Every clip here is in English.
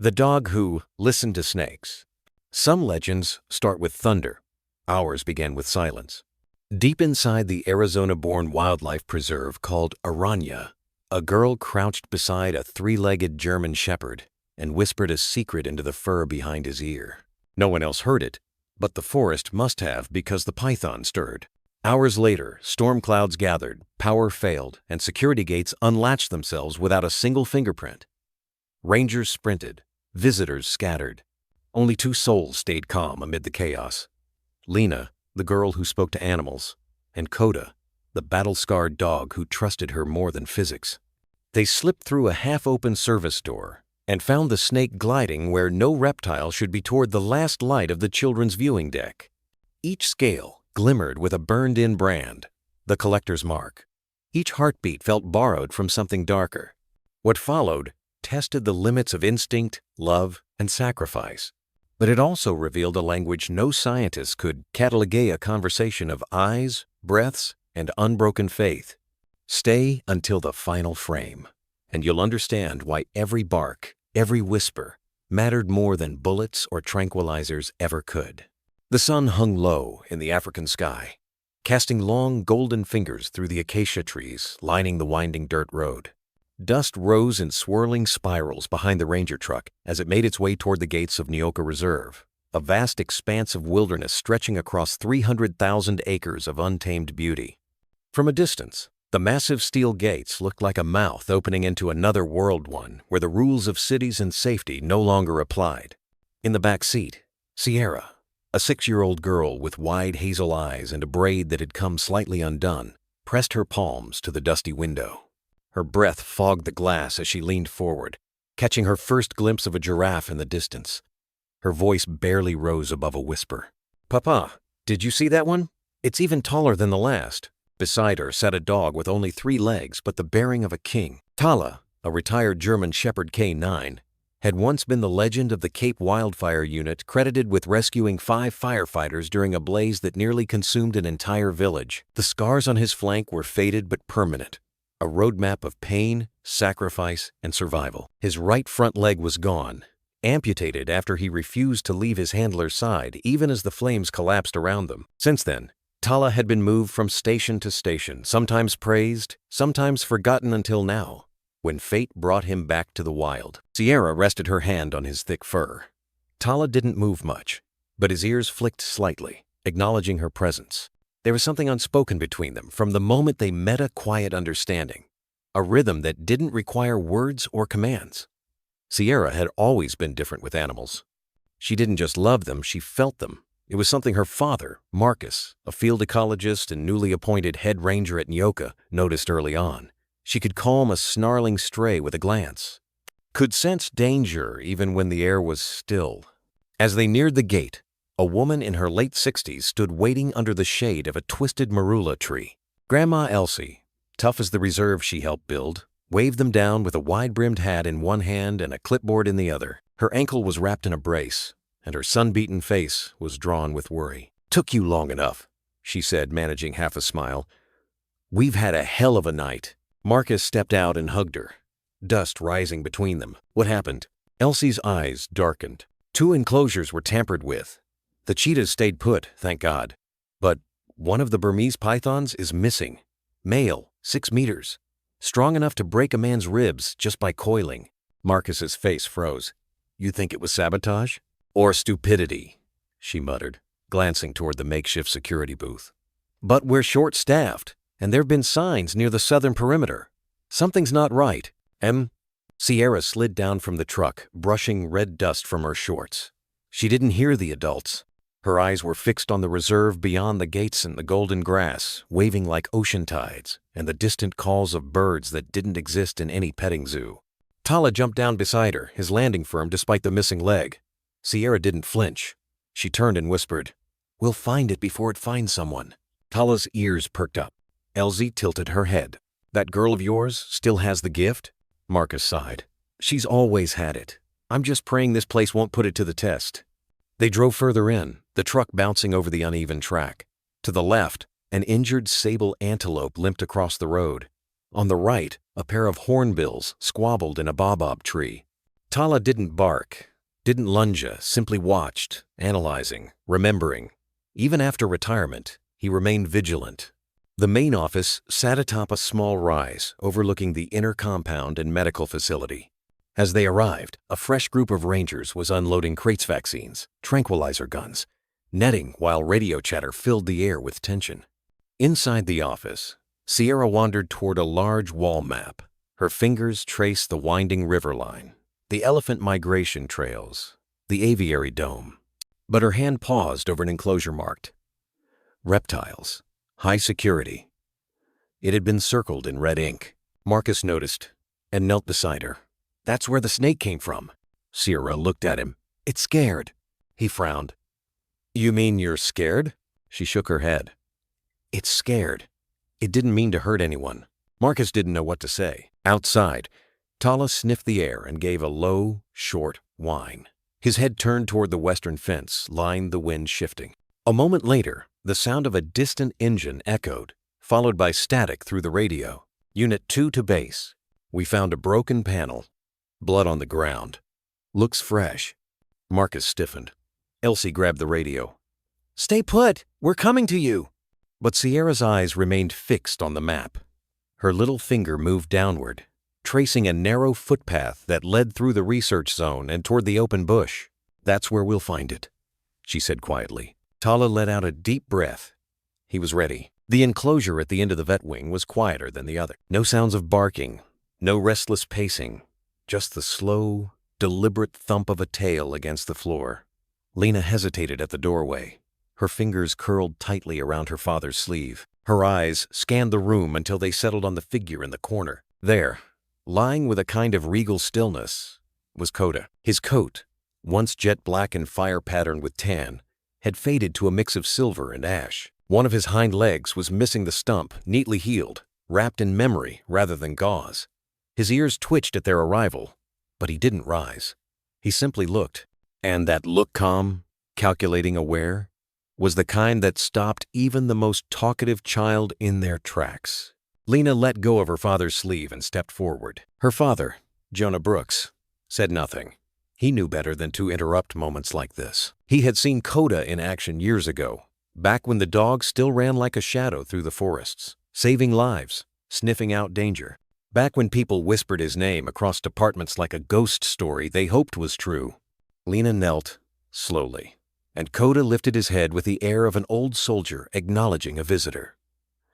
The dog who listened to snakes. Some legends start with thunder. Ours began with silence. Deep inside the Arizona-born wildlife preserve called Aranya, a girl crouched beside a three-legged German shepherd and whispered a secret into the fur behind his ear. No one else heard it, but the forest must have because the python stirred. Hours later, storm clouds gathered, power failed, and security gates unlatched themselves without a single fingerprint. Rangers sprinted, visitors scattered. Only two souls stayed calm amid the chaos. Lena, the girl who spoke to animals, and Coda, the battle-scarred dog who trusted her more than physics. They slipped through a half-open service door and found the snake gliding where no reptile should be toward the last light of the children's viewing deck. Each scale glimmered with a burned-in brand, the collector's mark. Each heartbeat felt borrowed from something darker. What followed tested the limits of instinct, love, and sacrifice. But it also revealed a language no scientist could catalogate, a conversation of eyes, breaths, and unbroken faith. Stay until the final frame, and you'll understand why every bark, every whisper, mattered more than bullets or tranquilizers ever could. The sun hung low in the African sky, casting long golden fingers through the acacia trees lining the winding dirt road. Dust rose in swirling spirals behind the ranger truck as it made its way toward the gates of Neoka Reserve, a vast expanse of wilderness stretching across 300,000 acres of untamed beauty. From a distance, the massive steel gates looked like a mouth opening into another world, one where the rules of cities and safety no longer applied. In the back seat, Sierra, a 6-year-old girl with wide hazel eyes and a braid that had come slightly undone, pressed her palms to the dusty window. Her breath fogged the glass as she leaned forward, catching her first glimpse of a giraffe in the distance. Her voice barely rose above a whisper. "Papa, did you see that one? It's even taller than the last." Beside her sat a dog with only 3 legs but the bearing of a king. Tala, a retired German Shepherd K9, had once been the legend of the Cape Wildfire Unit, credited with rescuing 5 firefighters during a blaze that nearly consumed an entire village. The scars on his flank were faded but permanent, a roadmap of pain, sacrifice, and survival. His right front leg was gone, amputated after he refused to leave his handler's side even as the flames collapsed around them. Since then, Tala had been moved from station to station, sometimes praised, sometimes forgotten, until now, when fate brought him back to the wild. Sierra rested her hand on his thick fur. Tala didn't move much, but his ears flicked slightly, acknowledging her presence. There was something unspoken between them from the moment they met, a quiet understanding, a rhythm that didn't require words or commands. Sierra had always been different with animals. She didn't just love them, she felt them. It was something her father, Marcus, a field ecologist and newly appointed head ranger at Neoka, noticed early on. She could calm a snarling stray with a glance, could sense danger even when the air was still. As they neared the gate, a woman in her late 60s stood waiting under the shade of a twisted marula tree. Grandma Elsie, tough as the reserve she helped build, waved them down with a wide-brimmed hat in one hand and a clipboard in the other. Her ankle was wrapped in a brace, and her sun-beaten face was drawn with worry. "Took you long enough," she said, managing half a smile. "We've had a hell of a night." Marcus stepped out and hugged her, dust rising between them. "What happened?" Elsie's eyes darkened. 2 enclosures were tampered with. The cheetahs stayed put, thank God. But one of the Burmese pythons is missing. Male, 6 meters. Strong enough to break a man's ribs just by coiling. Marcus's face froze. "You think it was sabotage?" "Or stupidity," she muttered, glancing toward the makeshift security booth. "But we're short-staffed, and there've been signs near the southern perimeter. Something's not right." Sierra slid down from the truck, brushing red dust from her shorts. She didn't hear the adults. Her eyes were fixed on the reserve beyond the gates and the golden grass, waving like ocean tides, and the distant calls of birds that didn't exist in any petting zoo. Tala jumped down beside her, his landing firm despite the missing leg. Sierra didn't flinch. She turned and whispered, "We'll find it before it finds someone." Tala's ears perked up. Elsie tilted her head. "That girl of yours still has the gift?" Marcus sighed. "She's always had it. I'm just praying this place won't put it to the test." They drove further in, the truck bouncing over the uneven track. To the left, an injured sable antelope limped across the road. On the right, a pair of hornbills squabbled in a baobab tree. Tala didn't bark, didn't lunge, simply watched, analyzing, remembering. Even after retirement, he remained vigilant. The main office sat atop a small rise overlooking the inner compound and medical facility. As they arrived, a fresh group of rangers was unloading crates vaccines, tranquilizer guns, netting while radio chatter filled the air with tension. Inside the office, Sierra wandered toward a large wall map. Her fingers traced the winding river line, the elephant migration trails, the aviary dome. But her hand paused over an enclosure marked reptiles, high security. It had been circled in red ink. Marcus noticed and knelt beside her. That's where the snake came from. Sierra looked at him. It's scared. He frowned. You mean you're scared? She shook her head. It's scared. It didn't mean to hurt anyone. Marcus didn't know what to say. Outside, Tala sniffed the air and gave a low, short whine. His head turned toward the western fence, lined the wind shifting. A moment later, the sound of a distant engine echoed, followed by static through the radio. Unit 2 to base. We found a broken panel. Blood on the ground. Looks fresh. Marcus stiffened. Elsie grabbed the radio. Stay put! We're coming to you! But Sierra's eyes remained fixed on the map. Her little finger moved downward, tracing a narrow footpath that led through the research zone and toward the open bush. That's where we'll find it, she said quietly. Tala let out a deep breath. He was ready. The enclosure at the end of the vet wing was quieter than the other. No sounds of barking, no restless pacing, just the slow, deliberate thump of a tail against the floor. Lena hesitated at the doorway. Her fingers curled tightly around her father's sleeve. Her eyes scanned the room until they settled on the figure in the corner. There, lying with a kind of regal stillness, was Coda. His coat, once jet black and fire-patterned with tan, had faded to a mix of silver and ash. One of his hind legs was missing the stump, neatly healed, wrapped in memory rather than gauze. His ears twitched at their arrival, but he didn't rise. He simply looked, and that look, calm, calculating, aware, was the kind that stopped even the most talkative child in their tracks. Lena let go of her father's sleeve and stepped forward. Her father, Jonah Brooks, said nothing. He knew better than to interrupt moments like this. He had seen Coda in action years ago, back when the dog still ran like a shadow through the forests, saving lives, sniffing out danger. Back when people whispered his name across departments like a ghost story they hoped was true. Lena knelt, slowly, and Coda lifted his head with the air of an old soldier acknowledging a visitor.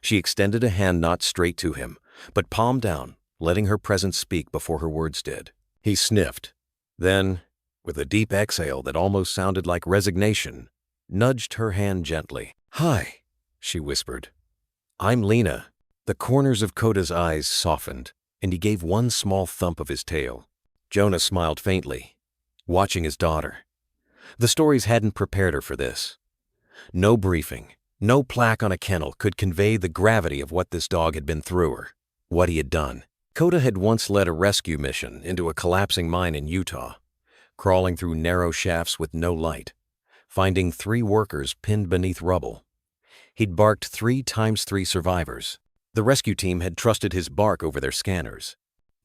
She extended a hand not straight to him, but palm down, letting her presence speak before her words did. He sniffed, then, with a deep exhale that almost sounded like resignation, nudged her hand gently. Hi, she whispered. I'm Lena. The corners of Coda's eyes softened, and he gave one small thump of his tail. Jonah smiled faintly, watching his daughter. The stories hadn't prepared her for this. No briefing, no plaque on a kennel could convey the gravity of what this dog had been through her, what he had done. Coda had once led a rescue mission into a collapsing mine in Utah, crawling through narrow shafts with no light, finding 3 workers pinned beneath rubble. He'd barked 3 times 3 survivors. The rescue team had trusted his bark over their scanners.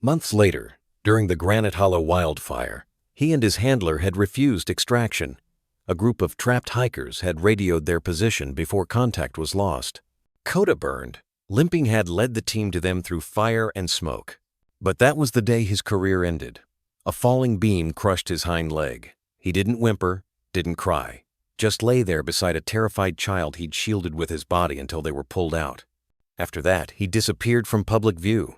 Months later, during the Granite Hollow wildfire, he and his handler had refused extraction. A group of trapped hikers had radioed their position before contact was lost. Coda burned. Limping had led the team to them through fire and smoke. But that was the day his career ended. A falling beam crushed his hind leg. He didn't whimper, didn't cry, just lay there beside a terrified child he'd shielded with his body until they were pulled out. After that, he disappeared from public view.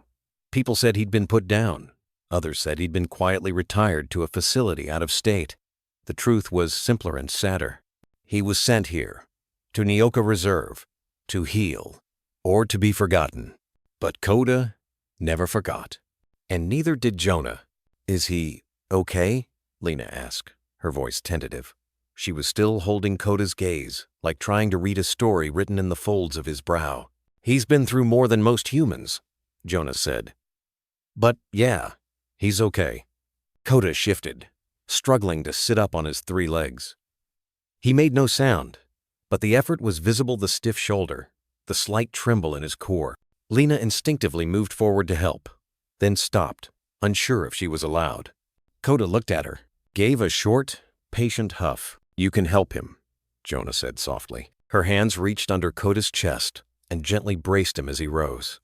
People said he'd been put down. Others said he'd been quietly retired to a facility out of state. The truth was simpler and sadder. He was sent here, to Neoka Reserve, to heal, or to be forgotten. But Coda never forgot. And neither did Jonah. Is he okay? Lena asked, her voice tentative. She was still holding Coda's gaze, like trying to read a story written in the folds of his brow. He's been through more than most humans, Jonah said. But yeah, he's okay. Coda shifted, struggling to sit up on his 3 legs. He made no sound, but the effort was visible: the stiff shoulder, the slight tremble in his core. Lena instinctively moved forward to help, then stopped, unsure if she was allowed. Coda looked at her, gave a short, patient huff. "You can help him," Jonah said softly. Her hands reached under Coda's chest and gently braced him as he rose.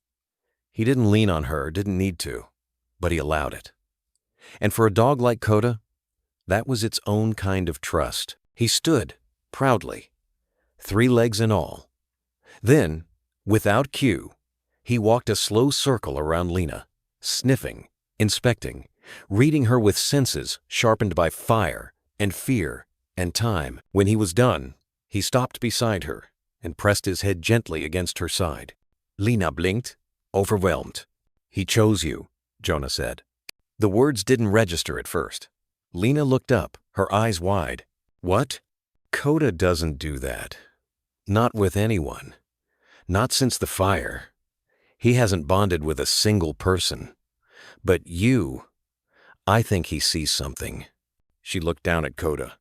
He didn't lean on her, didn't need to, but he allowed it. And for a dog like Coda, that was its own kind of trust. He stood, proudly, 3 legs and all. Then, without cue, he walked a slow circle around Lena, sniffing, inspecting, reading her with senses sharpened by fire and fear and time. When he was done, he stopped beside her and pressed his head gently against her side. Lena blinked, overwhelmed. "He chose you," Jonah said. The words didn't register at first. Lena looked up, her eyes wide. "What?" "Coda doesn't do that. Not with anyone. Not since the fire. He hasn't bonded with a single person. But you, I think he sees something." She looked down at Coda.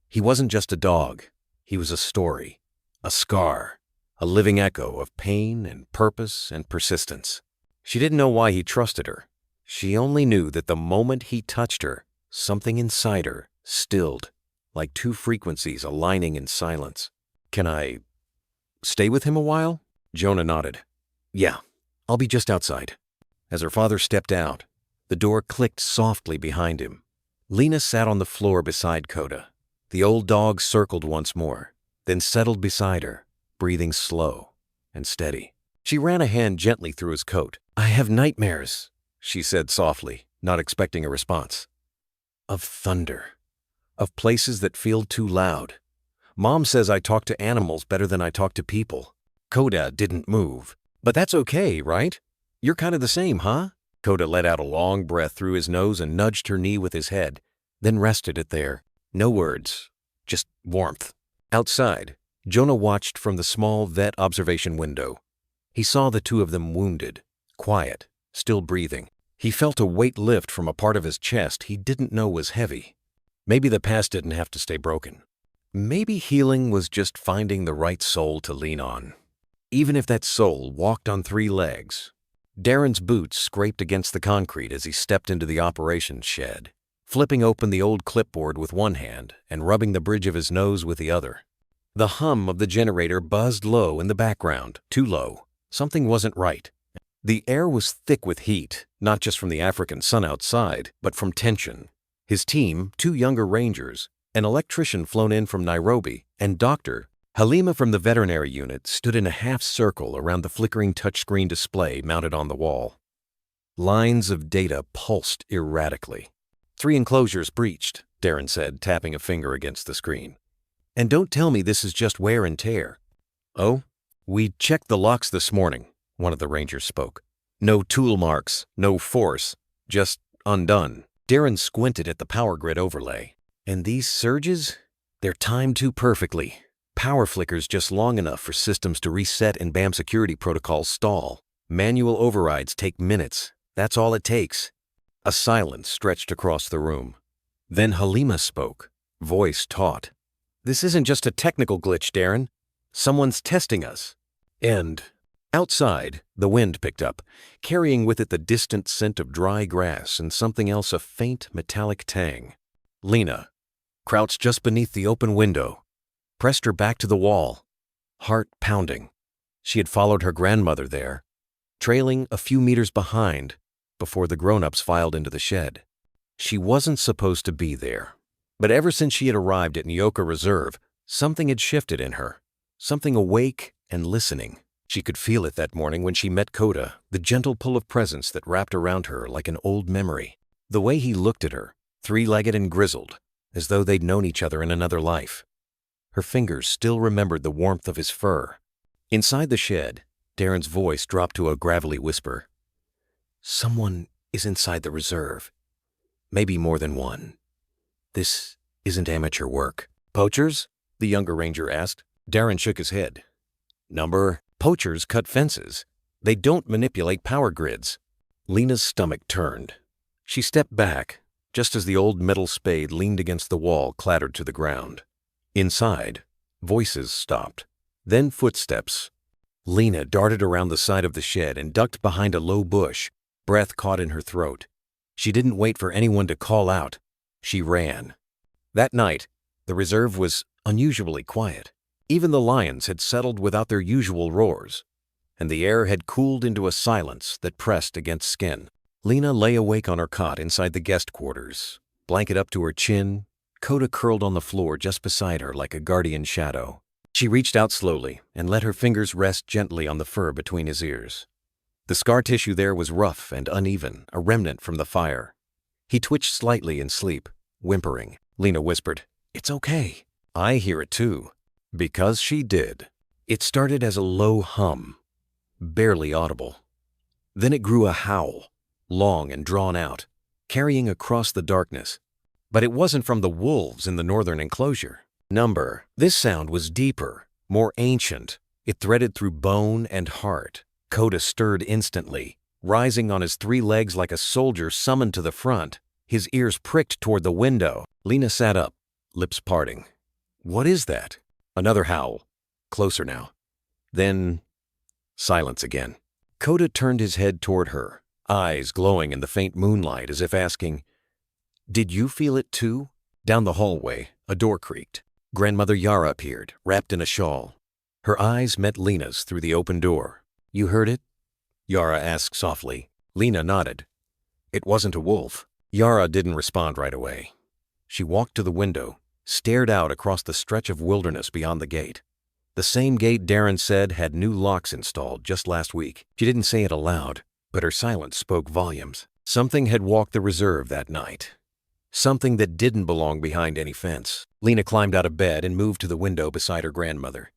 He wasn't just a dog. He was a story, a scar, a living echo of pain and purpose and persistence. She didn't know why he trusted her. She only knew that the moment he touched her, something inside her stilled, like 2 frequencies aligning in silence. "Can I stay with him a while?" Jonah nodded. "Yeah, I'll be just outside." As her father stepped out, the door clicked softly behind him. Lena sat on the floor beside Coda. The old dog circled once more, then settled beside her, breathing slow and steady. She ran a hand gently through his coat. "I have nightmares," she said softly, not expecting a response. "Of thunder. Of places that feel too loud. Mom says I talk to animals better than I talk to people." Coda didn't move. "But that's okay, right? You're kind of the same, huh?" Coda let out a long breath through his nose and nudged her knee with his head, then rested it there. No words, just warmth. Outside, Jonah watched from the small vet observation window. He saw the 2 of them wounded, quiet, still breathing. He felt a weight lift from a part of his chest he didn't know was heavy. Maybe the past didn't have to stay broken. Maybe healing was just finding the right soul to lean on. Even if that soul walked on 3 legs. Darren's boots scraped against the concrete as he stepped into the operations shed, flipping open the old clipboard with one hand and rubbing the bridge of his nose with the other. The hum of the generator buzzed low in the background, too low. Something wasn't right. The air was thick with heat, not just from the African sun outside, but from tension. His team, 2 younger rangers, an electrician flown in from Nairobi, and Dr. Halima from the veterinary unit stood in a half circle around the flickering touchscreen display mounted on the wall. Lines of data pulsed erratically. 3 enclosures breached, Darren said, tapping a finger against the screen. "And don't tell me this is just wear and tear." "Oh, we checked the locks this morning," one of the rangers spoke. "No tool marks, no force, just undone." Darren squinted at the power grid overlay. "And these surges? They're timed too perfectly. Power flickers just long enough for systems to reset and BAM security protocols stall. Manual overrides take minutes. That's all it takes." A silence stretched across the room. Then Halima spoke, voice taut. "This isn't just a technical glitch, Darren. Someone's testing us." And outside, the wind picked up, carrying with it the distant scent of dry grass and something else, a faint metallic tang. Lena, crouched just beneath the open window, pressed her back to the wall, heart pounding. She had followed her grandmother there, trailing a few meters behind before the grown-ups filed into the shed. She wasn't supposed to be there. But ever since she had arrived at Nyoka Reserve, something had shifted in her, something awake and listening. She could feel it that morning when she met Coda, the gentle pull of presence that wrapped around her like an old memory. The way he looked at her, 3-legged and grizzled, as though they'd known each other in another life. Her fingers still remembered the warmth of his fur. Inside the shed, Darren's voice dropped to a gravelly whisper. "Someone is inside the reserve. Maybe more than one. This isn't amateur work." "Poachers?" the younger ranger asked. Darren shook his head. "Number? Poachers cut fences. They don't manipulate power grids." Lena's stomach turned. She stepped back, just as the old metal spade leaned against the wall clattered to the ground. Inside, voices stopped. Then footsteps. Lena darted around the side of the shed and ducked behind a low bush, breath caught in her throat. She didn't wait for anyone to call out. She ran. That night, the reserve was unusually quiet. Even the lions had settled without their usual roars, and the air had cooled into a silence that pressed against skin. Lena lay awake on her cot inside the guest quarters, blanket up to her chin, Coda curled on the floor just beside her like a guardian shadow. She reached out slowly and let her fingers rest gently on the fur between his ears. The scar tissue there was rough and uneven, a remnant from the fire. He twitched slightly in sleep, whimpering. Lena whispered, "It's okay." I hear it too. Because she did. It started as a low hum, barely audible. Then it grew a howl, long and drawn out, carrying across the darkness. But it wasn't from the wolves in the northern enclosure. This sound was deeper, more ancient. It threaded through bone and heart. Coda stirred instantly, rising on his 3 legs like a soldier summoned to the front. His ears pricked toward the window. Lena sat up, lips parting. "What is that?" Another howl, closer now. Then silence again. Coda turned his head toward her, eyes glowing in the faint moonlight as if asking, "Did you feel it too?" Down the hallway, a door creaked. Grandmother Yara appeared, wrapped in a shawl. Her eyes met Lena's through the open door. "You heard it?" Yara asked softly. Lena nodded. "It wasn't a wolf." Yara didn't respond right away. She walked to the window, stared out across the stretch of wilderness beyond the gate. The same gate Darren said had new locks installed just last week. She didn't say it aloud, but her silence spoke volumes. Something had walked the reserve that night. Something that didn't belong behind any fence. Lena climbed out of bed and moved to the window beside her grandmother.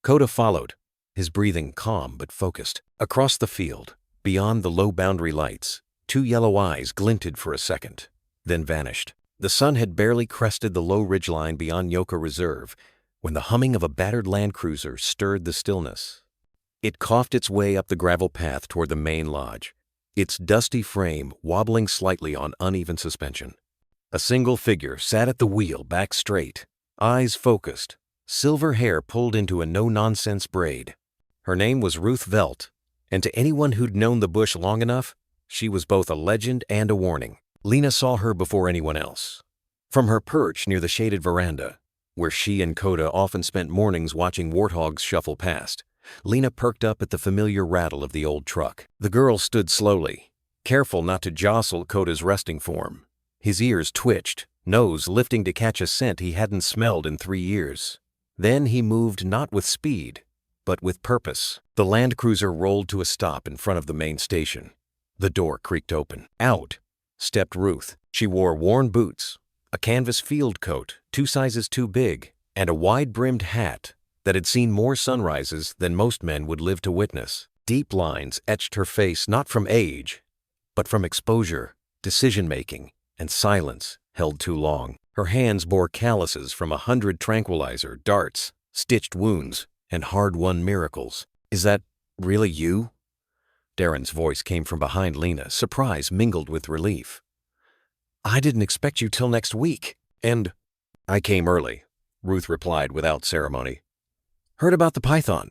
Coda followed, his breathing calm but focused. Across the field, beyond the low boundary lights, 2 yellow eyes glinted for a second, then vanished. The sun had barely crested the low ridgeline beyond Yoka Reserve when the humming of a battered land cruiser stirred the stillness. It coughed its way up the gravel path toward the main lodge, its dusty frame wobbling slightly on uneven suspension. A single figure sat at the wheel, back straight, eyes focused, silver hair pulled into a no-nonsense braid. Her name was Ruth Velt, and to anyone who'd known the bush long enough, she was both a legend and a warning. Lena saw her before anyone else. From her perch near the shaded veranda, where she and Coda often spent mornings watching warthogs shuffle past, Lena perked up at the familiar rattle of the old truck. The girl stood slowly, careful not to jostle Coda's resting form. His ears twitched, nose lifting to catch a scent he hadn't smelled in 3 years. Then he moved not with speed, but with purpose. The Land Cruiser rolled to a stop in front of the main station. The door creaked open. Out stepped Ruth. She wore worn boots, a canvas field coat 2 sizes too big, and a wide-brimmed hat that had seen more sunrises than most men would live to witness. Deep lines etched her face not from age, but from exposure, decision-making, and silence held too long. Her hands bore calluses from 100 tranquilizer darts, stitched wounds, and hard-won miracles. "Is that really you?" Darren's voice came from behind Lena, surprise mingled with relief. "I didn't expect you till next week, and—" "I came early," Ruth replied without ceremony. "Heard about the python.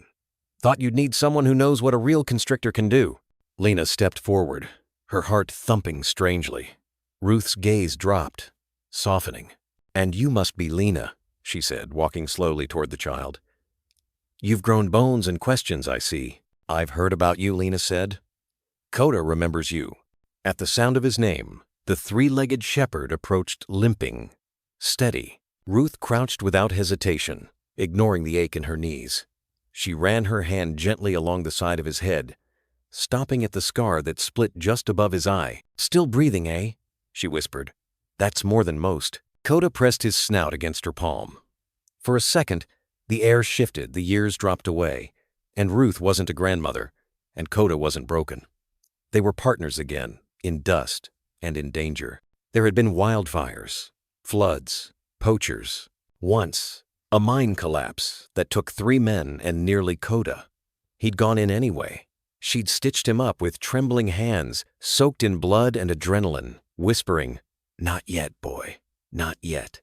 Thought you'd need someone who knows what a real constrictor can do." Lena stepped forward, her heart thumping strangely. Ruth's gaze dropped, softening. "And you must be Lena," she said, walking slowly toward the child. "You've grown bones and questions, I see." "I've heard about you," Lena said. "Coda remembers you." At the sound of his name, the 3-legged shepherd approached limping, steady. Ruth crouched without hesitation, ignoring the ache in her knees. She ran her hand gently along the side of his head, stopping at the scar that split just above his eye. "Still breathing, eh?" she whispered. "That's more than most." Coda pressed his snout against her palm. For a second, the air shifted, the years dropped away, and Ruth wasn't a grandmother, and Coda wasn't broken. They were partners again, in dust and in danger. There had been wildfires, floods, poachers. Once, a mine collapse that took 3 men and nearly Coda. He'd gone in anyway. She'd stitched him up with trembling hands, soaked in blood and adrenaline, whispering, "Not yet, boy, not yet."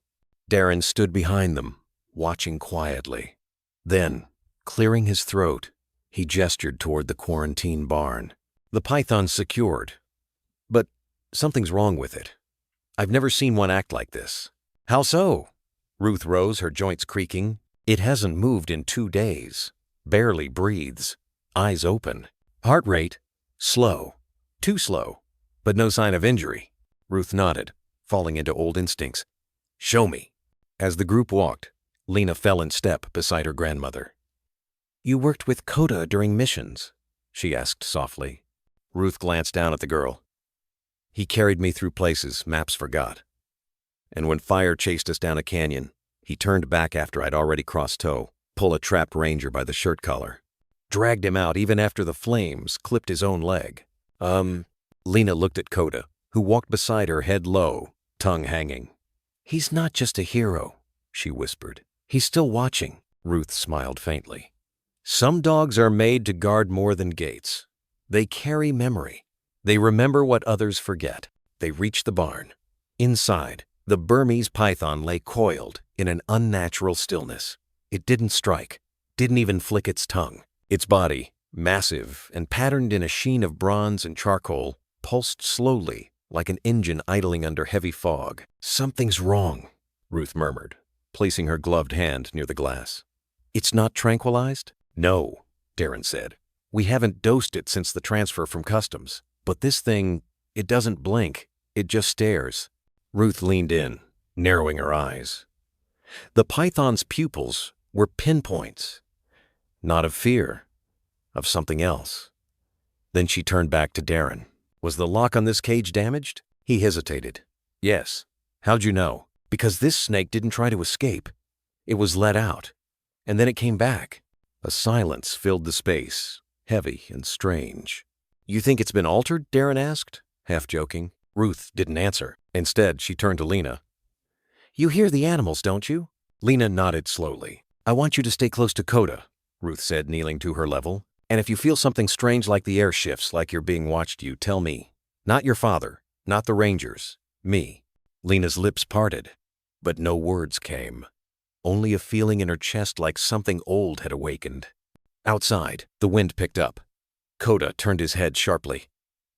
Darren stood behind them, watching quietly. Then, clearing his throat, he gestured toward the quarantine barn. "The python's secured. But something's wrong with it. I've never seen one act like this." "How so?" Ruth rose, her joints creaking. "It hasn't moved in 2 days. Barely breathes. Eyes open. Heart rate slow. Too slow. But no sign of injury." Ruth nodded, falling into old instincts. "Show me." As the group walked, Lena fell in step beside her grandmother. "You worked with Coda during missions?" she asked softly. Ruth glanced down at the girl. "He carried me through places maps forgot. And when fire chased us down a canyon, he turned back after I'd already crossed tow, pulled a trapped ranger by the shirt collar. Dragged him out even after the flames clipped his own leg." Lena looked at Coda, who walked beside her, head low, tongue hanging. "He's not just a hero," she whispered. "He's still watching." Ruth smiled faintly. "Some dogs are made to guard more than gates. They carry memory. They remember what others forget." They reached the barn. Inside, the Burmese python lay coiled in an unnatural stillness. It didn't strike, didn't even flick its tongue. Its body, massive and patterned in a sheen of bronze and charcoal, pulsed slowly like an engine idling under heavy fog. "Something's wrong," Ruth murmured, placing her gloved hand near the glass. "It's not tranquilized?" "No," Darren said. "We haven't dosed it since the transfer from customs. But this thing, it doesn't blink. It just stares." Ruth leaned in, narrowing her eyes. The python's pupils were pinpoints. Not of fear, of something else. Then she turned back to Darren. "Was the lock on this cage damaged?" He hesitated. "Yes." "How'd you know?" "Because this snake didn't try to escape. It was let out. And then it came back." A silence filled the space, heavy and strange. "You think it's been altered?" Darren asked, half joking. Ruth didn't answer. Instead, she turned to Lena. "You hear the animals, don't you?" Lena nodded slowly. "I want you to stay close to Coda," Ruth said, kneeling to her level. "And if you feel something strange like the air shifts, like you're being watched, you tell me. Not your father, not the rangers, me." Lena's lips parted, but no words came. Only a feeling in her chest like something old had awakened. Outside, the wind picked up. Coda turned his head sharply.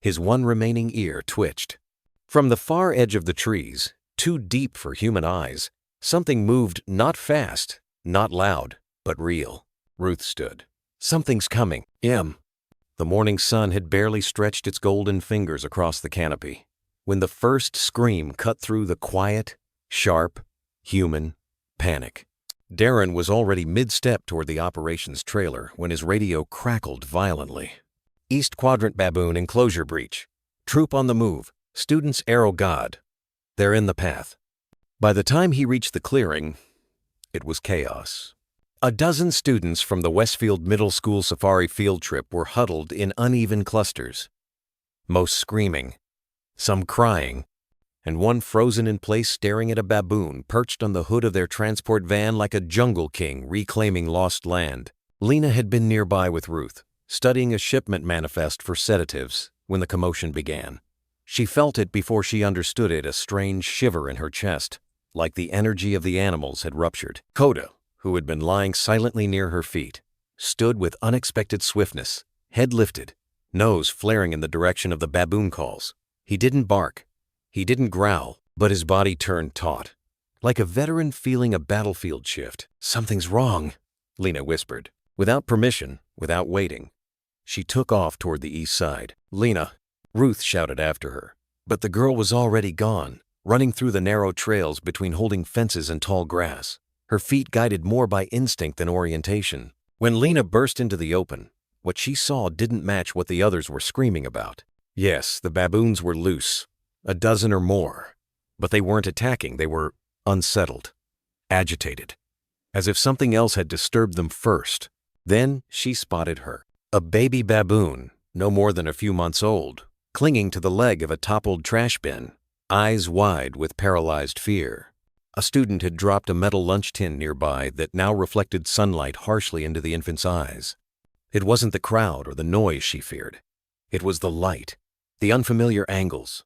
His one remaining ear twitched. From the far edge of the trees, too deep for human eyes, something moved, not fast, not loud, but real. Ruth stood. "Something's coming." The morning sun had barely stretched its golden fingers across the canopy when the first scream cut through the quiet, sharp, human panic. Darren was already mid-step toward the operations trailer when his radio crackled violently. "East Quadrant Baboon enclosure breach. Troop on the move. Students arrow God. They're in the path." By the time he reached the clearing, it was chaos. A dozen students from the Westfield Middle School safari field trip were huddled in uneven clusters, most screaming, some crying, and one frozen in place staring at a baboon perched on the hood of their transport van like a jungle king reclaiming lost land. Lena had been nearby with Ruth, studying a shipment manifest for sedatives when the commotion began. She felt it before she understood it, a strange shiver in her chest, like the energy of the animals had ruptured. Coda, who had been lying silently near her feet, stood with unexpected swiftness, head lifted, nose flaring in the direction of the baboon calls. He didn't bark. He didn't growl, but his body turned taut, like a veteran feeling a battlefield shift. "Something's wrong," Lena whispered. Without permission, without waiting, she took off toward the east side. "Lena," Ruth shouted after her. But the girl was already gone, running through the narrow trails between holding fences and tall grass, her feet guided more by instinct than orientation. When Lena burst into the open, what she saw didn't match what the others were screaming about. Yes, the baboons were loose, a dozen or more, but they weren't attacking. They were unsettled, agitated, as if something else had disturbed them first. Then she spotted her, a baby baboon, no more than a few months old, clinging to the leg of a toppled trash bin, eyes wide with paralyzed fear. A student had dropped a metal lunch tin nearby that now reflected sunlight harshly into the infant's eyes. It wasn't the crowd or the noise she feared. It was the light, the unfamiliar angles,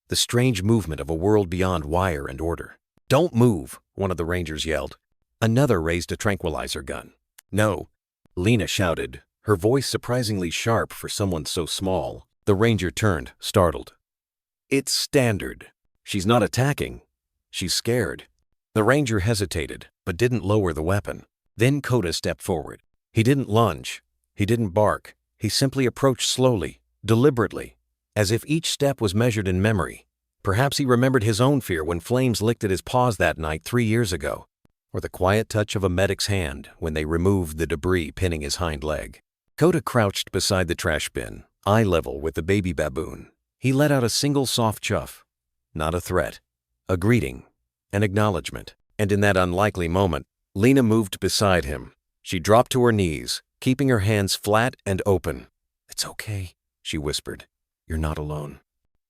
the strange movement of a world beyond wire and order. "Don't move," one of the rangers yelled. Another raised a tranquilizer gun. "No," Lena shouted, her voice surprisingly sharp for someone so small. The ranger turned, startled. "It's standard." She's not attacking. She's scared. The ranger hesitated, but didn't lower the weapon. Then Coda stepped forward. He didn't lunge. He didn't bark. He simply approached slowly, deliberately, as if each step was measured in memory. Perhaps he remembered his own fear when flames licked at his paws that night 3 years ago, or the quiet touch of a medic's hand when they removed the debris pinning his hind leg. Coda crouched beside the trash bin, eye level with the baby baboon. He let out a single soft chuff. Not a threat, a greeting, an acknowledgement. And in that unlikely moment, Lena moved beside him. She dropped to her knees, keeping her hands flat and open. "It's okay," she whispered. "You're not alone."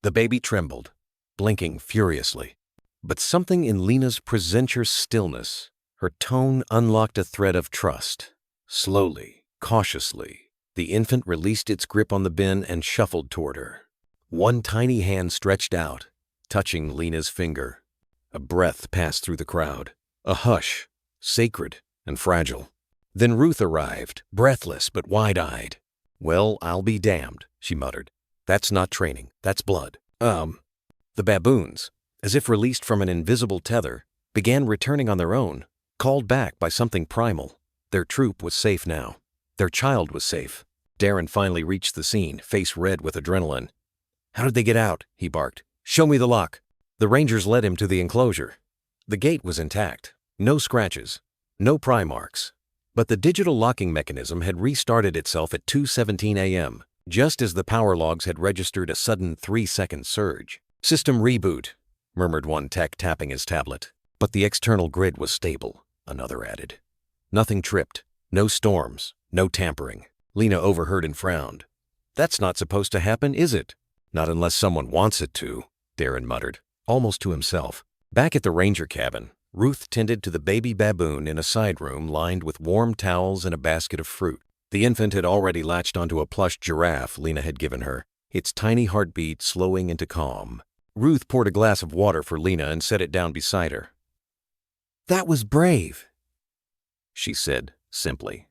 The baby trembled, blinking furiously. But something in Lena's presentious stillness, her tone unlocked a thread of trust. Slowly, cautiously, the infant released its grip on the bin and shuffled toward her. One tiny hand stretched out, touching Lena's finger. A breath passed through the crowd. A hush, sacred and fragile. Then Ruth arrived, breathless but wide-eyed. "Well, I'll be damned," she muttered. "That's not training. That's blood." The baboons, as if released from an invisible tether, began returning on their own, called back by something primal. Their troop was safe now. Their child was safe. Darren finally reached the scene, face red with adrenaline. "How did they get out?" he barked. "Show me the lock." The rangers led him to the enclosure. The gate was intact. No scratches. No pry marks. But the digital locking mechanism had restarted itself at 2:17 a.m., just as the power logs had registered a sudden 3-second surge. "System reboot," murmured one tech, tapping his tablet. But the external grid was stable, another added. Nothing tripped. No storms. No tampering. Lena overheard and frowned. "That's not supposed to happen, is it?" "Not unless someone wants it to," Darren muttered, almost to himself. Back at the ranger cabin, Ruth tended to the baby baboon in a side room lined with warm towels and a basket of fruit. The infant had already latched onto a plush giraffe Lena had given her, its tiny heartbeat slowing into calm. Ruth poured a glass of water for Lena and set it down beside her. "That was brave," she said simply.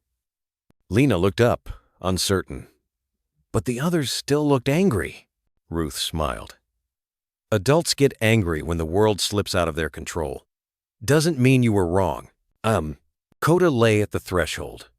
Lena looked up, uncertain. "But the others still looked angry." Ruth smiled. "Adults get angry when the world slips out of their control. Doesn't mean you were wrong." Coda lay at the threshold,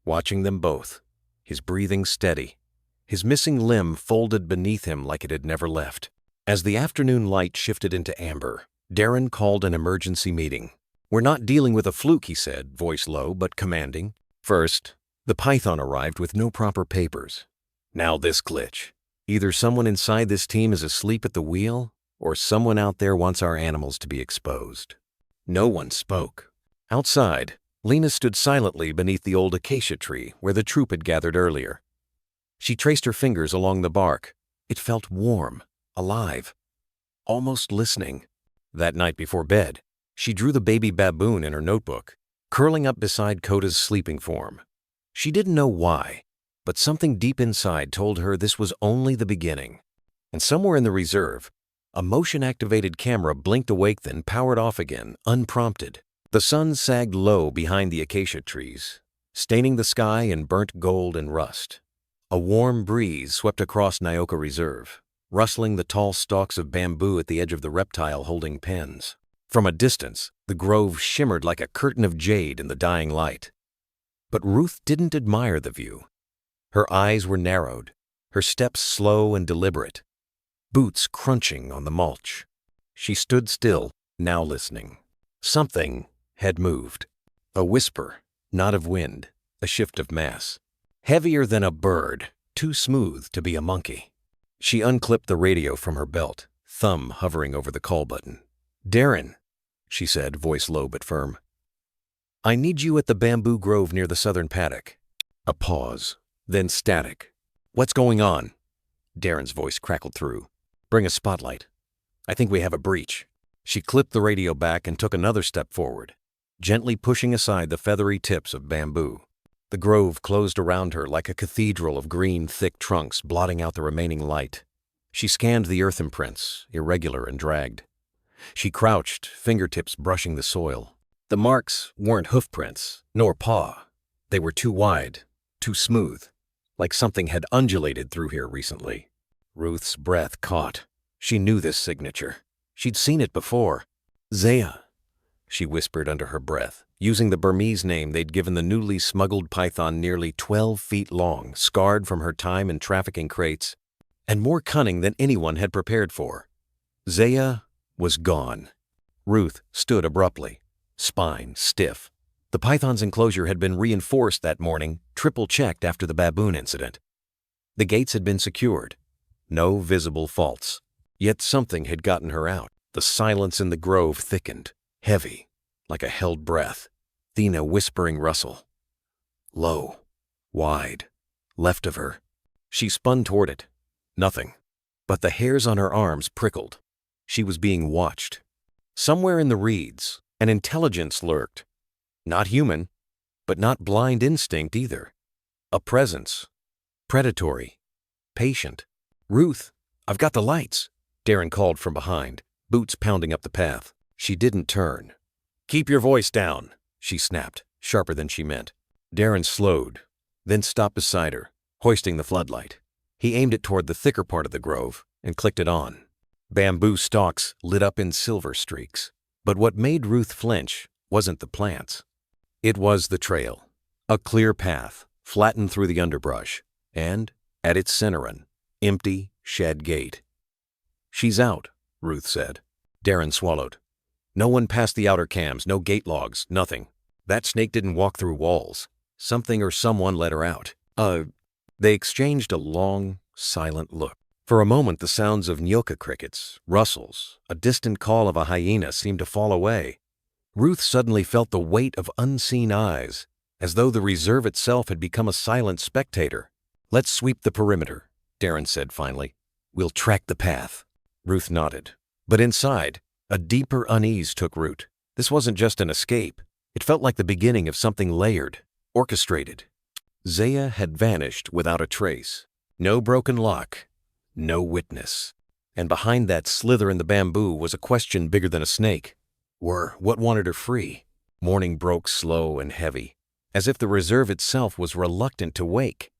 watching them both, his breathing steady, his missing limb folded beneath him like it had never left. As the afternoon light shifted into amber, Darren called an emergency meeting. "We're not dealing with a fluke," he said, voice low but commanding. First, the python arrived with no proper papers. Now this glitch. Either someone inside this team is asleep at the wheel, or someone out there wants our animals to be exposed. No one spoke. Outside, Lena stood silently beneath the old acacia tree where the troop had gathered earlier. She traced her fingers along the bark. It felt warm, alive, almost listening. That night before bed, she drew the baby baboon in her notebook, curling up beside Coda's sleeping form. She didn't know why, but something deep inside told her this was only the beginning. And somewhere in the reserve, a motion-activated camera blinked awake then powered off again, unprompted. The sun sagged low behind the acacia trees, staining the sky in burnt gold and rust. A warm breeze swept across Nyoka Reserve, rustling the tall stalks of bamboo at the edge of the reptile-holding pens. From a distance, the grove shimmered like a curtain of jade in the dying light. But Ruth didn't admire the view. Her eyes were narrowed, her steps slow and deliberate, boots crunching on the mulch. She stood still, now listening. Something had moved. A whisper, not of wind, a shift of mass. Heavier than a bird, too smooth to be a monkey. She unclipped the radio from her belt, thumb hovering over the call button. "Darren," she said, voice low but firm. "I need you at the bamboo grove near the southern paddock." A pause, then static. "What's going on?" Darren's voice crackled through. "Bring a spotlight. I think we have a breach." She clipped the radio back and took another step forward, gently pushing aside the feathery tips of bamboo. The grove closed around her like a cathedral of green, thick trunks, blotting out the remaining light. She scanned the earth imprints, irregular and dragged. She crouched, fingertips brushing the soil. The marks weren't hoof prints, nor paw. They were too wide, too smooth, like something had undulated through here recently. Ruth's breath caught. She knew this signature. She'd seen it before. "Zaya," she whispered under her breath, using the Burmese name they'd given the newly smuggled python nearly 12 feet long, scarred from her time in trafficking crates, and more cunning than anyone had prepared for. Zaya was gone. Ruth stood abruptly, spine stiff. The python's enclosure had been reinforced that morning, triple-checked after the baboon incident. The gates had been secured. No visible faults. Yet something had gotten her out. The silence in the grove thickened, heavy, like a held breath. Then a whispering rustle. Low, wide, left of her. She spun toward it. Nothing. But the hairs on her arms prickled. She was being watched. Somewhere in the reeds, an intelligence lurked. Not human, but not blind instinct either. A presence. Predatory. Patient. "Ruth, I've got the lights," Darren called from behind, boots pounding up the path. She didn't turn. "Keep your voice down," she snapped, sharper than she meant. Darren slowed, then stopped beside her, hoisting the floodlight. He aimed it toward the thicker part of the grove and clicked it on. Bamboo stalks lit up in silver streaks. But what made Ruth flinch wasn't the plants. It was the trail. A clear path, flattened through the underbrush, and, at its center, an empty shed gate. "She's out," Ruth said. Darren swallowed. "No one passed the outer cams, no gate logs, nothing. That snake didn't walk through walls. Something or someone let her out." They exchanged a long, silent look. For a moment the sounds of nyoka crickets, rustles, a distant call of a hyena seemed to fall away. Ruth suddenly felt the weight of unseen eyes, as though the reserve itself had become a silent spectator. "Let's sweep the perimeter," Darren said finally. "We'll track the path." Ruth nodded. But inside, a deeper unease took root. This wasn't just an escape. It felt like the beginning of something layered, orchestrated. Zaya had vanished without a trace. No broken lock, no witness. And behind that slither in the bamboo was a question bigger than a snake. What wanted her free? Morning broke slow and heavy, as if the reserve itself was reluctant to wake.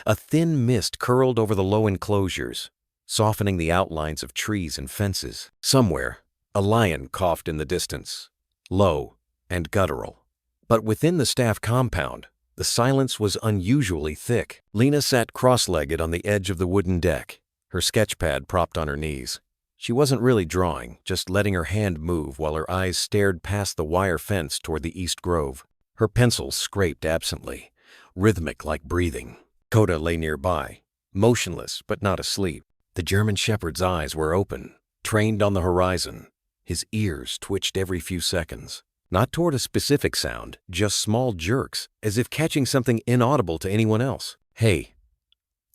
A thin mist curled over the low enclosures, softening the outlines of trees and fences. Somewhere, a lion coughed in the distance, low and guttural. But within the staff compound, the silence was unusually thick. Lena sat cross-legged on the edge of the wooden deck, her sketchpad propped on her knees. She wasn't really drawing, just letting her hand move while her eyes stared past the wire fence toward the East Grove. Her pencil scraped absently, rhythmic like breathing. Coda lay nearby, motionless but not asleep. The German shepherd's eyes were open, trained on the horizon. His ears twitched every few seconds. Not toward a specific sound, just small jerks, as if catching something inaudible to anyone else. "Hey,"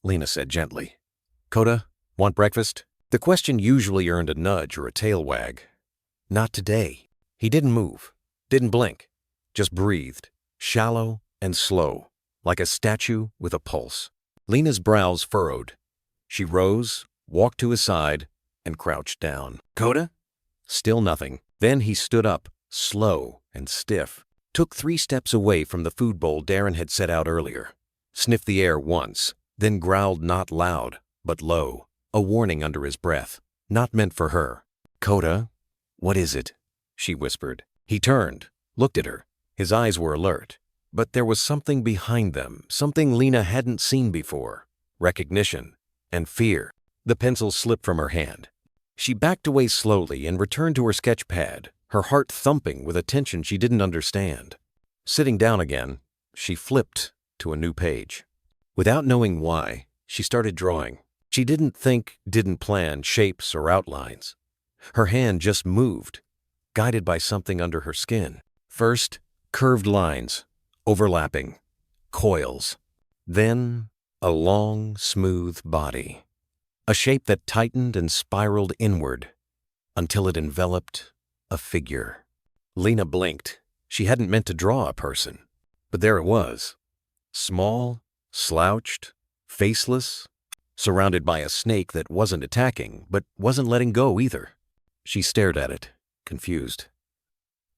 Lena said gently. "Coda, want breakfast?" The question usually earned a nudge or a tail wag. Not today. He didn't move, didn't blink, just breathed, shallow and slow, like a statue with a pulse. Lena's brows furrowed. She rose, walked to his side, and crouched down. "Coda?" Still nothing. Then he stood up, slow and stiff, took 3 steps away from the food bowl Darren had set out earlier, sniffed the air once, then growled not loud, but low, a warning under his breath, not meant for her. "Coda, what is it?" she whispered. He turned, looked at her. His eyes were alert, but there was something behind them, something Lena hadn't seen before. Recognition and fear. The pencil slipped from her hand. She backed away slowly and returned to her sketch pad, her heart thumping with a tension she didn't understand. Sitting down again, she flipped to a new page. Without knowing why, she started drawing. She didn't think, didn't plan shapes or outlines. Her hand just moved, guided by something under her skin. First, curved lines, overlapping, coils. Then, a long, smooth body. A shape that tightened and spiraled inward until it enveloped a figure. Lena blinked. She hadn't meant to draw a person, but there it was. Small, slouched, faceless, surrounded by a snake that wasn't attacking, but wasn't letting go either. She stared at it, confused.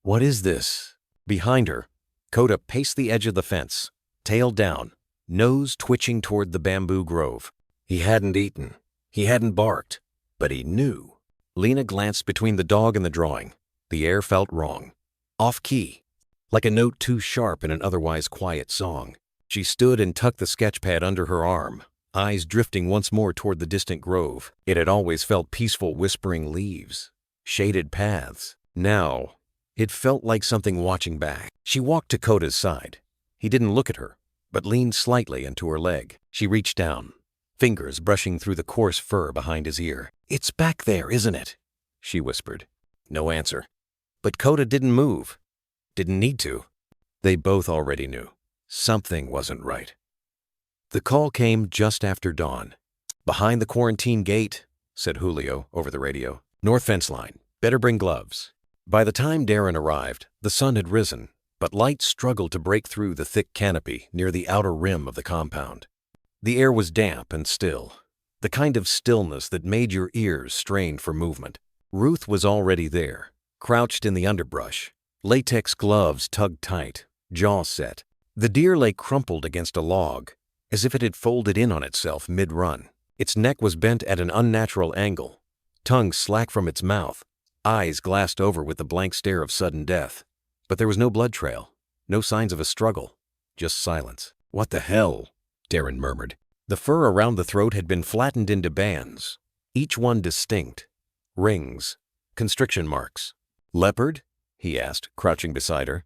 "What is this?" Behind her, Coda paced the edge of the fence, tail down, nose twitching toward the bamboo grove. He hadn't eaten, he hadn't barked, but he knew. Lena glanced between the dog and the drawing. The air felt wrong. Off-key. Like a note too sharp in an otherwise quiet song. She stood and tucked the sketchpad under her arm, eyes drifting once more toward the distant grove. It had always felt peaceful, whispering leaves, shaded paths. Now, it felt like something watching back. She walked to Coda's side. He didn't look at her, but leaned slightly into her leg. She reached down, fingers brushing through the coarse fur behind his ear. "It's back there, isn't it?" she whispered. No answer. But Coda didn't move. Didn't need to. They both already knew. Something wasn't right. The call came just after dawn. "Behind the quarantine gate," said Julio over the radio. "North fence line. Better bring gloves." By the time Darren arrived, the sun had risen, but light struggled to break through the thick canopy near the outer rim of the compound. The air was damp and still, the kind of stillness that made your ears strain for movement. Ruth was already there, crouched in the underbrush, latex gloves tugged tight, jaw set. The deer lay crumpled against a log, as if it had folded in on itself mid-run. Its neck was bent at an unnatural angle, tongue slack from its mouth, eyes glassed over with the blank stare of sudden death. But there was no blood trail, no signs of a struggle, just silence. "What the hell?" Darren murmured. The fur around the throat had been flattened into bands, each one distinct. Rings, constriction marks. "Leopard?" he asked, crouching beside her.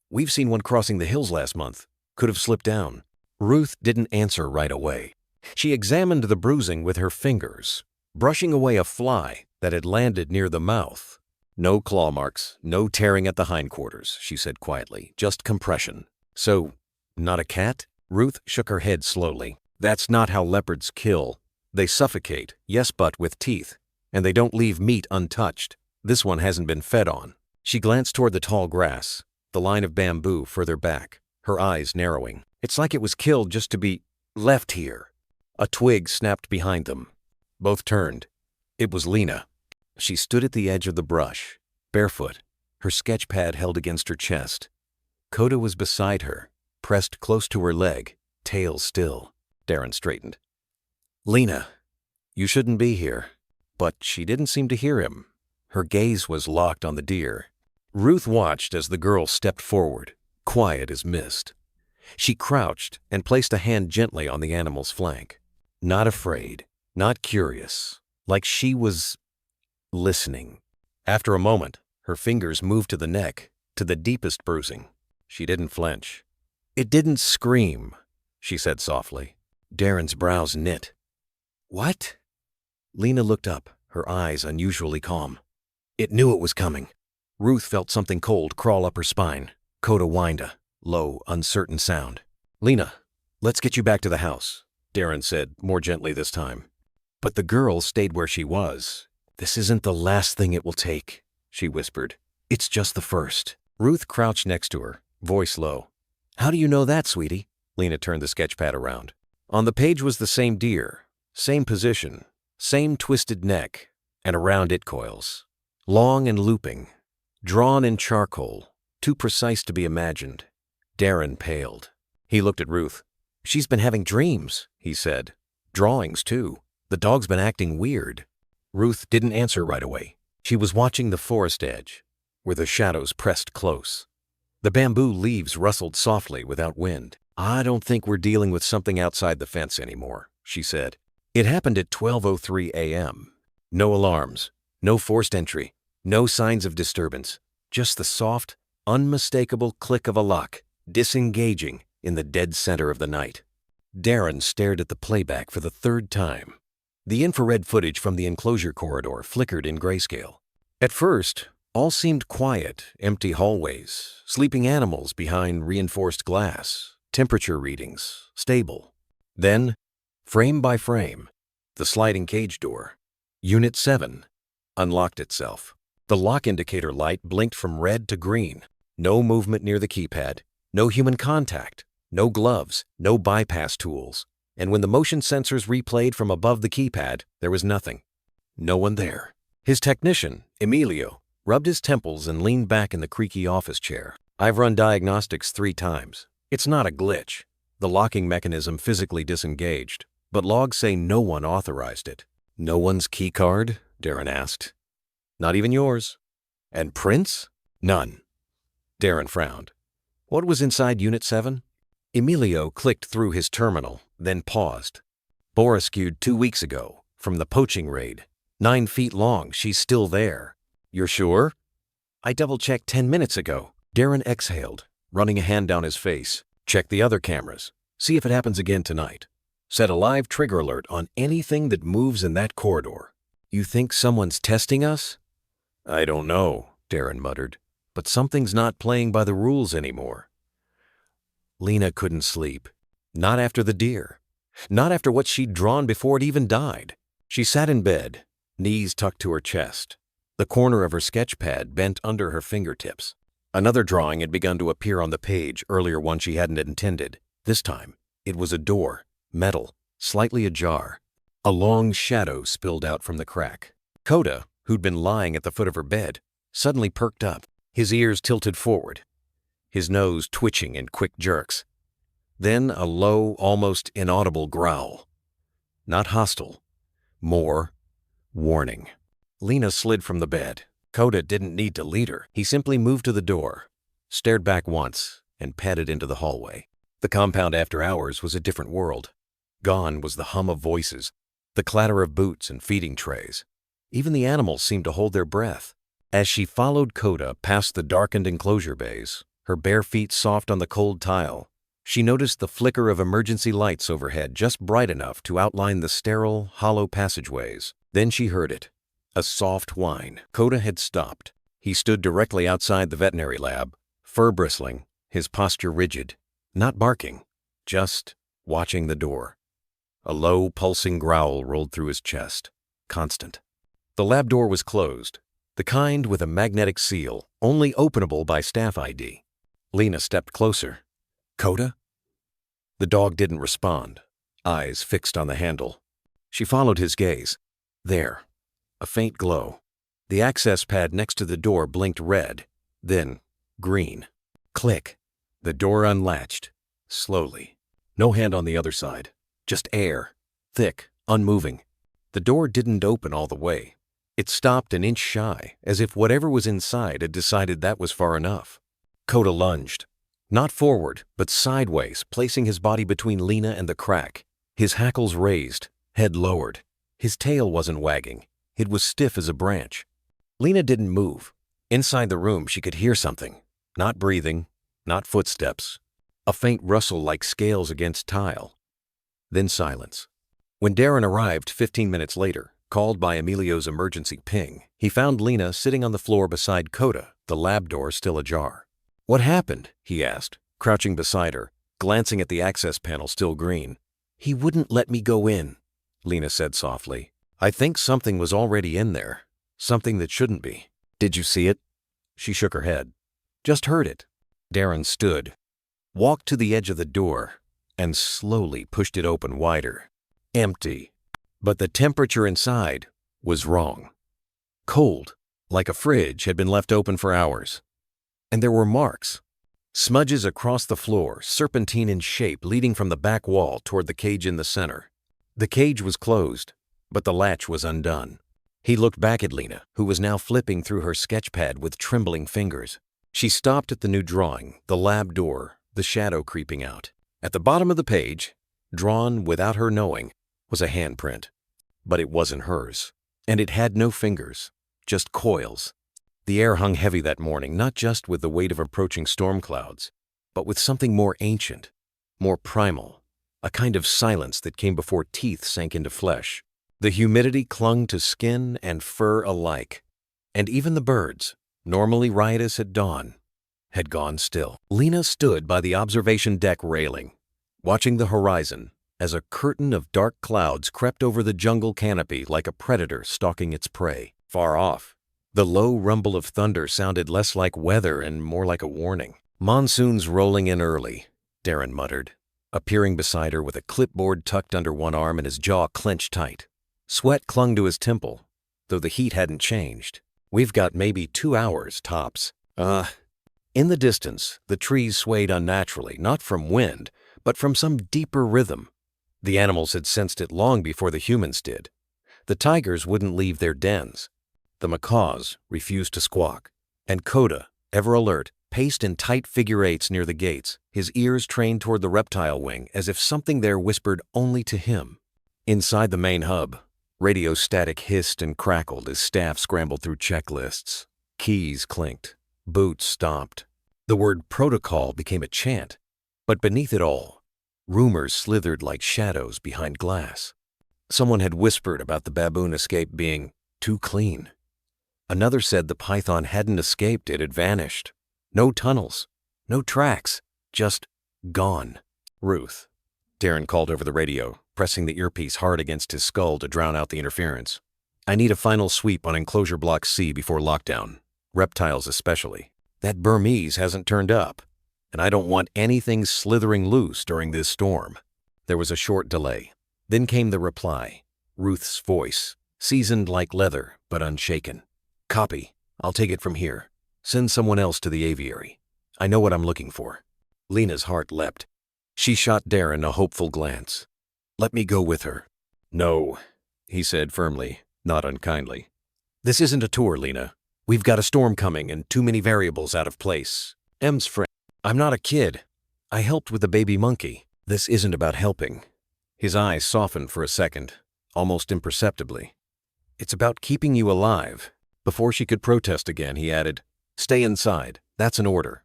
"We've seen one crossing the hills last month. Could have slipped down." Ruth didn't answer right away. She examined the bruising with her fingers, brushing away a fly that had landed near the mouth. "No claw marks, no tearing at the hindquarters," she said quietly, "just compression." "So, not a cat?" Ruth shook her head slowly. "That's not how leopards kill. They suffocate, yes, but with teeth, and they don't leave meat untouched. This one hasn't been fed on." She glanced toward the tall grass, the line of bamboo further back, her eyes narrowing. "It's like it was killed just to be left here." A twig snapped behind them. Both turned. It was Lena. She stood at the edge of the brush, barefoot, her sketch pad held against her chest. Coda was beside her, pressed close to her leg, tail still. Darren straightened. "Lena, you shouldn't be here." But she didn't seem to hear him. Her gaze was locked on the deer. Ruth watched as the girl stepped forward, quiet as mist. She crouched and placed a hand gently on the animal's flank. Not afraid, not curious, like she was listening. After a moment, her fingers moved to the neck, to the deepest bruising. She didn't flinch. "It didn't scream," she said softly. Darren's brows knit. "What?" Lena looked up, her eyes unusually calm. "It knew it was coming." Ruth felt something cold crawl up her spine. Coda whined a low, uncertain sound. "Lena, let's get you back to the house," Darren said, more gently this time. But the girl stayed where she was. "This isn't the last thing it will take," she whispered. "It's just the first." Ruth crouched next to her, voice low. "How do you know that, sweetie?" Lena turned the sketchpad around. On the page was the same deer, same position, same twisted neck, and around it coils. Long and looping, drawn in charcoal, too precise to be imagined. Darren paled. He looked at Ruth. "She's been having dreams," he said. "Drawings, too. The dog's been acting weird." Ruth didn't answer right away. She was watching the forest edge, where the shadows pressed close. The bamboo leaves rustled softly without wind. "I don't think we're dealing with something outside the fence anymore," she said. It happened at 12:03 a.m. No alarms, no forced entry, no signs of disturbance, just the soft, unmistakable click of a lock, disengaging in the dead center of the night. Darren stared at the playback for the third time. The infrared footage from the enclosure corridor flickered in grayscale. At first, all seemed quiet, empty hallways, sleeping animals behind reinforced glass, temperature readings, stable. Then, frame by frame, the sliding cage door, Unit 7, unlocked itself. The lock indicator light blinked from red to green. No movement near the keypad, no human contact, no gloves, no bypass tools. And when the motion sensors replayed from above the keypad, there was nothing. No one there. His technician, Emilio, rubbed his temples and leaned back in the creaky office chair. "I've run diagnostics 3 times. It's not a glitch. The locking mechanism physically disengaged, but logs say no one authorized it." "No one's keycard?" Darren asked. Not even yours. And prints? None. Darren frowned. What was inside Unit 7? Emilio clicked through his terminal, then paused. Bora skewed 2 weeks ago, from the poaching raid. 9 feet long, she's still there. You're sure? I double-checked 10 minutes ago. Darren exhaled, running a hand down his face. Check the other cameras. See if it happens again tonight. Set a live trigger alert on anything that moves in that corridor. You think someone's testing us? I don't know, Darren muttered, but something's not playing by the rules anymore. Lena couldn't sleep. Not after the deer. Not after what she'd drawn before it even died. She sat in bed, knees tucked to her chest, the corner of her sketch pad bent under her fingertips. Another drawing had begun to appear on the page, earlier one she hadn't intended. This time, it was a door, metal, slightly ajar. A long shadow spilled out from the crack. Coda, who'd been lying at the foot of her bed, suddenly perked up, his ears tilted forward, his nose twitching in quick jerks. Then a low, almost inaudible growl. Not hostile, more warning. Lena slid from the bed. Coda didn't need to lead her. He simply moved to the door, stared back once, and padded into the hallway. The compound after hours was a different world. Gone was the hum of voices, the clatter of boots and feeding trays. Even the animals seemed to hold their breath. As she followed Coda past the darkened enclosure bays, her bare feet soft on the cold tile, she noticed the flicker of emergency lights overhead just bright enough to outline the sterile, hollow passageways. Then she heard it. A soft whine. Coda had stopped. He stood directly outside the veterinary lab, fur bristling, his posture rigid, not barking, just watching the door. A low, pulsing growl rolled through his chest, constant. The lab door was closed, the kind with a magnetic seal, only openable by staff ID. Lena stepped closer. Coda? The dog didn't respond, eyes fixed on the handle. She followed his gaze. There. A faint glow. The access pad next to the door blinked red, then green. Click. The door unlatched, slowly. No hand on the other side. Just air. Thick, unmoving. The door didn't open all the way. It stopped an inch shy, as if whatever was inside had decided that was far enough. Coda lunged. Not forward, but sideways, placing his body between Lena and the crack. His hackles raised, head lowered. His tail wasn't wagging. It was stiff as a branch. Lena didn't move. Inside the room, she could hear something. Not breathing, not footsteps. A faint rustle like scales against tile. Then silence. When Darren arrived 15 minutes later, called by Emilio's emergency ping, he found Lena sitting on the floor beside Coda, the lab door still ajar. What happened? He asked, crouching beside her, glancing at the access panel still green. He wouldn't let me go in, Lena said softly. I think something was already in there. Something that shouldn't be. Did you see it? She shook her head. Just heard it. Darren stood, walked to the edge of the door, and slowly pushed it open wider. Empty. But the temperature inside was wrong. Cold, like a fridge had been left open for hours. And there were marks. Smudges across the floor, serpentine in shape leading from the back wall toward the cage in the center. The cage was closed, but the latch was undone. He looked back at Lena, who was now flipping through her sketch pad with trembling fingers. She stopped at the new drawing, the lab door, the shadow creeping out. At the bottom of the page, drawn without her knowing, was a handprint. But it wasn't hers. And it had no fingers, just coils. The air hung heavy that morning, not just with the weight of approaching storm clouds, but with something more ancient, more primal, a kind of silence that came before teeth sank into flesh. The humidity clung to skin and fur alike, and even the birds, normally riotous at dawn, had gone still. Lena stood by the observation deck railing, watching the horizon as a curtain of dark clouds crept over the jungle canopy like a predator stalking its prey. Far off, the low rumble of thunder sounded less like weather and more like a warning. Monsoon's rolling in early, Darren muttered, appearing beside her with a clipboard tucked under one arm and his jaw clenched tight. Sweat clung to his temple, though the heat hadn't changed. We've got maybe 2 hours, tops. In the distance, the trees swayed unnaturally, not from wind, but from some deeper rhythm. The animals had sensed it long before the humans did. The tigers wouldn't leave their dens. The macaws refused to squawk, and Coda, ever alert, paced in tight figure eights near the gates, his ears trained toward the reptile wing as if something there whispered only to him. Inside the main hub, radio static hissed and crackled as staff scrambled through checklists. Keys clinked. Boots stomped. The word protocol became a chant, but beneath it all, rumors slithered like shadows behind glass. Someone had whispered about the baboon escape being too clean. Another said the python hadn't escaped, it had vanished. No tunnels, no tracks, just gone. Ruth. Darren called over the radio, pressing the earpiece hard against his skull to drown out the interference. I need a final sweep on enclosure block C before lockdown. Reptiles especially. That Burmese hasn't turned up, and I don't want anything slithering loose during this storm. There was a short delay. Then came the reply, Ruth's voice, seasoned like leather but unshaken. Copy. I'll take it from here. Send someone else to the aviary. I know what I'm looking for. Lena's heart leapt. She shot Darren a hopeful glance. Let me go with her. No, he said firmly, not unkindly. This isn't a tour, Lena. We've got a storm coming and too many variables out of place. M's friend. I'm not a kid. I helped with the baby monkey. This isn't about helping. His eyes softened for a second, almost imperceptibly. It's about keeping you alive. Before she could protest again, he added, Stay inside. That's an order.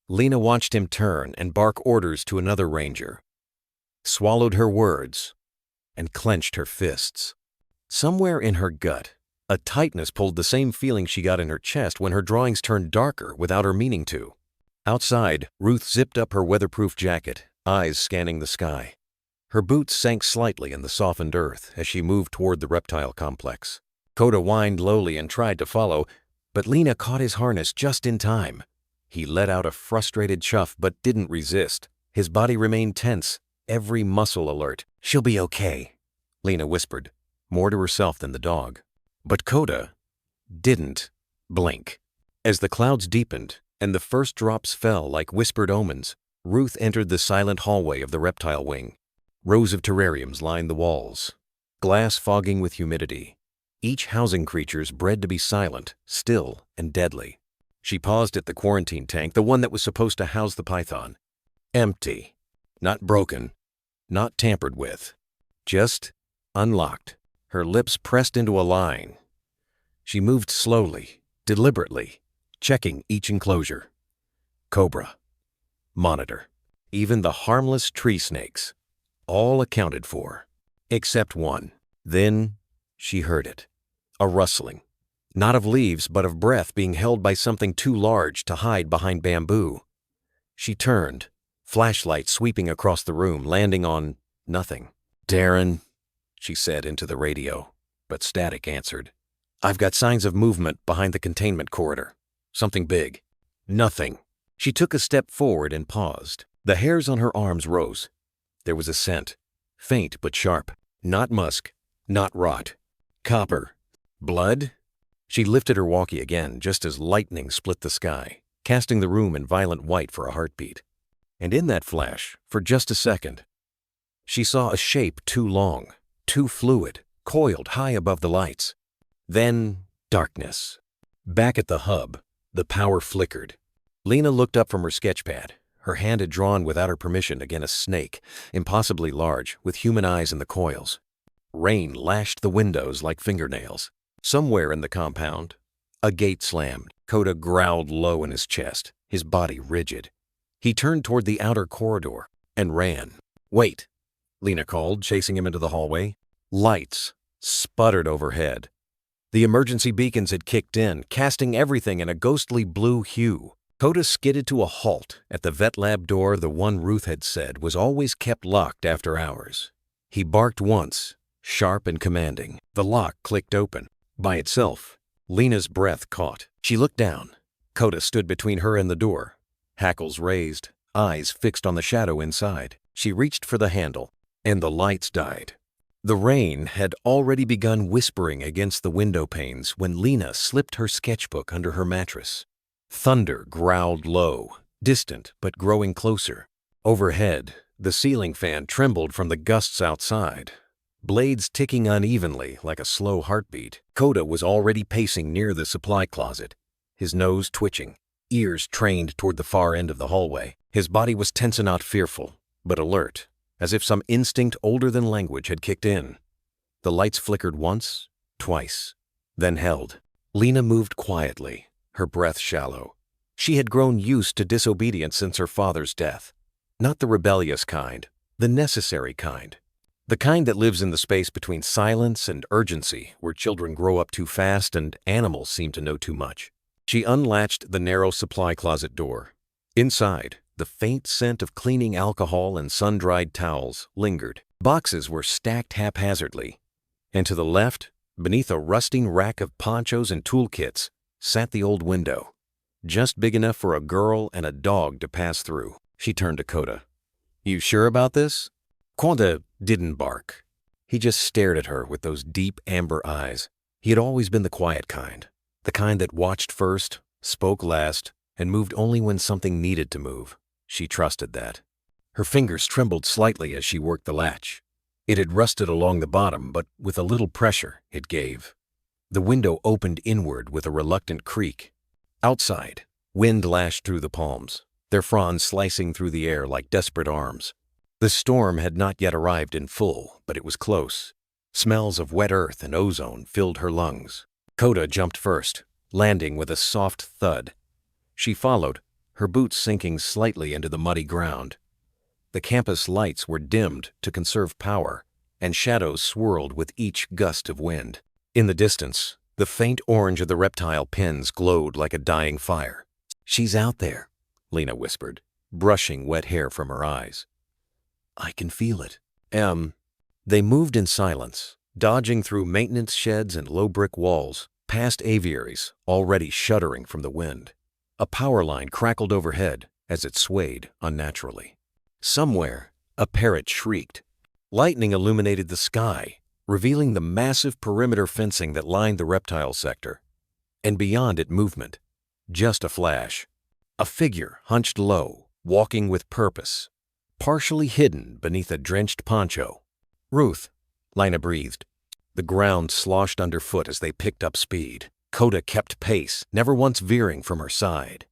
Lena watched him turn and bark orders to another ranger, swallowed her words, and clenched her fists. Somewhere in her gut, a tightness pulled the same feeling she got in her chest when her drawings turned darker without her meaning to. Outside, Ruth zipped up her weatherproof jacket, eyes scanning the sky. Her boots sank slightly in the softened earth as she moved toward the reptile complex. Coda whined lowly and tried to follow, but Lena caught his harness just in time. He let out a frustrated chuff but didn't resist. His body remained tense, every muscle alert. She'll be okay, Lena whispered, more to herself than the dog. But Coda didn't blink. As the clouds deepened and the first drops fell like whispered omens, Ruth entered the silent hallway of the reptile wing. Rows of terrariums lined the walls, glass fogging with humidity. Each housing creature's bred to be silent, still, and deadly. She paused at the quarantine tank, the one that was supposed to house the python. Empty. Not broken. Not tampered with. Just unlocked. Her lips pressed into a line. She moved slowly, deliberately, checking each enclosure. Cobra. Monitor. Even the harmless tree snakes. All accounted for. Except one. Then she heard it. A rustling. Not of leaves, but of breath being held by something too large to hide behind bamboo. She turned, flashlight sweeping across the room, landing on nothing. Darren, she said into the radio, but static answered. I've got signs of movement behind the containment corridor. Something big. Nothing. She took a step forward and paused. The hairs on her arms rose. There was a scent, faint but sharp. Not musk, not rot. Copper. Blood? She lifted her walkie again just as lightning split the sky, casting the room in violent white for a heartbeat. And in that flash, for just a second, she saw a shape too long, too fluid, coiled high above the lights. Then, darkness. Back at the hub, the power flickered. Lena looked up from her sketchpad. Her hand had drawn without her permission again a snake, impossibly large, with human eyes in the coils. Rain lashed the windows like fingernails. Somewhere in the compound, a gate slammed. Coda growled low in his chest, his body rigid. He turned toward the outer corridor and ran. Wait, Lena called, chasing him into the hallway. Lights sputtered overhead. The emergency beacons had kicked in, casting everything in a ghostly blue hue. Coda skidded to a halt at the vet lab door, the one Ruth had said was always kept locked after hours. He barked once, sharp and commanding. The lock clicked open. By itself, Lena's breath caught. She looked down. Coda stood between her and the door, hackles raised, eyes fixed on the shadow inside. She reached for the handle, and the lights died. The rain had already begun whispering against the window panes when Lena slipped her sketchbook under her mattress. Thunder growled low, distant but growing closer. Overhead, the ceiling fan trembled from the gusts outside. blades ticking unevenly like a slow heartbeat. Koda was already pacing near the supply closet, his nose twitching, ears trained toward the far end of the hallway. His body was tense and not fearful, but alert, as if some instinct older than language had kicked in. The lights flickered once, twice, then held. Lena moved quietly, her breath shallow. She had grown used to disobedience since her father's death. Not the rebellious kind, the necessary kind. The kind that lives in the space between silence and urgency, where children grow up too fast and animals seem to know too much. She unlatched the narrow supply closet door. Inside, the faint scent of cleaning alcohol and sun-dried towels lingered. Boxes were stacked haphazardly, and to the left, beneath a rusting rack of ponchos and toolkits, sat the old window, just big enough for a girl and a dog to pass through. She turned to Koda. "You sure about this?" Koda didn't bark. He just stared at her with those deep amber eyes. He had always been the quiet kind, the kind that watched first, spoke last, and moved only when something needed to move. She trusted that. Her fingers trembled slightly as she worked the latch. It had rusted along the bottom, but with a little pressure, it gave. The window opened inward with a reluctant creak. Outside, wind lashed through the palms, their fronds slicing through the air like desperate arms. The storm had not yet arrived in full, but it was close. Smells of wet earth and ozone filled her lungs. Koda jumped first, landing with a soft thud. She followed, her boots sinking slightly into the muddy ground. The campus lights were dimmed to conserve power, and shadows swirled with each gust of wind. In the distance, the faint orange of the reptile pins glowed like a dying fire. "She's out there," Lena whispered, brushing wet hair from her eyes. "I can feel it." They moved in silence, dodging through maintenance sheds and low brick walls, past aviaries already shuddering from the wind. A power line crackled overhead as it swayed unnaturally. Somewhere, a parrot shrieked. Lightning illuminated the sky, revealing the massive perimeter fencing that lined the reptile sector. And beyond it, movement. Just a flash. A figure hunched low, walking with purpose, partially hidden beneath a drenched poncho. "Ruth," Lena breathed. The ground sloshed underfoot as they picked up speed. Koda kept pace, never once veering from her side.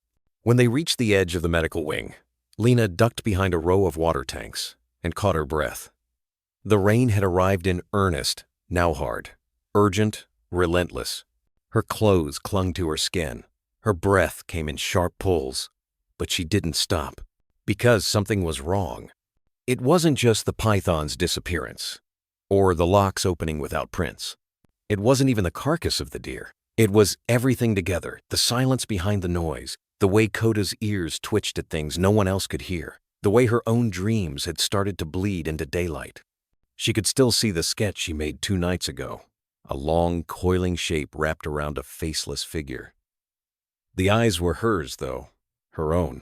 When they reached the edge of the medical wing, Lena ducked behind a row of water tanks and caught her breath. The rain had arrived in earnest, now hard, urgent, relentless. Her clothes clung to her skin. Her breath came in sharp pulls. But she didn't stop, because something was wrong. It wasn't just the python's disappearance, or the locks opening without prints. It wasn't even the carcass of the deer. It was everything together, the silence behind the noise, the way Koda's ears twitched at things no one else could hear, the way her own dreams had started to bleed into daylight. She could still see the sketch she made 2 nights ago, a long, coiling shape wrapped around a faceless figure. The eyes were hers, though, her own.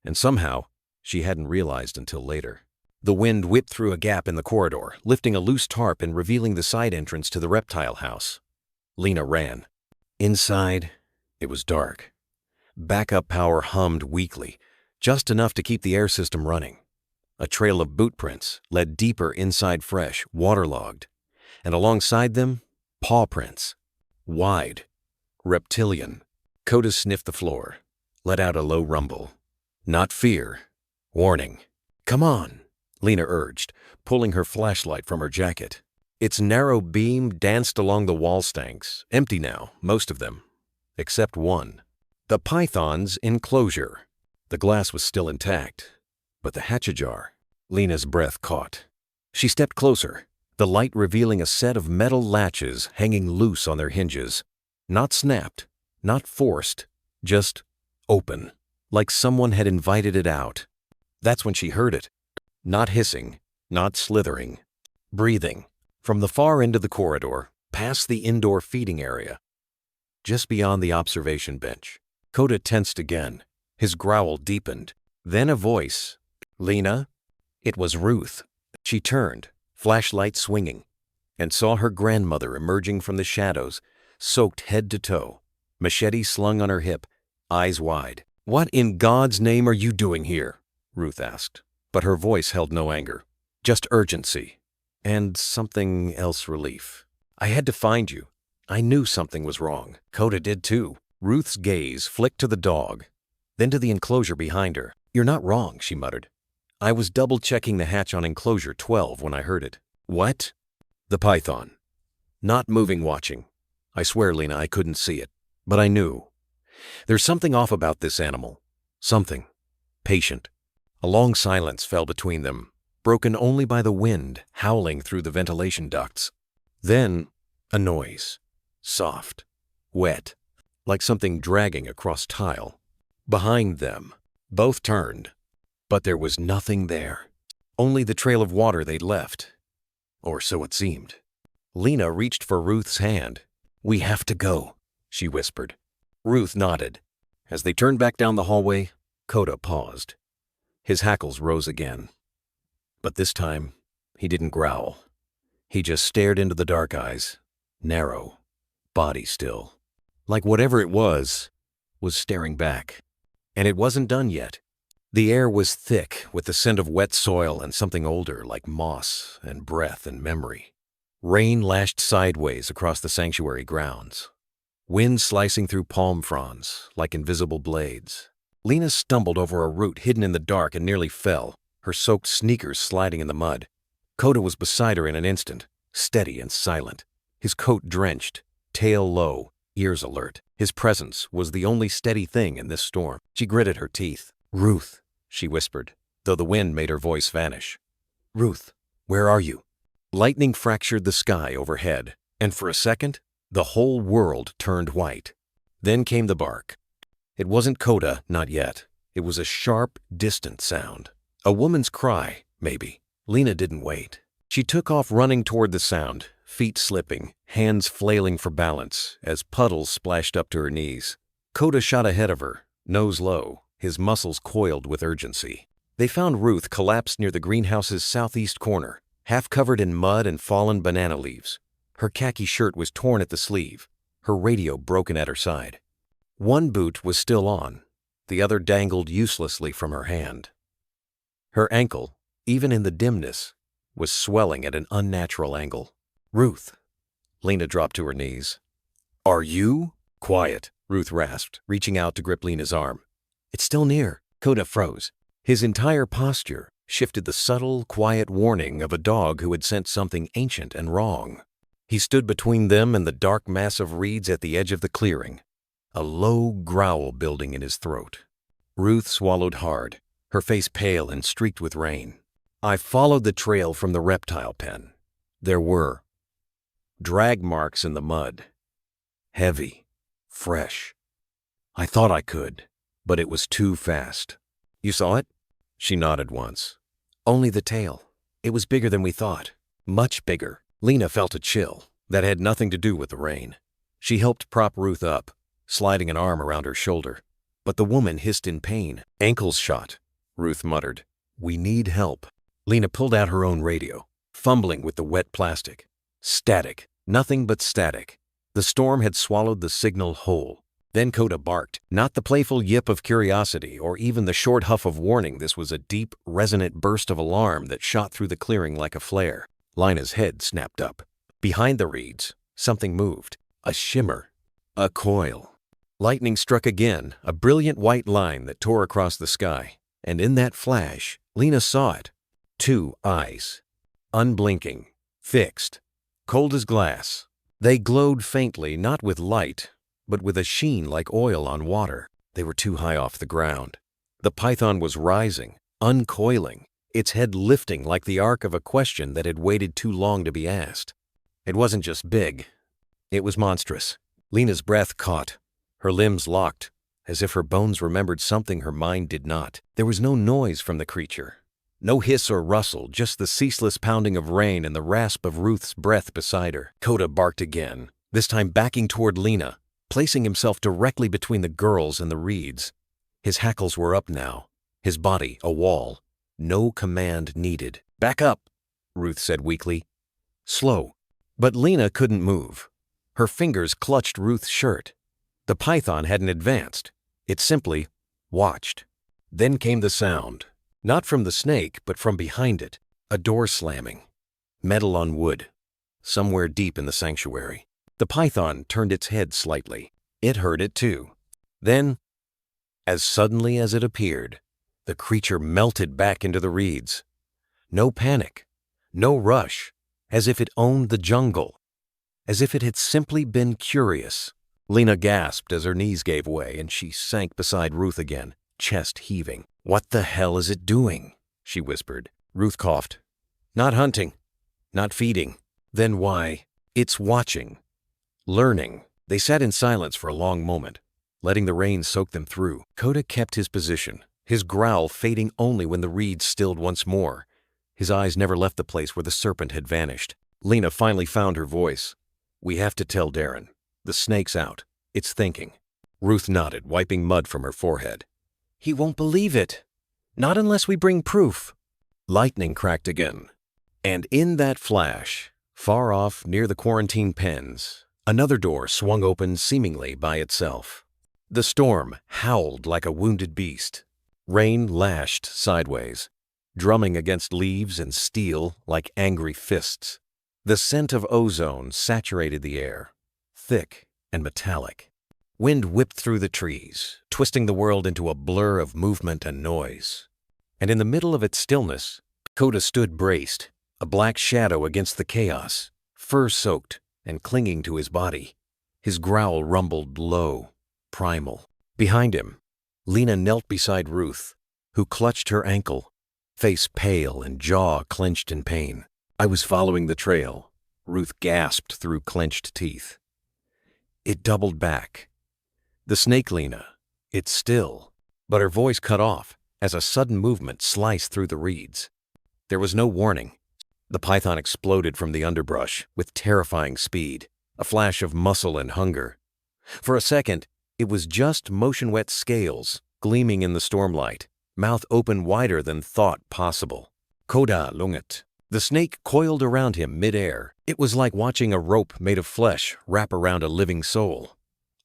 And somehow, she hadn't realized until later. The wind whipped through a gap in the corridor, lifting a loose tarp and revealing the side entrance to the reptile house. Lena ran. Inside, it was dark. Backup power hummed weakly, just enough to keep the air system running. A trail of boot prints led deeper inside fresh, waterlogged, and alongside them, paw prints. Wide, reptilian. Koda sniffed the floor, let out a low rumble. Not fear, warning. "Come on," Lena urged, pulling her flashlight from her jacket. Its narrow beam danced along the wall stanks, empty now, most of them, except one. The python's enclosure. The glass was still intact, but the hatch ajar. Lena's breath caught. She stepped closer, the light revealing a set of metal latches hanging loose on their hinges. Not snapped, not forced, just open, like someone had invited it out. That's when she heard it. Not hissing, not slithering. Breathing. From the far end of the corridor, past the indoor feeding area, just beyond the observation bench. Koda tensed again. His growl deepened. Then a voice. "Lena?" It was Ruth. She turned, flashlight swinging, and saw her grandmother emerging from the shadows, soaked head to toe, machete slung on her hip, eyes wide. "What in God's name are you doing here?" Ruth asked, but her voice held no anger, just urgency. and something else relief. I had to find you. I knew something was wrong. Coda did too. Ruth's gaze flicked to the dog, then to the enclosure behind her. "You're not wrong," she muttered. "I was double-checking the hatch on enclosure 12 when I heard it." "What?" "The python. Not moving, watching. I swear, Lena, I couldn't see it. But I knew. There's something off about this animal. Something. Patient." A long silence fell between them, broken only by the wind howling through the ventilation ducts. Then, a noise. Soft. Wet. Like something dragging across tile. Behind them, both turned. But there was nothing there. Only the trail of water they'd left. Or so it seemed. Lena reached for Ruth's hand. "We have to go," she whispered. Ruth nodded. As they turned back down the hallway, Coda paused. His hackles rose again. But this time, he didn't growl. He just stared into the dark eyes, narrow, body still. Like whatever it was staring back. And it wasn't done yet. The air was thick with the scent of wet soil and something older like moss and breath and memory. Rain lashed sideways across the sanctuary grounds. Wind slicing through palm fronds like invisible blades. Lena stumbled over a root hidden in the dark and nearly fell, her soaked sneakers sliding in the mud. Coda was beside her in an instant, steady and silent. His coat drenched, tail low, ears alert. His presence was the only steady thing in this storm. She gritted her teeth. "Ruth," she whispered, though the wind made her voice vanish. "Ruth, where are you?" Lightning fractured the sky overhead, and for a second, the whole world turned white. Then came the bark. It wasn't Coda, not yet. It was a sharp, distant sound. A woman's cry, maybe. Lena didn't wait. She took off running toward the sound, feet slipping, hands flailing for balance as puddles splashed up to her knees. Coda shot ahead of her, nose low, his muscles coiled with urgency. They found Ruth collapsed near the greenhouse's southeast corner, half covered in mud and fallen banana leaves. Her khaki shirt was torn at the sleeve, her radio broken at her side. One boot was still on, the other dangled uselessly from her hand. Her ankle, even in the dimness, was swelling at an unnatural angle. "Ruth." Lena dropped to her knees. "Are you?" "Quiet," Ruth rasped, reaching out to grip Lena's arm. "It's still near." Coda froze. His entire posture shifted the subtle, quiet warning of a dog who had sensed something ancient and wrong. He stood between them and the dark mass of reeds at the edge of the clearing, a low growl building in his throat. Ruth swallowed hard, her face pale and streaked with rain. "I followed the trail from the reptile pen. There were drag marks in the mud. Heavy, fresh. I thought I could, but it was too fast." "You saw it?" She nodded once. "Only the tail. It was bigger than we thought. Much bigger." Lena felt a chill that had nothing to do with the rain. She helped prop Ruth up, sliding an arm around her shoulder. But the woman hissed in pain. "Ankles shot," Ruth muttered. "We need help." Lena pulled out her own radio, fumbling with the wet plastic. Static. Nothing but static. The storm had swallowed the signal whole. Then Coda barked. Not the playful yip of curiosity or even the short huff of warning. This was a deep, resonant burst of alarm that shot through the clearing like a flare. Lina's head snapped up. Behind the reeds, something moved. A shimmer. A coil. Lightning struck again, a brilliant white line that tore across the sky. And in that flash, Lena saw it. 2 eyes. Unblinking. Fixed. Cold as glass. They glowed faintly, not with light, but with a sheen like oil on water. They were too high off the ground. The python was rising, uncoiling, its head lifting like the arc of a question that had waited too long to be asked. It wasn't just big. It was monstrous. Lena's breath caught, her limbs locked, as if her bones remembered something her mind did not. There was no noise from the creature. No hiss or rustle, just the ceaseless pounding of rain and the rasp of Ruth's breath beside her. Coda barked again, this time backing toward Lena, placing himself directly between the girls and the reeds. His hackles were up now, his body a wall. No command needed. "Back up," Ruth said weakly. Slow. But Lena couldn't move. Her fingers clutched Ruth's shirt. The python hadn't advanced. It simply watched. Then came the sound. Not from the snake, but from behind it. A door slamming. Metal on wood, somewhere deep in the sanctuary. The python turned its head slightly. It heard it too. Then, as suddenly as it appeared, the creature melted back into the reeds. No panic, no rush, as if it owned the jungle, as if it had simply been curious. Lena gasped as her knees gave way and she sank beside Ruth again, chest heaving. "What the hell is it doing?" she whispered. Ruth coughed. "Not hunting, not feeding." "Then why?" "It's watching, learning." They sat in silence for a long moment, letting the rain soak them through. Coda kept his position, his growl fading only when the reeds stilled once more. His eyes never left the place where the serpent had vanished. Lena finally found her voice. "We have to tell Darren. The snake's out. It's thinking." Ruth nodded, wiping mud from her forehead. "He won't believe it. Not unless we bring proof." Lightning cracked again. And in that flash, far off near the quarantine pens, another door swung open seemingly by itself. The storm howled like a wounded beast. Rain lashed sideways, drumming against leaves and steel like angry fists. The scent of ozone saturated the air, thick and metallic. Wind whipped through the trees, twisting the world into a blur of movement and noise. And in the middle of its stillness, Coda stood braced, a black shadow against the chaos, fur-soaked and clinging to his body. His growl rumbled low, primal. Behind him, Lena knelt beside Ruth, who clutched her ankle, face pale and jaw clenched in pain. "I was following the trail," Ruth gasped through clenched teeth. "It doubled back. The snake, Lena. It's still." But her voice cut off as a sudden movement sliced through the reeds. There was no warning. The python exploded from the underbrush with terrifying speed, a flash of muscle and hunger. For a second, it was just motion-wet scales gleaming in the stormlight, mouth open wider than thought possible. Coda lunget. The snake coiled around him mid-air. It was like watching a rope made of flesh wrap around a living soul.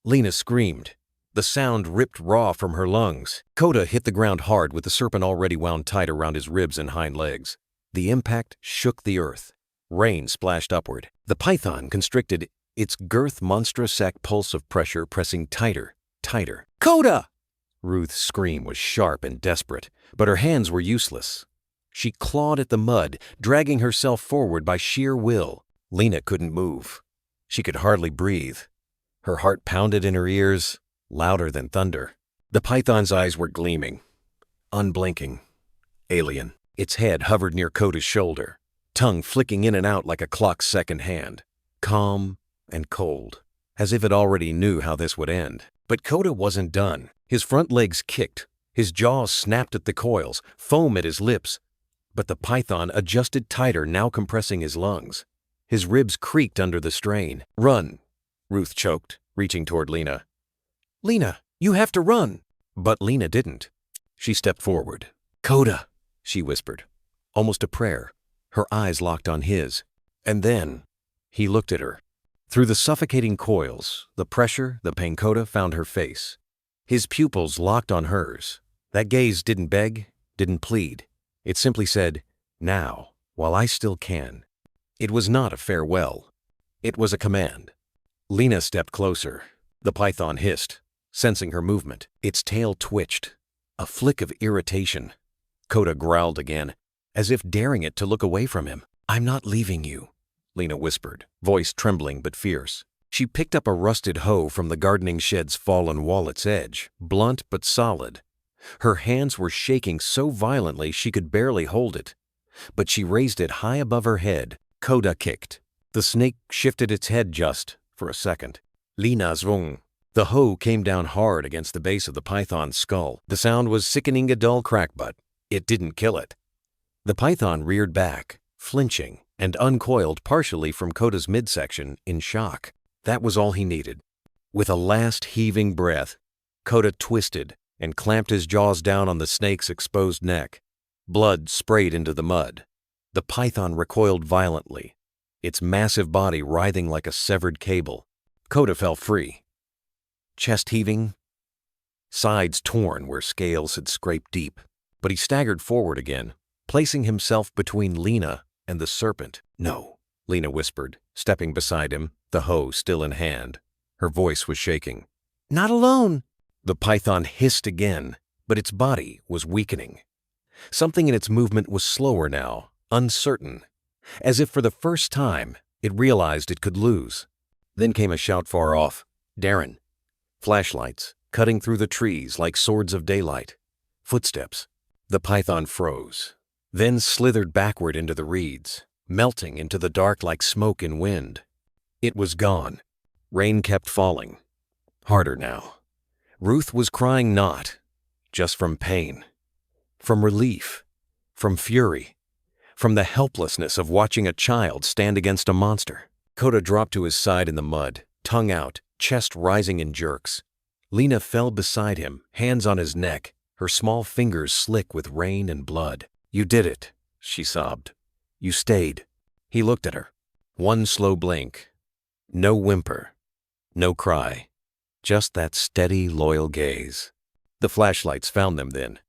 Lena screamed. The sound ripped raw from her lungs. Coda hit the ground hard with the serpent already wound tight around his ribs and hind legs. The impact shook the earth. Rain splashed upward. The python constricted, its girth monstrous sac pulse of pressure pressing tighter, tighter. "Coda!" Ruth's scream was sharp and desperate, but her hands were useless. She clawed at the mud, dragging herself forward by sheer will. Lena couldn't move. She could hardly breathe. Her heart pounded in her ears, louder than thunder. The python's eyes were gleaming, unblinking, alien. Its head hovered near Coda's shoulder, tongue flicking in and out like a clock's second hand, calm and cold, as if it already knew how this would end. But Coda wasn't done. His front legs kicked, his jaws snapped at the coils, foam at his lips. But the python adjusted tighter, now compressing his lungs. His ribs creaked under the strain. "Run," Ruth choked, reaching toward Lena. "Lena, you have to run." But Lena didn't. She stepped forward. "Coda," she whispered, almost a prayer, her eyes locked on his. And then he looked at her. Through the suffocating coils, the pressure, the pain, Coda found her face. His pupils locked on hers. That gaze didn't beg, didn't plead. It simply said, "Now, while I still can." It was not a farewell. It was a command. Lena stepped closer. The python hissed, sensing her movement. Its tail twitched, a flick of irritation. Coda growled again, as if daring it to look away from him. "I'm not leaving you," Lena whispered, voice trembling but fierce. She picked up a rusted hoe from the gardening shed's fallen wall its edge, blunt but solid. Her hands were shaking so violently she could barely hold it. But she raised it high above her head. Coda kicked. The snake shifted its head just for a second. Lena zwung. The hoe came down hard against the base of the python's skull. The sound was sickening, a dull crack, but it didn't kill it. The python reared back, flinching, and uncoiled partially from Coda's midsection in shock. That was all he needed. With a last heaving breath, Coda twisted and clamped his jaws down on the snake's exposed neck. Blood sprayed into the mud. The python recoiled violently, its massive body writhing like a severed cable. Coda fell free. Chest heaving, sides torn where scales had scraped deep. But he staggered forward again, placing himself between Lena and the serpent. "No," Lena whispered, stepping beside him, the hoe still in hand. Her voice was shaking. "Not alone!" The python hissed again, but its body was weakening. Something in its movement was slower now, uncertain, as if for the first time it realized it could lose. Then came a shout far off. "Darren!" Flashlights, cutting through the trees like swords of daylight. Footsteps. The python froze, then slithered backward into the reeds, melting into the dark like smoke in wind. It was gone. Rain kept falling. Harder now. Ruth was crying not just from pain, from relief, from fury, from the helplessness of watching a child stand against a monster. Coda dropped to his side in the mud, tongue out, chest rising in jerks. Lena fell beside him, hands on his neck, her small fingers slick with rain and blood. "You did it," she sobbed. "You stayed." He looked at her. One slow blink. No whimper. No cry. Just that steady, loyal gaze. The flashlights found them then.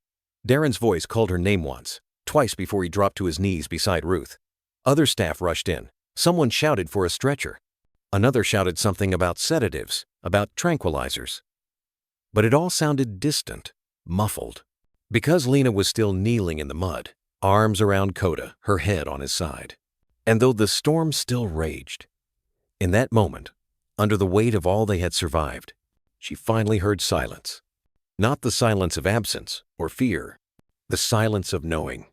Darren's voice called her name once, twice before he dropped to his knees beside Ruth. Other staff rushed in. Someone shouted for a stretcher. Another shouted something about sedatives, about tranquilizers. But it all sounded distant, muffled. Because Lena was still kneeling in the mud, arms around Coda, her head on his side. And though the storm still raged, in that moment, under the weight of all they had survived, she finally heard silence. Not the silence of absence or fear, the silence of knowing.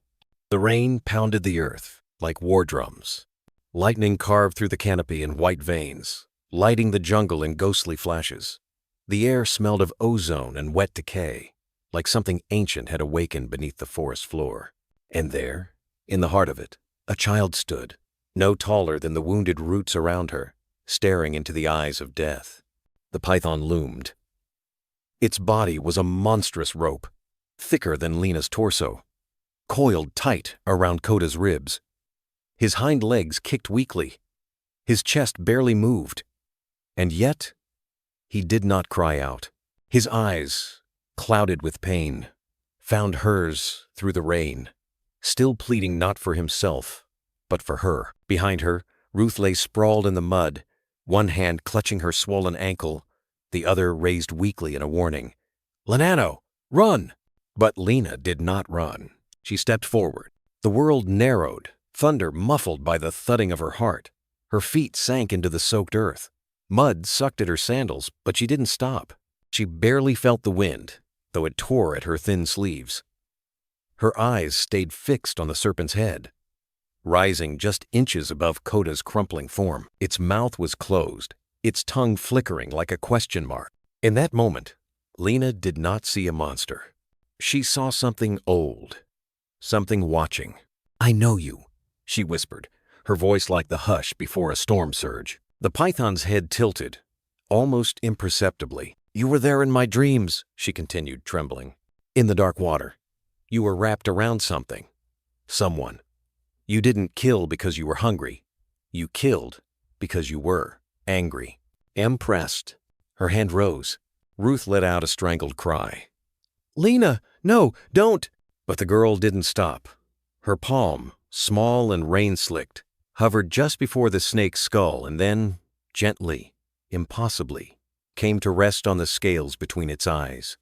The rain pounded the earth like war drums. Lightning carved through the canopy in white veins, lighting the jungle in ghostly flashes. The air smelled of ozone and wet decay, like something ancient had awakened beneath the forest floor. And there, in the heart of it, a child stood, no taller than the wounded roots around her, staring into the eyes of death. The python loomed. Its body was a monstrous rope, thicker than Lena's torso, coiled tight around Coda's ribs. His hind legs kicked weakly. His chest barely moved. And yet, he did not cry out. His eyes, clouded with pain, found hers through the rain, still pleading not for himself, but for her. Behind her, Ruth lay sprawled in the mud, one hand clutching her swollen ankle, the other raised weakly in a warning. "Lenano, run!" But Lena did not run. She stepped forward. The world narrowed, thunder muffled by the thudding of her heart. Her feet sank into the soaked earth. Mud sucked at her sandals, but she didn't stop. She barely felt the wind, though it tore at her thin sleeves. Her eyes stayed fixed on the serpent's head, rising just inches above Coda's crumpling form. Its mouth was closed, its tongue flickering like a question mark. In that moment, Lena did not see a monster. She saw something old, something watching. "I know you," she whispered, her voice like the hush before a storm surge. The python's head tilted, almost imperceptibly. "You were there in my dreams," she continued, trembling. "In the dark water. You were wrapped around something. Someone. You didn't kill because you were hungry. You killed because you were angry." Impressed. Her hand rose. Ruth let out a strangled cry. "Lena, no, don't!" But the girl didn't stop. Her palm, small and rain-slicked, hovered just before the snake's skull and then, gently, impossibly, came to rest on the scales between its eyes.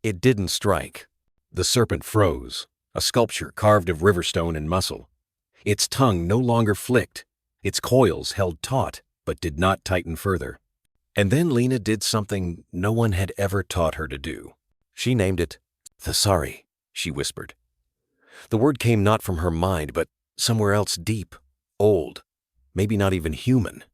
It didn't strike. The serpent froze, a sculpture carved of riverstone and muscle. Its tongue no longer flicked. Its coils held taut, but did not tighten further. And then Lena did something no one had ever taught her to do. She named it Thesari, she whispered. The word came not from her mind, but somewhere else deep, old, maybe not even human.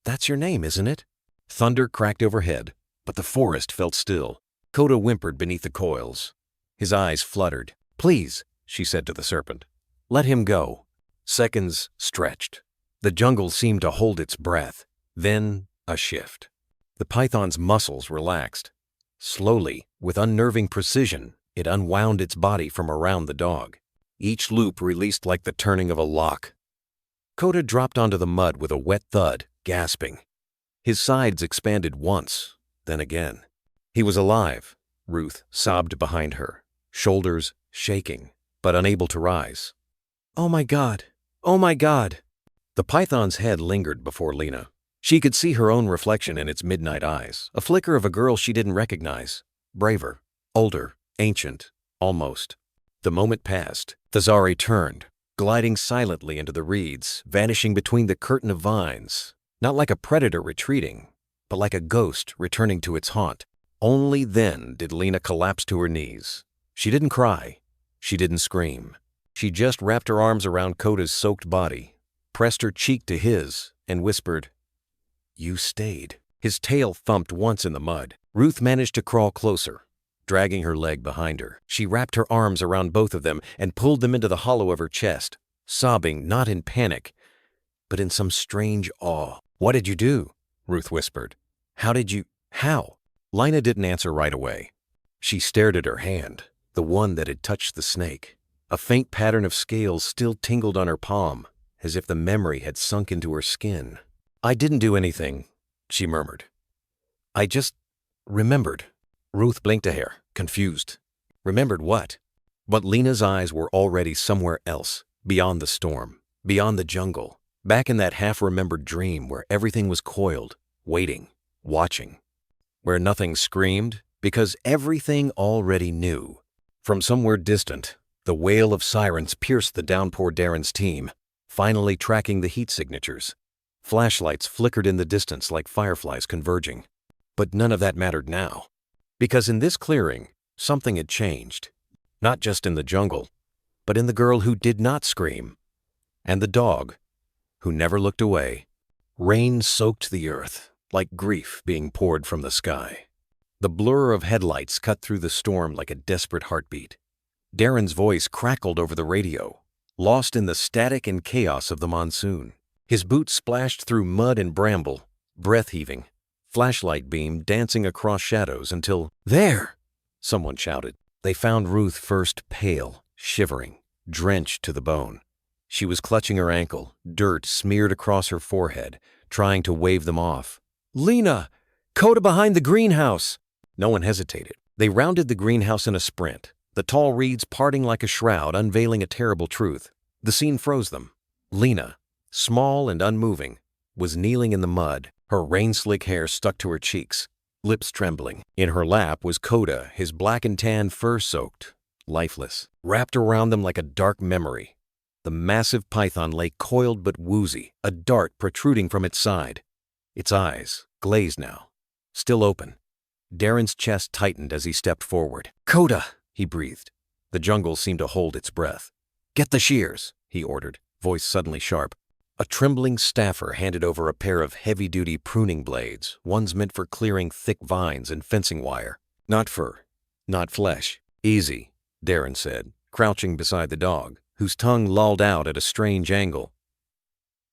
"That's your name, isn't it?" Thunder cracked overhead, but the forest felt still. Coda whimpered beneath the coils. His eyes fluttered. "Please," she said to the serpent, "let him go." Seconds stretched. The jungle seemed to hold its breath. Then a shift. The python's muscles relaxed. Slowly, with unnerving precision, it unwound its body from around the dog. Each loop released like the turning of a lock. Coda dropped onto the mud with a wet thud, gasping. His sides expanded once, then again. He was alive. Ruth sobbed behind her, shoulders shaking, but unable to rise. "Oh my God," Oh my God! The python's head lingered before Lena. She could see her own reflection in its midnight eyes, a flicker of a girl she didn't recognize. Braver, older, ancient, almost. The moment passed. Thazari turned, gliding silently into the reeds, vanishing between the curtain of vines, not like a predator retreating, but like a ghost returning to its haunt. Only then did Lena collapse to her knees. She didn't cry. She didn't scream. She just wrapped her arms around Koda's soaked body, pressed her cheek to his, and whispered, "You stayed." His tail thumped once in the mud. Ruth managed to crawl closer, dragging her leg behind her. She wrapped her arms around both of them and pulled them into the hollow of her chest, sobbing not in panic, but in some strange awe. "What did you do?" Ruth whispered. How? Lina didn't answer right away. She stared at her hand, the one that had touched the snake. A faint pattern of scales still tingled on her palm, as if the memory had sunk into her skin. "I didn't do anything," she murmured. "I just remembered." Ruth blinked a hair, confused. Remembered what? But Lena's eyes were already somewhere else, beyond the storm, beyond the jungle, back in that half-remembered dream where everything was coiled, waiting, watching. Where nothing screamed, because everything already knew. From somewhere distant, the wail of sirens pierced the downpour Darren's team, finally tracking the heat signatures. Flashlights flickered in the distance like fireflies converging. But none of that mattered now. Because in this clearing, something had changed. Not just in the jungle, but in the girl who did not scream. And the dog, who never looked away. Rain soaked the earth, like grief being poured from the sky. The blur of headlights cut through the storm like a desperate heartbeat. Darren's voice crackled over the radio, lost in the static and chaos of the monsoon. His boots splashed through mud and bramble, breath-heaving, flashlight beam dancing across shadows until, "There!" someone shouted. They found Ruth first pale, shivering, drenched to the bone. She was clutching her ankle, dirt smeared across her forehead, trying to wave them off. "Lena! Coda behind the greenhouse!" No one hesitated. They rounded the greenhouse in a sprint, the tall reeds parting like a shroud, unveiling a terrible truth. The scene froze them. Lena, small and unmoving, was kneeling in the mud, her rain-slick hair stuck to her cheeks, lips trembling. In her lap was Coda, his black and tan fur soaked, lifeless, wrapped around them like a dark memory. The massive python lay coiled but woozy, a dart protruding from its side. Its eyes, glazed now, still open. Darren's chest tightened as he stepped forward. "Coda!" he breathed. The jungle seemed to hold its breath. "Get the shears," he ordered, voice suddenly sharp. A trembling staffer handed over a pair of heavy-duty pruning blades, ones meant for clearing thick vines and fencing wire. "Not fur, not flesh. Easy," Darren said, crouching beside the dog, whose tongue lolled out at a strange angle.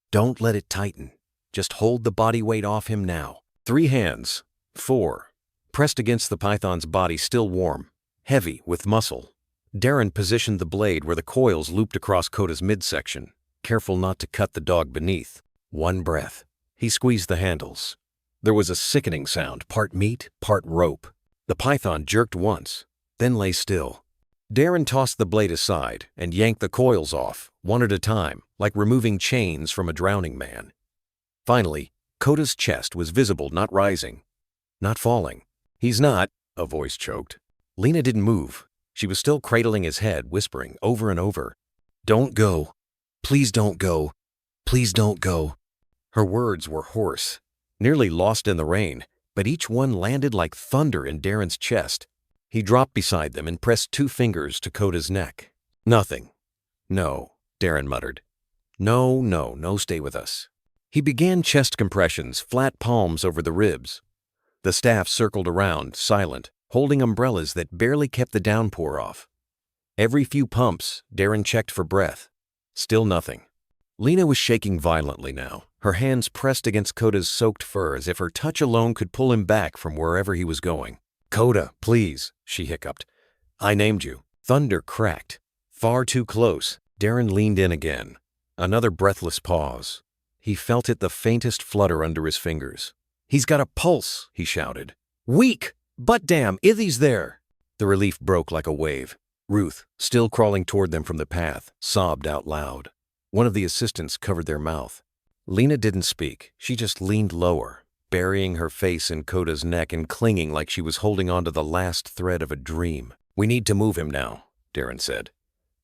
"Don't let it tighten. Just hold the body weight off him now." 3 hands, 4, pressed against the python's body, still warm, heavy with muscle. Darren positioned the blade where the coils looped across Coda's midsection, careful not to cut the dog beneath. One breath. He squeezed the handles. There was a sickening sound, part meat, part rope. The python jerked once, then lay still. Darren tossed the blade aside and yanked the coils off, one at a time, like removing chains from a drowning man. Finally, Coda's chest was visible, not rising, not falling. "He's not," a voice choked. Lena didn't move. She was still cradling his head, whispering over and over, "Don't go. Please don't go. Please don't go." Her words were hoarse, nearly lost in the rain, but each one landed like thunder in Darren's chest. He dropped beside them and pressed 2 fingers to Coda's neck. "Nothing. No," Darren muttered. No, stay with us." He began chest compressions, flat palms over the ribs. The staff circled around, silent, holding umbrellas that barely kept the downpour off. Every few pumps, Darren checked for breath. Still nothing. Lena was shaking violently now, her hands pressed against Coda's soaked fur as if her touch alone could pull him back from wherever he was going. "Coda, please," she hiccuped. "I named you." Thunder cracked. Far too close. Darren leaned in again. Another breathless pause. He felt it, the faintest flutter under his fingers. "He's got a pulse," he shouted. "Weak! But damn, Ithy's there!" The relief broke like a wave. Ruth, still crawling toward them from the path, sobbed out loud. One of the assistants covered their mouth. Lena didn't speak. She just leaned lower, burying her face in Koda's neck and clinging like she was holding on to the last thread of a dream. "We need to move him now," Darren said.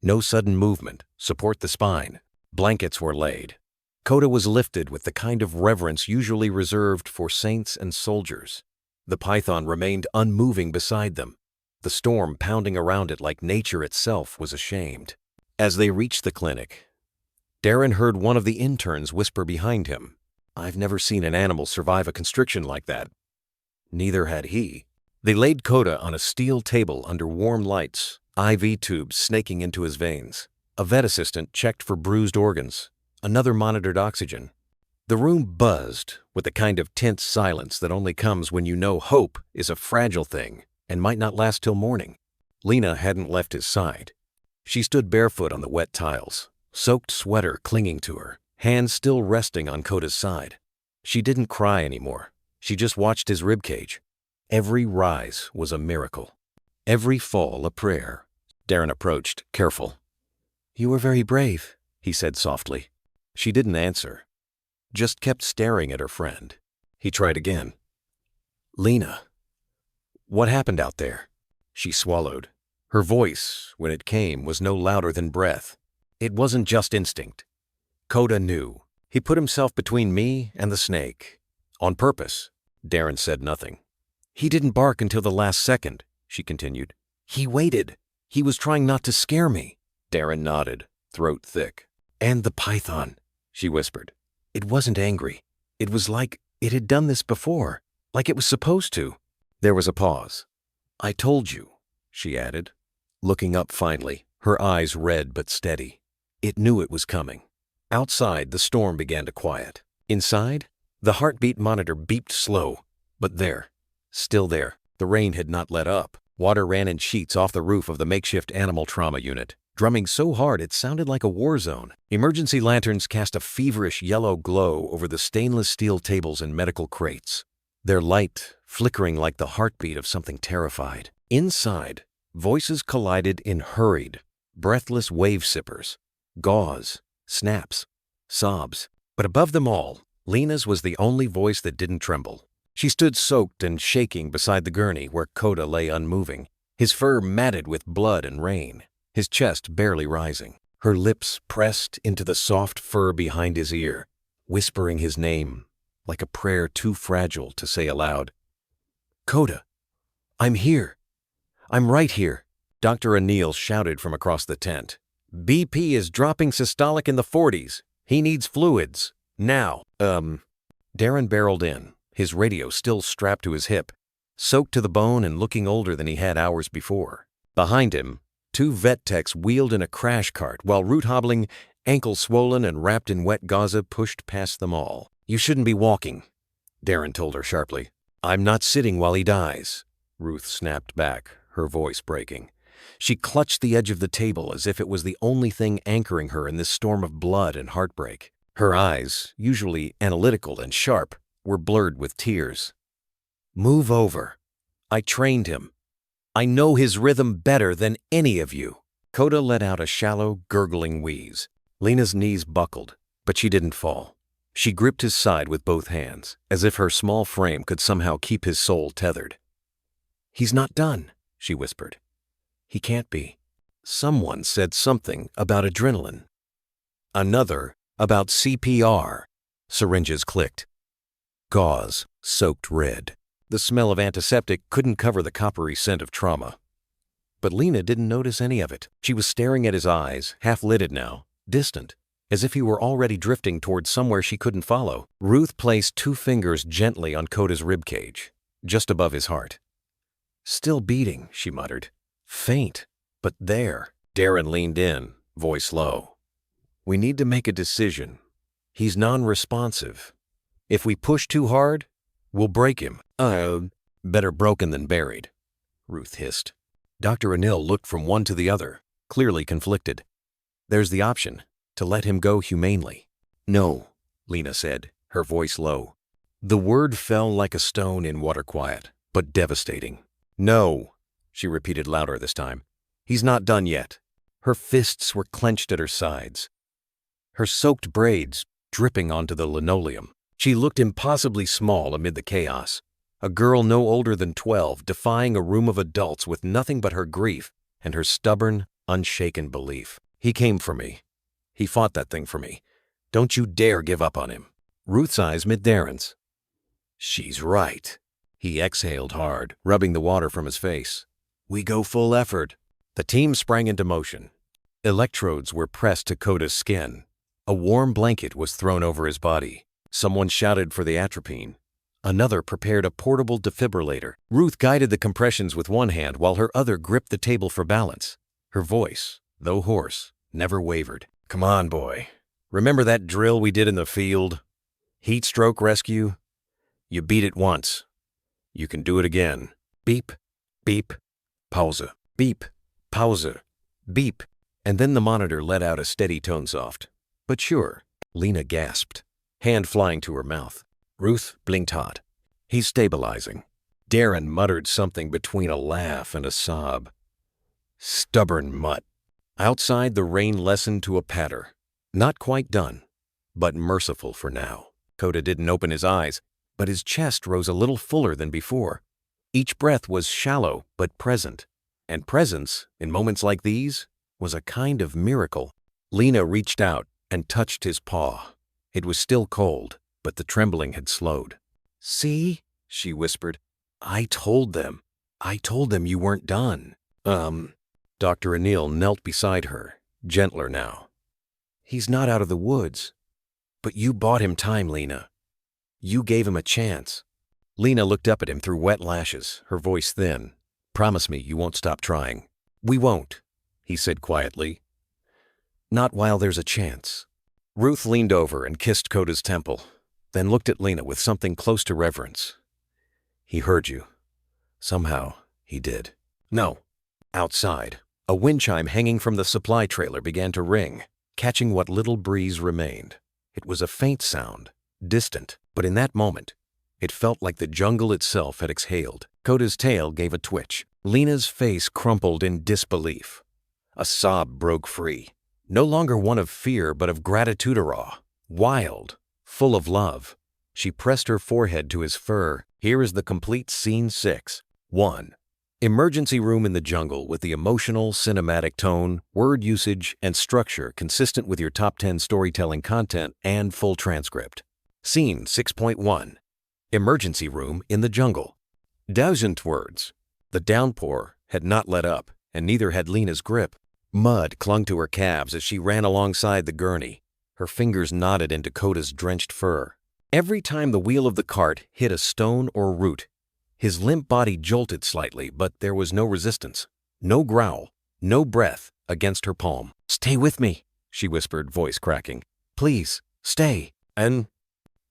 "No sudden movement. Support the spine." Blankets were laid. Koda was lifted with the kind of reverence usually reserved for saints and soldiers. The python remained unmoving beside them, the storm pounding around it like nature itself was ashamed. As they reached the clinic, Darren heard one of the interns whisper behind him, "I've never seen an animal survive a constriction like that." Neither had he. They laid Koda on a steel table under warm lights, IV tubes snaking into his veins. A vet assistant checked for bruised organs. Another monitored oxygen. The room buzzed with the kind of tense silence that only comes when you know hope is a fragile thing and might not last till morning. Lena hadn't left his side. She stood barefoot on the wet tiles, soaked sweater clinging to her, hands still resting on Koda's side. She didn't cry anymore. She just watched his ribcage. Every rise was a miracle. Every fall a prayer. Darren approached, careful. "You were very brave," he said softly. She didn't answer, just kept staring at her friend. He tried again. "Lena, what happened out there?" She swallowed. Her voice, when it came, was no louder than breath. "It wasn't just instinct. Koda knew. He put himself between me and the snake. On purpose." Darren said nothing. "He didn't bark until the last second," she continued. "He waited. He was trying not to scare me." Darren nodded, throat thick. "And the python," she whispered. "It wasn't angry. It was like it had done this before, like it was supposed to." There was a pause. "I told you," she added, looking up finally, her eyes red but steady. It knew it was coming. Outside, the storm began to quiet. Inside, the heartbeat monitor beeped slow, but there, still there. The rain had not let up. Water ran in sheets off the roof of the makeshift animal trauma unit, drumming so hard it sounded like a war zone. Emergency lanterns cast a feverish yellow glow over the stainless steel tables and medical crates, their light flickering like the heartbeat of something terrified. Inside, voices collided in hurried, breathless wave sippers, gauze, snaps, sobs. But above them all, Lena's was the only voice that didn't tremble. She stood soaked and shaking beside the gurney where Koda lay unmoving, his fur matted with blood and rain, his chest barely rising, her lips pressed into the soft fur behind his ear, whispering his name like a prayer too fragile to say aloud. "Koda, I'm here. I'm right here." Dr. Anil shouted from across the tent. "BP is dropping systolic in the 40s. He needs fluids. Now." Darren barreled in, his radio still strapped to his hip, soaked to the bone and looking older than he had hours before. Behind him, two vet techs wheeled in a crash cart while root hobbling, ankle swollen and wrapped in wet gauze, pushed past them all. "You shouldn't be walking," Darren told her sharply. "I'm not sitting while he dies," Ruth snapped back, her voice breaking. She clutched the edge of the table as if it was the only thing anchoring her in this storm of blood and heartbreak. Her eyes, usually analytical and sharp, were blurred with tears. "Move over. I trained him. I know his rhythm better than any of you." Koda let out a shallow, gurgling wheeze. Lena's knees buckled, but she didn't fall. She gripped his side with both hands, as if her small frame could somehow keep his soul tethered. "He's not done," she whispered. "He can't be." Someone said something about adrenaline. Another about CPR. Syringes clicked. Gauze soaked red. The smell of antiseptic couldn't cover the coppery scent of trauma. But Lena didn't notice any of it. She was staring at his eyes, half-lidded now, distant, as if he were already drifting towards somewhere she couldn't follow. Ruth placed two fingers gently on Koda's ribcage, just above his heart. "Still beating," she muttered. "Faint, but there." Darren leaned in, voice low. "We need to make a decision. He's non-responsive. If we push too hard, we'll break him." Better broken than buried," Ruth hissed. Dr. Anil looked from one to the other, clearly conflicted. "There's the option, to let him go humanely." "No," Lena said, her voice low. The word fell like a stone in water quiet, but devastating. "No," she repeated louder this time. "He's not done yet." Her fists were clenched at her sides. her soaked braids dripping onto the linoleum. She looked impossibly small amid the chaos, a girl no older than 12 defying a room of adults with nothing but her grief and her stubborn, unshaken belief. He came for me. He fought that thing for me. Don't you dare give up on him. Ruth's eyes met Darren's. She's right. He exhaled hard, rubbing the water from his face. We go full effort. The team sprang into motion. Electrodes were pressed to Coda's skin. A warm blanket was thrown over his body. Someone shouted for the atropine. Another prepared a portable defibrillator. Ruth guided the compressions with one hand while her other gripped the table for balance. Her voice, though hoarse, never wavered. Come on, boy. Remember that drill we did in the field? Heat stroke rescue? You beat it once. You can do it again. Beep, beep, pause. Beep, pause, beep. And then the monitor let out a steady tone soft. But sure, Lena gasped, hand flying to her mouth. Ruth blinked hot. He's stabilizing. Darren muttered something between a laugh and a sob. Stubborn mutt. Outside, the rain lessened to a patter. Not quite done, but merciful for now. Coda didn't open his eyes, but his chest rose a little fuller than before. Each breath was shallow but present, and presence, in moments like these, was a kind of miracle. Lena reached out and touched his paw. It was still cold, but the trembling had slowed. See, she whispered. I told them you weren't done. Dr. Anil knelt beside her, gentler now. He's not out of the woods. But you bought him time, Lena. You gave him a chance. Lena looked up at him through wet lashes, her voice thin. Promise me you won't stop trying. We won't, he said quietly. Not while there's a chance. Ruth leaned over and kissed Coda's temple, then looked at Lena with something close to reverence. He heard you. Somehow, he did. No. Outside, a wind chime hanging from the supply trailer began to ring, catching what little breeze remained. It was a faint sound, distant, but in that moment, it felt like the jungle itself had exhaled. Coda's tail gave a twitch. Lena's face crumpled in disbelief. A sob broke free, no longer one of fear but of gratitude or awe. Wild, full of love. She pressed her forehead to his fur. Here is the complete scene 6. 1. Emergency room in the jungle with the emotional, cinematic tone, word usage, and structure consistent with your top 10 storytelling content and full transcript. Scene 6.1. Emergency room in the jungle. 1,000 words. The downpour had not let up, and neither had Lena's grip. Mud clung to her calves as she ran alongside the gurney. Her fingers knotted into Coda's drenched fur. Every time the wheel of the cart hit a stone or root, his limp body jolted slightly, but there was no resistance, no growl, no breath against her palm. Stay with me, she whispered, voice cracking. Please, stay. And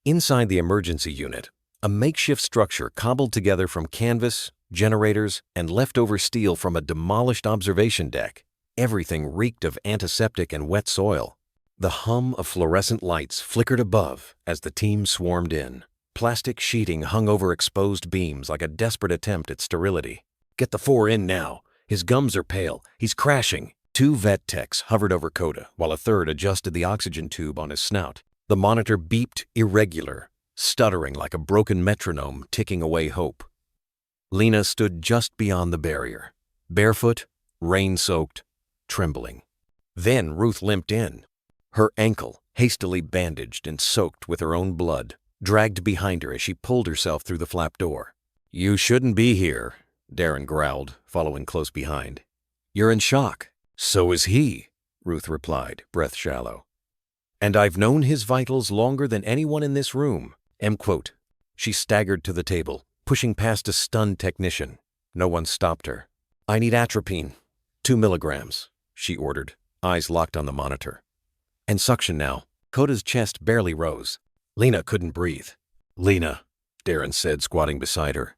inside the emergency unit, a makeshift structure cobbled together from canvas, generators, and leftover steel from a demolished observation deck. Everything reeked of antiseptic and wet soil. The hum of fluorescent lights flickered above as the team swarmed in. Plastic sheeting hung over exposed beams like a desperate attempt at sterility. Get the 4 in now. His gums are pale. He's crashing. 2 vet techs hovered over Coda, while a third adjusted the oxygen tube on his snout. The monitor beeped irregular, stuttering like a broken metronome ticking away hope. Lena stood just beyond the barrier, barefoot, rain-soaked, trembling. Then Ruth limped in, her ankle hastily bandaged and soaked with her own blood, dragged behind her as she pulled herself through the flap door. You shouldn't be here, Darren growled, following close behind. You're in shock. So is he, Ruth replied, breath shallow. And I've known his vitals longer than anyone in this room. M. Quote. She staggered to the table, pushing past a stunned technician. No one stopped her. I need atropine. 2 milligrams, she ordered, eyes locked on the monitor. And suction now. Coda's chest barely rose. Lena couldn't breathe. Lena, Darren said, squatting beside her.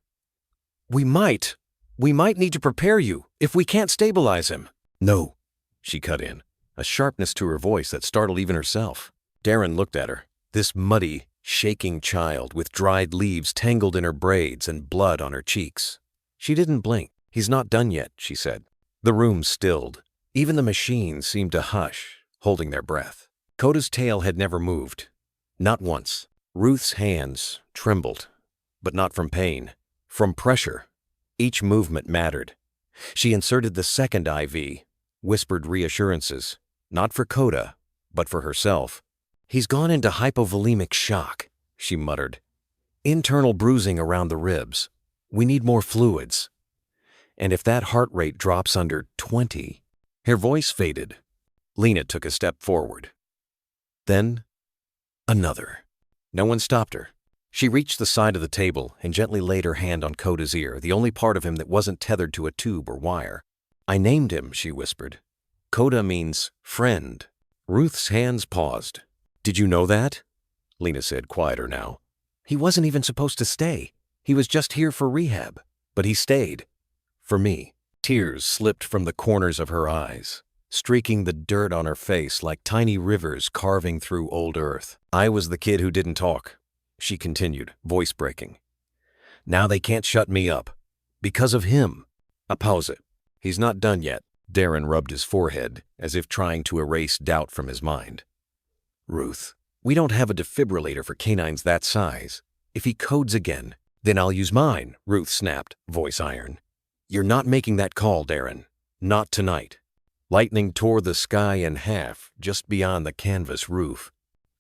We might need to prepare you if we can't stabilize him. No, she cut in, a sharpness to her voice that startled even herself. Darren looked at her, this muddy, shaking child with dried leaves tangled in her braids and blood on her cheeks. She didn't blink. He's not done yet, she said. The room stilled. Even the machines seemed to hush, holding their breath. Coda's tail had never moved. Not once. Ruth's hands trembled, but not from pain, from pressure. Each movement mattered. She inserted the second IV, whispered reassurances, not for Coda, but for herself. "He's gone into hypovolemic shock," she muttered. "Internal bruising around the ribs. We need more fluids. And if that heart rate drops under 20... Her voice faded. Lena took a step forward. Then, another. No one stopped her. She reached the side of the table and gently laid her hand on Coda's ear, the only part of him that wasn't tethered to a tube or wire. "I named him," she whispered. "Coda means friend." Ruth's hands paused. "Did you know that?" Lena said, quieter now. "He wasn't even supposed to stay. He was just here for rehab. But he stayed. For me." Tears slipped from the corners of her eyes, streaking the dirt on her face like tiny rivers carving through old earth. "I was the kid who didn't talk," she continued, voice breaking. "Now they can't shut me up. Because of him." A pause. "He's not done yet." Darren rubbed his forehead, as if trying to erase doubt from his mind. "Ruth, we don't have a defibrillator for canines that size. If he codes again, then I'll use mine," Ruth snapped, voice iron. "You're not making that call, Darren. Not tonight." Lightning tore the sky in half just beyond the canvas roof.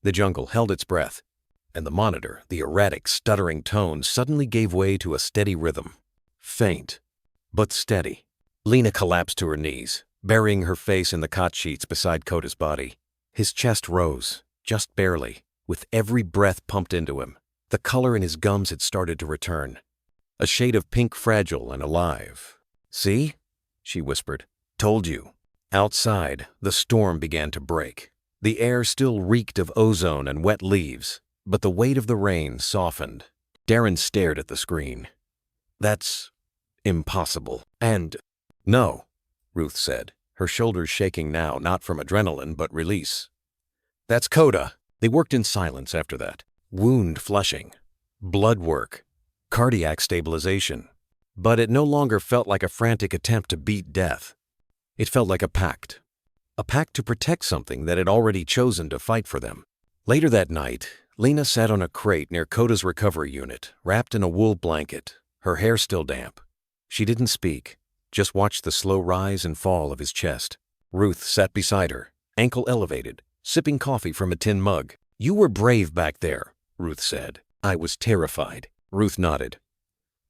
The jungle held its breath, and the monitor, the erratic, stuttering tones, suddenly gave way to a steady rhythm. Faint, but steady. Lena collapsed to her knees, burying her face in the cot sheets beside Coda's body. His chest rose, just barely, with every breath pumped into him. The color in his gums had started to return. A shade of pink, fragile and alive. "See?" she whispered. "Told you." Outside, the storm began to break. The air still reeked of ozone and wet leaves, but the weight of the rain softened. Darren stared at the screen. "That's impossible." "And..." "No," Ruth said, her shoulders shaking now, not from adrenaline, but release. "That's Coda." They worked in silence after that. Wound flushing, blood work, cardiac stabilization. But it no longer felt like a frantic attempt to beat death. It felt like a pact to protect something that had already chosen to fight for them. Later that night, Lena sat on a crate near Coda's recovery unit, wrapped in a wool blanket, her hair still damp. She didn't speak, just watched the slow rise and fall of his chest. Ruth sat beside her, ankle elevated, sipping coffee from a tin mug. "You were brave back there," Ruth said. "I was terrified." Ruth nodded.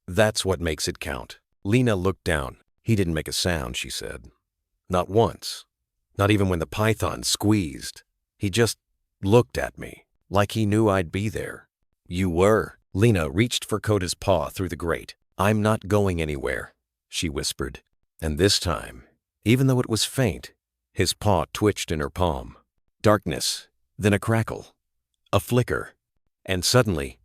"That's what makes it count." Lena looked down. "He didn't make a sound," she said. "Not once. Not even when the python squeezed. He just looked at me, like he knew I'd be there." "You were." Lena reached for Coda's paw through the grate. "I'm not going anywhere," she whispered. And this time, even though it was faint, his paw twitched in her palm. Darkness, then a crackle, a flicker, and suddenly,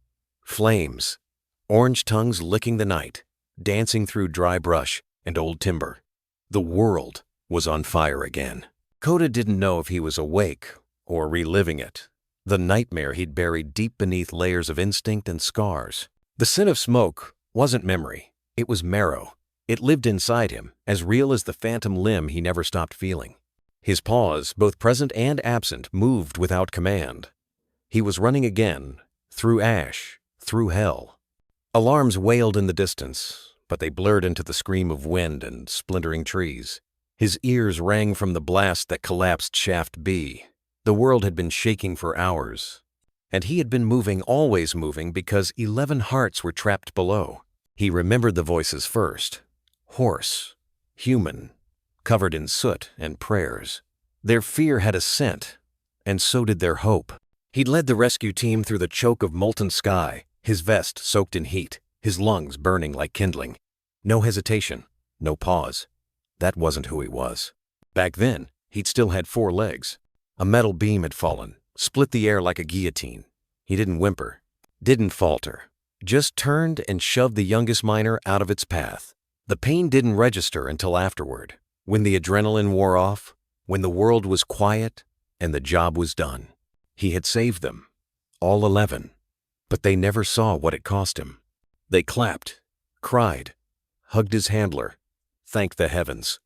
flames. Orange tongues licking the night, dancing through dry brush and old timber. The world was on fire again. Coda didn't know if he was awake or reliving it, the nightmare he'd buried deep beneath layers of instinct and scars. The scent of smoke wasn't memory, it was marrow. It lived inside him, as real as the phantom limb he never stopped feeling. His paws, both present and absent, moved without command. He was running again, through ash, through hell. Alarms wailed in the distance, but they blurred into the scream of wind and splintering trees. His ears rang from the blast that collapsed Shaft B. The world had been shaking for hours, and he had been moving, always moving, because 11 hearts were trapped below. He remembered the voices first. Hoarse, human, covered in soot and prayers. Their fear had a scent, and so did their hope. He'd led the rescue team through the choke of molten sky, his vest soaked in heat, his lungs burning like kindling. No hesitation, no pause. That wasn't who he was. Back then, he'd still had 4 legs. A metal beam had fallen, split the air like a guillotine. He didn't whimper, didn't falter, just turned and shoved the youngest miner out of its path. The pain didn't register until afterward, when the adrenaline wore off, when the world was quiet and the job was done. He had saved them, all 11, but they never saw what it cost him. They clapped, cried, hugged his handler, thanked the heavens.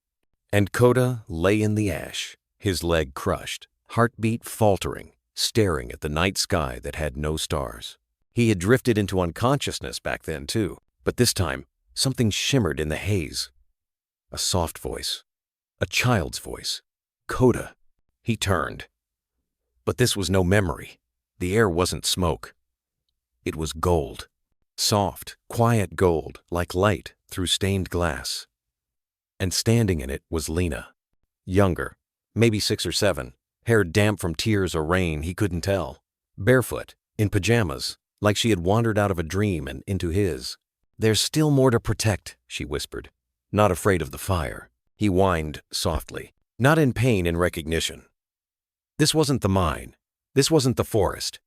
And Coda lay in the ash, his leg crushed. heartbeat faltering, staring at the night sky that had no stars. He had drifted into unconsciousness back then too, but this time something shimmered in the haze. A soft voice. A child's voice. Coda. He turned. But this was no memory. The air wasn't smoke. It was gold. Soft, quiet gold, like light through stained glass. And standing in it was Lena. Younger, maybe 6 or 7, hair damp from tears or rain, he couldn't tell. Barefoot, in pajamas, like she had wandered out of a dream and into his. "There's still more to protect," she whispered. "Not afraid of the fire." He whined softly, not in pain, in recognition. This wasn't the mine. This wasn't the forest.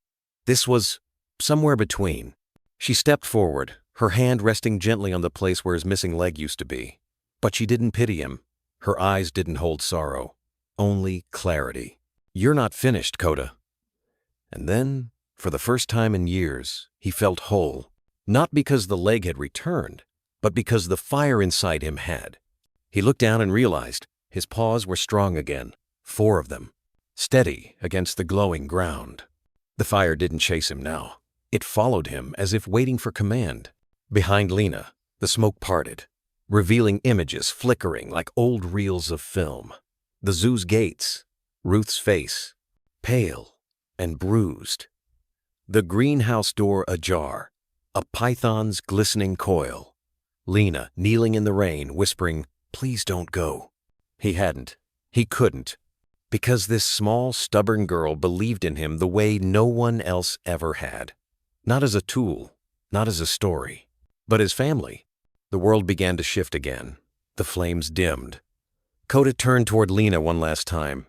This was somewhere between. She stepped forward, her hand resting gently on the place where his missing leg used to be. But she didn't pity him. Her eyes didn't hold sorrow. Only clarity. "You're not finished, Coda." And then, for the first time in years, he felt whole. Not because the leg had returned, but because the fire inside him had. He looked down and realized his paws were strong again, 4 of them, steady against the glowing ground. The fire didn't chase him now. It followed him as if waiting for command. Behind Lena, the smoke parted, revealing images flickering like old reels of film. The zoo's gates, Ruth's face, pale and bruised. The greenhouse door ajar, a python's glistening coil. Lena kneeling in the rain, whispering, "Please don't go." He hadn't. He couldn't. Because this small, stubborn girl believed in him the way no one else ever had. Not as a tool, not as a story, but as family. The world began to shift again. The flames dimmed. Coda turned toward Lena one last time.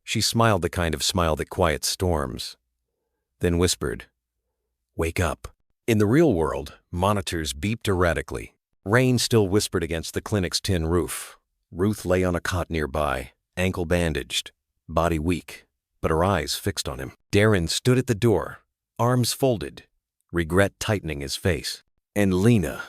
She smiled the kind of smile that quiets storms, then whispered, "Wake up." In the real world, monitors beeped erratically. Rain still whispered against the clinic's tin roof. Ruth lay on a cot nearby, ankle bandaged, body weak, but her eyes fixed on him. Darren stood at the door, arms folded, regret tightening his face. And Lena.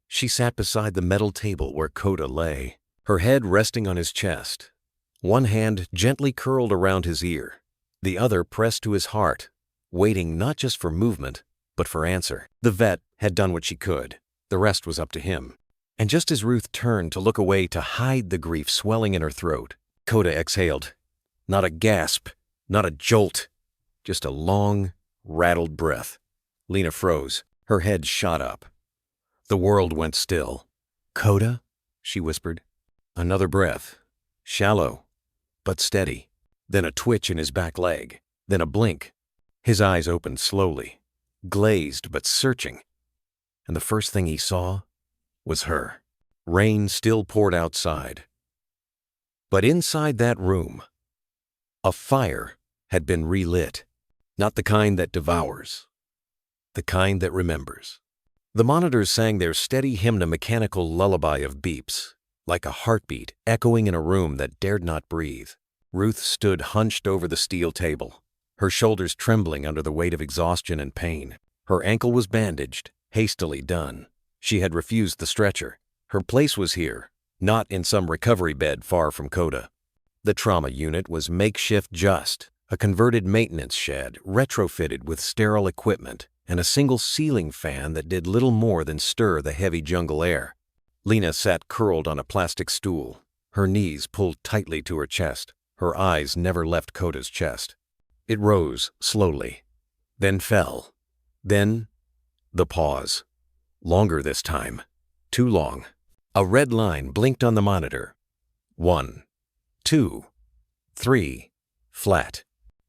She sat beside the metal table where Coda lay, her head resting on his chest, one hand gently curled around his ear, the other pressed to his heart, waiting not just for movement, but for answer. The vet had done what she could. The rest was up to him. And just as Ruth turned to look away to hide the grief swelling in her throat, Coda exhaled. Not a gasp, not a jolt, just a long, rattled breath. Lena froze. Her head shot up. The world went still. "Coda?" she whispered. Another breath. Shallow, but steady. Then a twitch in his back leg. Then a blink. His eyes opened slowly, glazed but searching. And the first thing he saw was her. Rain still poured outside. But inside that room, a fire had been relit. Not the kind that devours, the kind that remembers. The monitors sang their steady mechanical lullaby of beeps, like a heartbeat echoing in a room that dared not breathe. Ruth stood hunched over the steel table, her shoulders trembling under the weight of exhaustion and pain. Her ankle was bandaged, hastily done. She had refused the stretcher. Her place was here, not in some recovery bed far from Coda. The trauma unit was makeshift, just a converted maintenance shed retrofitted with sterile equipment and a single ceiling fan that did little more than stir the heavy jungle air. Lena sat curled on a plastic stool, her knees pulled tightly to her chest. Her eyes never left Coda's chest. It rose slowly, then fell. Then the pause. Longer this time. Too long. A red line blinked on the monitor. 1, 2, 3. Flat.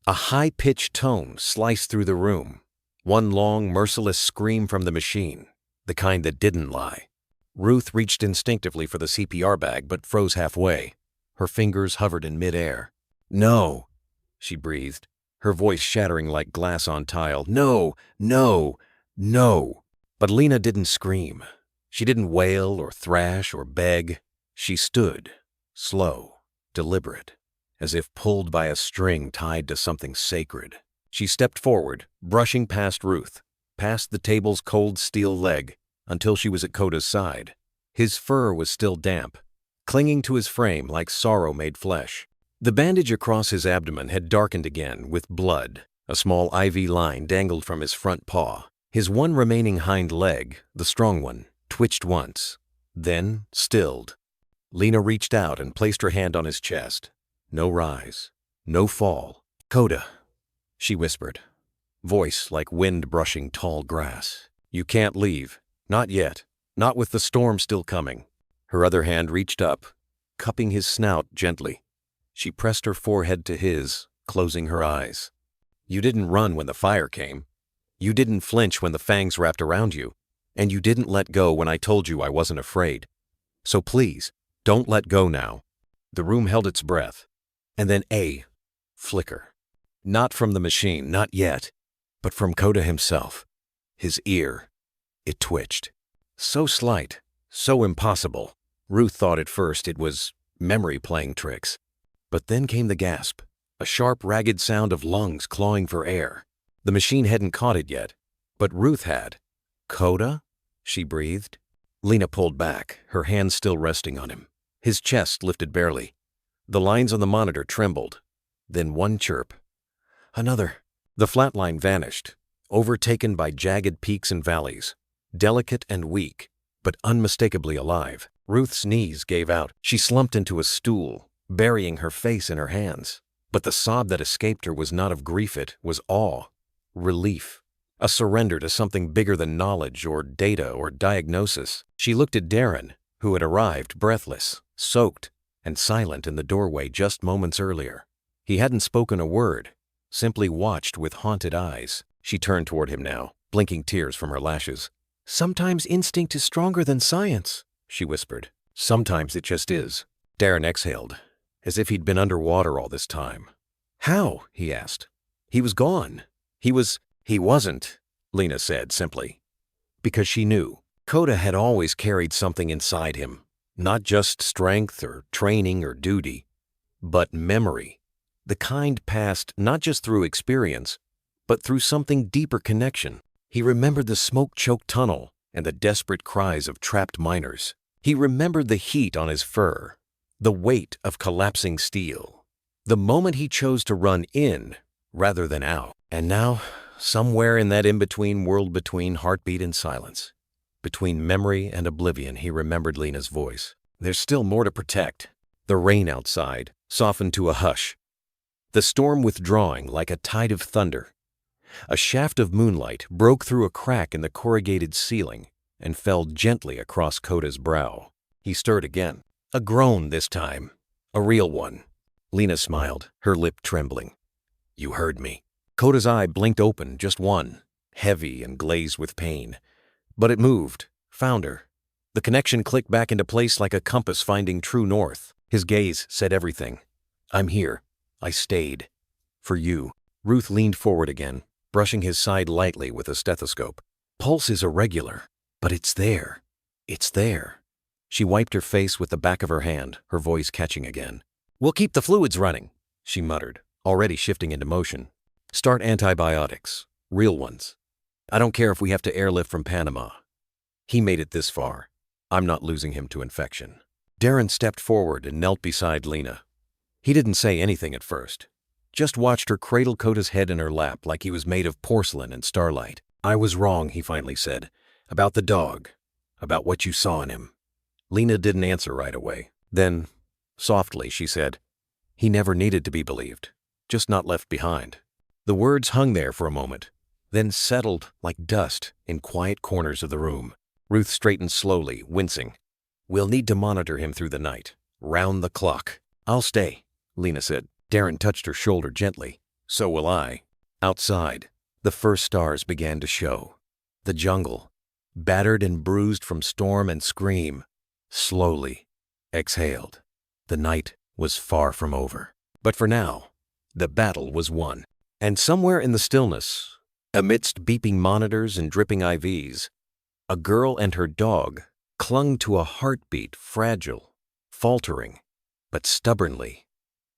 A high-pitched tone sliced through the room. One long, merciless scream from the machine, the kind that didn't lie. Ruth reached instinctively for the CPR bag but froze halfway. Her fingers hovered in midair. "No," she breathed, her voice shattering like glass on tile. "No, no, no." But Lena didn't scream. She didn't wail or thrash or beg. She stood, slow, deliberate, as if pulled by a string tied to something sacred. She stepped forward, brushing past Ruth, past the table's cold steel leg, until she was at Coda's side. His fur was still damp, clinging to his frame like sorrow made flesh. The bandage across his abdomen had darkened again with blood. A small IV line dangled from his front paw. His one remaining hind leg, the strong one, twitched once, then stilled. Lena reached out and placed her hand on his chest. No rise, no fall. "Coda," she whispered, voice like wind brushing tall grass. "You can't leave. Not yet. Not with the storm still coming." Her other hand reached up, cupping his snout gently. She pressed her forehead to his, closing her eyes. "You didn't run when the fire came. You didn't flinch when the fangs wrapped around you. And you didn't let go when I told you I wasn't afraid. So please, don't let go now." The room held its breath. And then a flicker. Not from the machine, not yet, but from Coda himself. His ear. It twitched. So slight, so impossible. Ruth thought at first it was memory playing tricks. But then came the gasp, a sharp, ragged sound of lungs clawing for air. The machine hadn't caught it yet, but Ruth had. "Coda?" she breathed. Lena pulled back, her hands still resting on him. His chest lifted barely. The lines on the monitor trembled. Then one chirp. Another. The flat line vanished, overtaken by jagged peaks and valleys, delicate and weak, but unmistakably alive. Ruth's knees gave out. She slumped into a stool, burying her face in her hands. But the sob that escaped her was not of grief, it was awe, relief, a surrender to something bigger than knowledge or data or diagnosis. She looked at Darren, who had arrived breathless, soaked, and silent in the doorway just moments earlier. He hadn't spoken a word, simply watched with haunted eyes. She turned toward him now, blinking tears from her lashes. "Sometimes instinct is stronger than science," she whispered. "Sometimes it just is." Darren exhaled, as if he'd been underwater all this time. "How?" he asked. "He was gone. He wasn't," Lena said simply. Because she knew. Coda had always carried something inside him. Not just strength or training or duty, but memory. The kind passed not just through experience, but through something deeper connection. He remembered the smoke-choked tunnel and the desperate cries of trapped miners. He remembered the heat on his fur, the weight of collapsing steel, the moment he chose to run in rather than out. And now, somewhere in that in-between world between heartbeat and silence, between memory and oblivion, he remembered Lena's voice. There's still more to protect. The rain outside softened to a hush, the storm withdrawing like a tide of thunder. A shaft of moonlight broke through a crack in the corrugated ceiling and fell gently across Coda's brow. He stirred again. A groan this time. A real one. Lena smiled, her lip trembling. "You heard me." Coda's eye blinked open, just one, heavy and glazed with pain. But it moved, found her. The connection clicked back into place like a compass finding true north. His gaze said everything. "I'm here. I stayed. For you." Ruth leaned forward again, brushing his side lightly with a stethoscope. "Pulse is irregular, but it's there. It's there." She wiped her face with the back of her hand, her voice catching again. "We'll keep the fluids running," she muttered, already shifting into motion. "Start antibiotics. Real ones. I don't care if we have to airlift from Panama. He made it this far. I'm not losing him to infection." Darren stepped forward and knelt beside Lena. He didn't say anything at first, just watched her cradle Coda's head in her lap like he was made of porcelain and starlight. "I was wrong," he finally said, "about the dog, about what you saw in him." Lena didn't answer right away. Then, softly, she said, "He never needed to be believed, just not left behind." The words hung there for a moment, then settled like dust in quiet corners of the room. Ruth straightened slowly, wincing. "We'll need to monitor him through the night, round the clock." "I'll stay," Lena said. Darren touched her shoulder gently. "So will I." Outside, the first stars began to show. The jungle, battered and bruised from storm and scream, slowly exhaled. The night was far from over. But for now, the battle was won. And somewhere in the stillness, amidst beeping monitors and dripping IVs, a girl and her dog clung to a heartbeat, fragile, faltering, but stubbornly,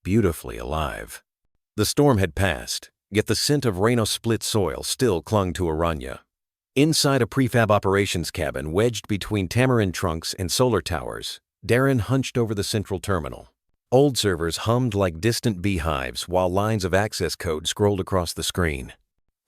beautifully alive. The storm had passed, yet the scent of Reno-split soil still clung to Aranya. Inside a prefab operations cabin wedged between tamarind trunks and solar towers, Darren hunched over the central terminal. Old servers hummed like distant beehives while lines of access code scrolled across the screen.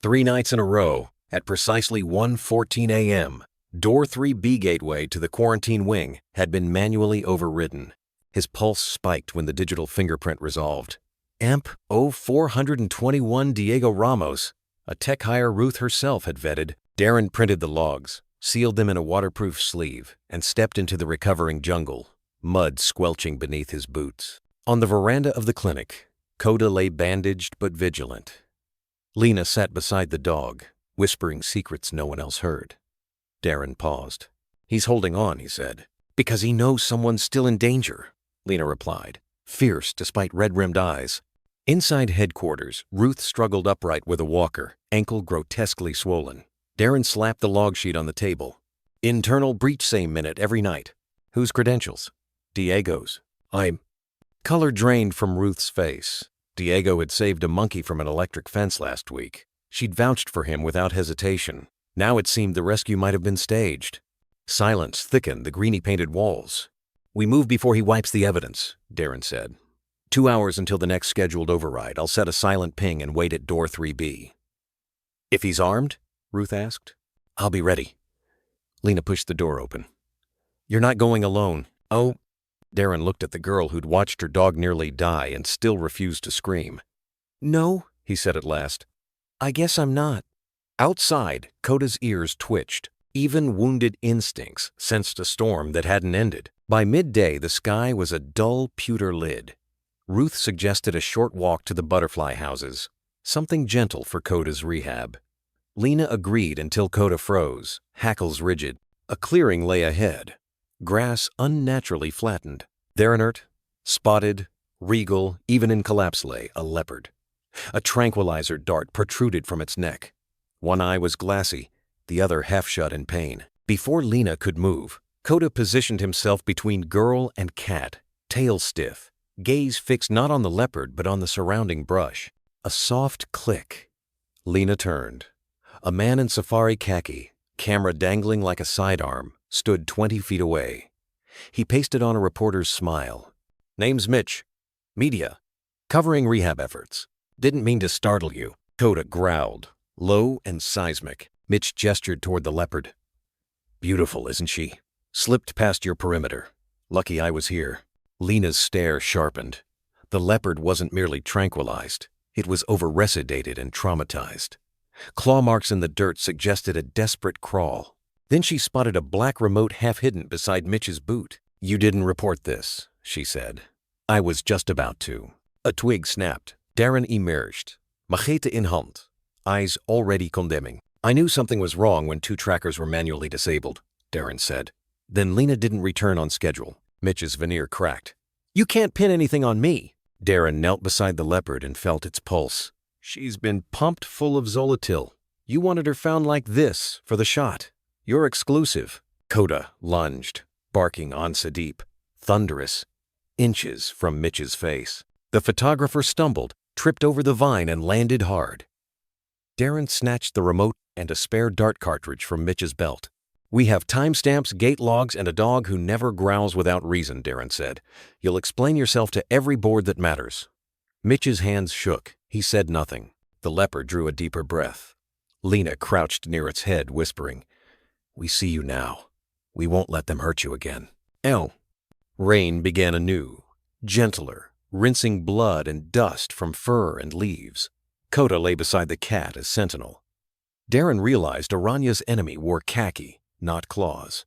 3 nights in a row, at precisely 1:14 a.m., Door 3B gateway to the quarantine wing had been manually overridden. His pulse spiked when the digital fingerprint resolved. AMP 0421 Diego Ramos, a tech hire Ruth herself had vetted. Darren printed the logs, sealed them in a waterproof sleeve, and stepped into the recovering jungle, mud squelching beneath his boots. On the veranda of the clinic, Coda lay bandaged but vigilant. Lena sat beside the dog, whispering secrets no one else heard. Darren paused. "He's holding on," he said. "Because he knows someone's still in danger," Lena replied, fierce despite red-rimmed eyes. Inside headquarters, Ruth struggled upright with a walker, ankle grotesquely swollen. Darren slapped the log sheet on the table. "Internal breach same minute every night." "Whose credentials?" "Diego's." Color drained from Ruth's face. Diego had saved a monkey from an electric fence last week. She'd vouched for him without hesitation. Now it seemed the rescue might have been staged. Silence thickened the greeny-painted walls. "We move before he wipes the evidence," Darren said. 2 hours until the next scheduled override. I'll set a silent ping and wait at door 3B. "If he's armed?" Ruth asked. "I'll be ready." Lena pushed the door open. "You're not going alone." "Oh." Darren looked at the girl who'd watched her dog nearly die and still refused to scream. "No," he said at last. "I guess I'm not." Outside, Coda's ears twitched. Even wounded instincts sensed a storm that hadn't ended. By midday, the sky was a dull pewter lid. Ruth suggested a short walk to the butterfly houses, something gentle for Coda's rehab. Lena agreed until Coda froze, hackles rigid. A clearing lay ahead, grass unnaturally flattened. There inert, spotted, regal, even in collapse lay a leopard. A tranquilizer dart protruded from its neck. One eye was glassy, the other half shut in pain. Before Lena could move, Coda positioned himself between girl and cat, tail stiff, gaze fixed not on the leopard but on the surrounding brush. A soft click. Lena turned. A man in safari khaki, camera dangling like a sidearm, stood 20 feet away. He pasted on a reporter's smile. "Name's Mitch. Media. Covering rehab efforts. Didn't mean to startle you." Coda growled, low and seismic. Mitch gestured toward the leopard. "Beautiful, isn't she? Slipped past your perimeter. Lucky I was here." Lena's stare sharpened. The leopard wasn't merely tranquilized. It was over-resedated and traumatized. Claw marks in the dirt suggested a desperate crawl. Then she spotted a black remote half-hidden beside Mitch's boot. "You didn't report this," she said. "I was just about to." A twig snapped. Darren emerged, machete in hand, eyes already condemning. "I knew something was wrong when 2 trackers were manually disabled," Darren said. Then Lena didn't return on schedule. Mitch's veneer cracked. "You can't pin anything on me." Darren knelt beside the leopard and felt its pulse. "She's been pumped full of Zolotil. You wanted her found like this for the shot. You're exclusive." Coda lunged, barking onsa deep, thunderous, inches from Mitch's face. The photographer stumbled, tripped over the vine, and landed hard. Darren snatched the remote and a spare dart cartridge from Mitch's belt. "We have timestamps, gate logs, and a dog who never growls without reason," Darren said. "You'll explain yourself to every board that matters." Mitch's hands shook. He said nothing. The leopard drew a deeper breath. Lena crouched near its head, whispering, "We see you now. We won't let them hurt you again." "Oh." Rain began anew, gentler, rinsing blood and dust from fur and leaves. Coda lay beside the cat as sentinel. Darren realized Aranya's enemy wore khaki, not claws.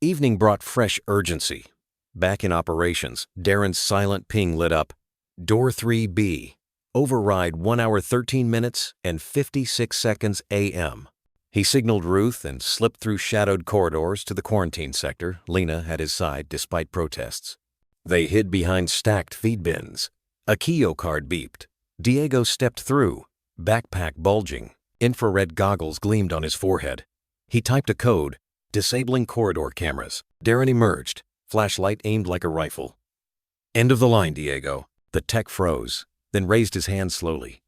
Evening brought fresh urgency. Back in operations, Darren's silent ping lit up. Door 3B. Override 1 hour 13 minutes and 56 seconds AM. He signaled Ruth and slipped through shadowed corridors to the quarantine sector, Lena at his side despite protests. They hid behind stacked feed bins. A Keo card beeped. Diego stepped through, backpack bulging. Infrared goggles gleamed on his forehead. He typed a code, disabling corridor cameras. Darren emerged, flashlight aimed like a rifle. "End of the line, Diego." The tech froze, then raised his hand slowly.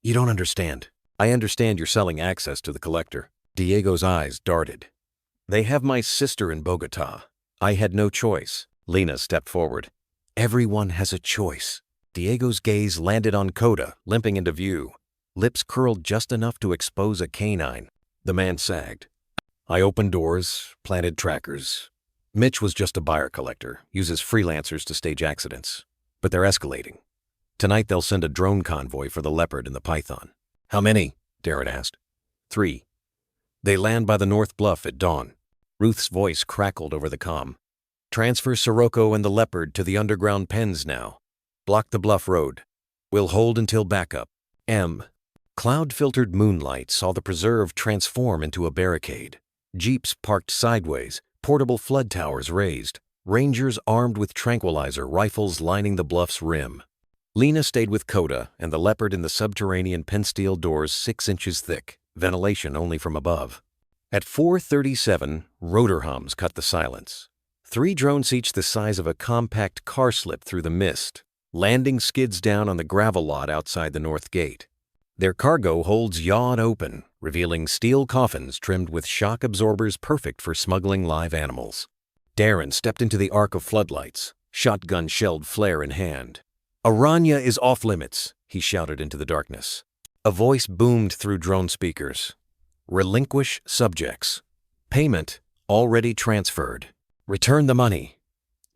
"You don't understand. I understand you're selling access to the collector." Diego's eyes darted. "They have my sister in Bogota. I had no choice." Lena stepped forward. Everyone has a choice. Diego's gaze landed on Coda, limping into view, lips curled just enough to expose a canine. The man sagged. I opened doors, planted trackers. Mitch was just a buyer collector, uses freelancers to stage accidents. But they're escalating. Tonight they'll send a drone convoy for the leopard and the python. How many? Darren asked. 3. They land by the North Bluff at dawn. Ruth's voice crackled over the comm. Transfer Sirocco and the leopard to the underground pens now. Block the Bluff Road. We'll hold until backup. M. Cloud-filtered moonlight saw the preserve transform into a barricade. Jeeps parked sideways, portable flood towers raised, rangers armed with tranquilizer rifles lining the bluff's rim. Lena stayed with Coda and the leopard in the subterranean pen-steel doors 6 inches thick, ventilation only from above. At 4:37, rotor hums cut the silence. 3 drones each the size of a compact car slipped through the mist, landing skids down on the gravel lot outside the north gate. Their cargo holds yawed open, revealing steel coffins trimmed with shock absorbers perfect for smuggling live animals. Darren stepped into the arc of floodlights, shotgun-shelled flare in hand. "Aranya is off-limits," he shouted into the darkness. A voice boomed through drone speakers. "Relinquish subjects. Payment already transferred. Return the money."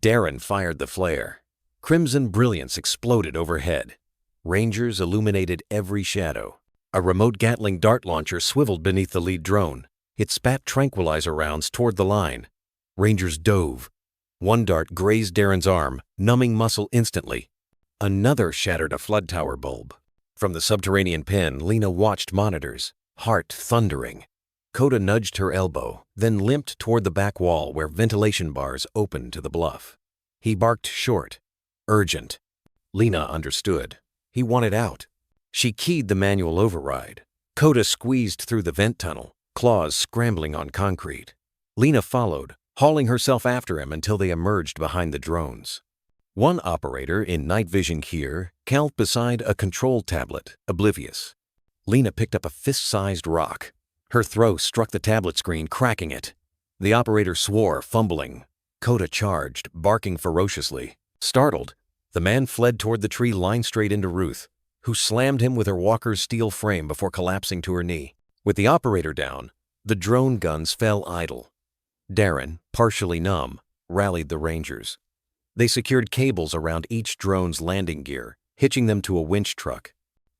Darren fired the flare. Crimson brilliance exploded overhead. Rangers illuminated every shadow. A remote Gatling dart launcher swiveled beneath the lead drone. It spat tranquilizer rounds toward the line. Rangers dove. One dart grazed Darren's arm, numbing muscle instantly. Another shattered a flood tower bulb. From the subterranean pen, Lena watched monitors, heart thundering. Coda nudged her elbow, then limped toward the back wall where ventilation bars opened to the bluff. He barked short, urgent. Lena understood. He wanted out. She keyed the manual override. Coda squeezed through the vent tunnel, claws scrambling on concrete. Lena followed, hauling herself after him until they emerged behind the drones. One operator in night vision gear cowered beside a control tablet, oblivious. Lena picked up a fist-sized rock. Her throw struck the tablet screen, cracking it. The operator swore, fumbling. Coda charged, barking ferociously. Startled, the man fled toward the tree lined straight into Ruth, who slammed him with her walker's steel frame before collapsing to her knee. With the operator down, the drone guns fell idle. Darren, partially numb, rallied the Rangers. They secured cables around each drone's landing gear, hitching them to a winch truck.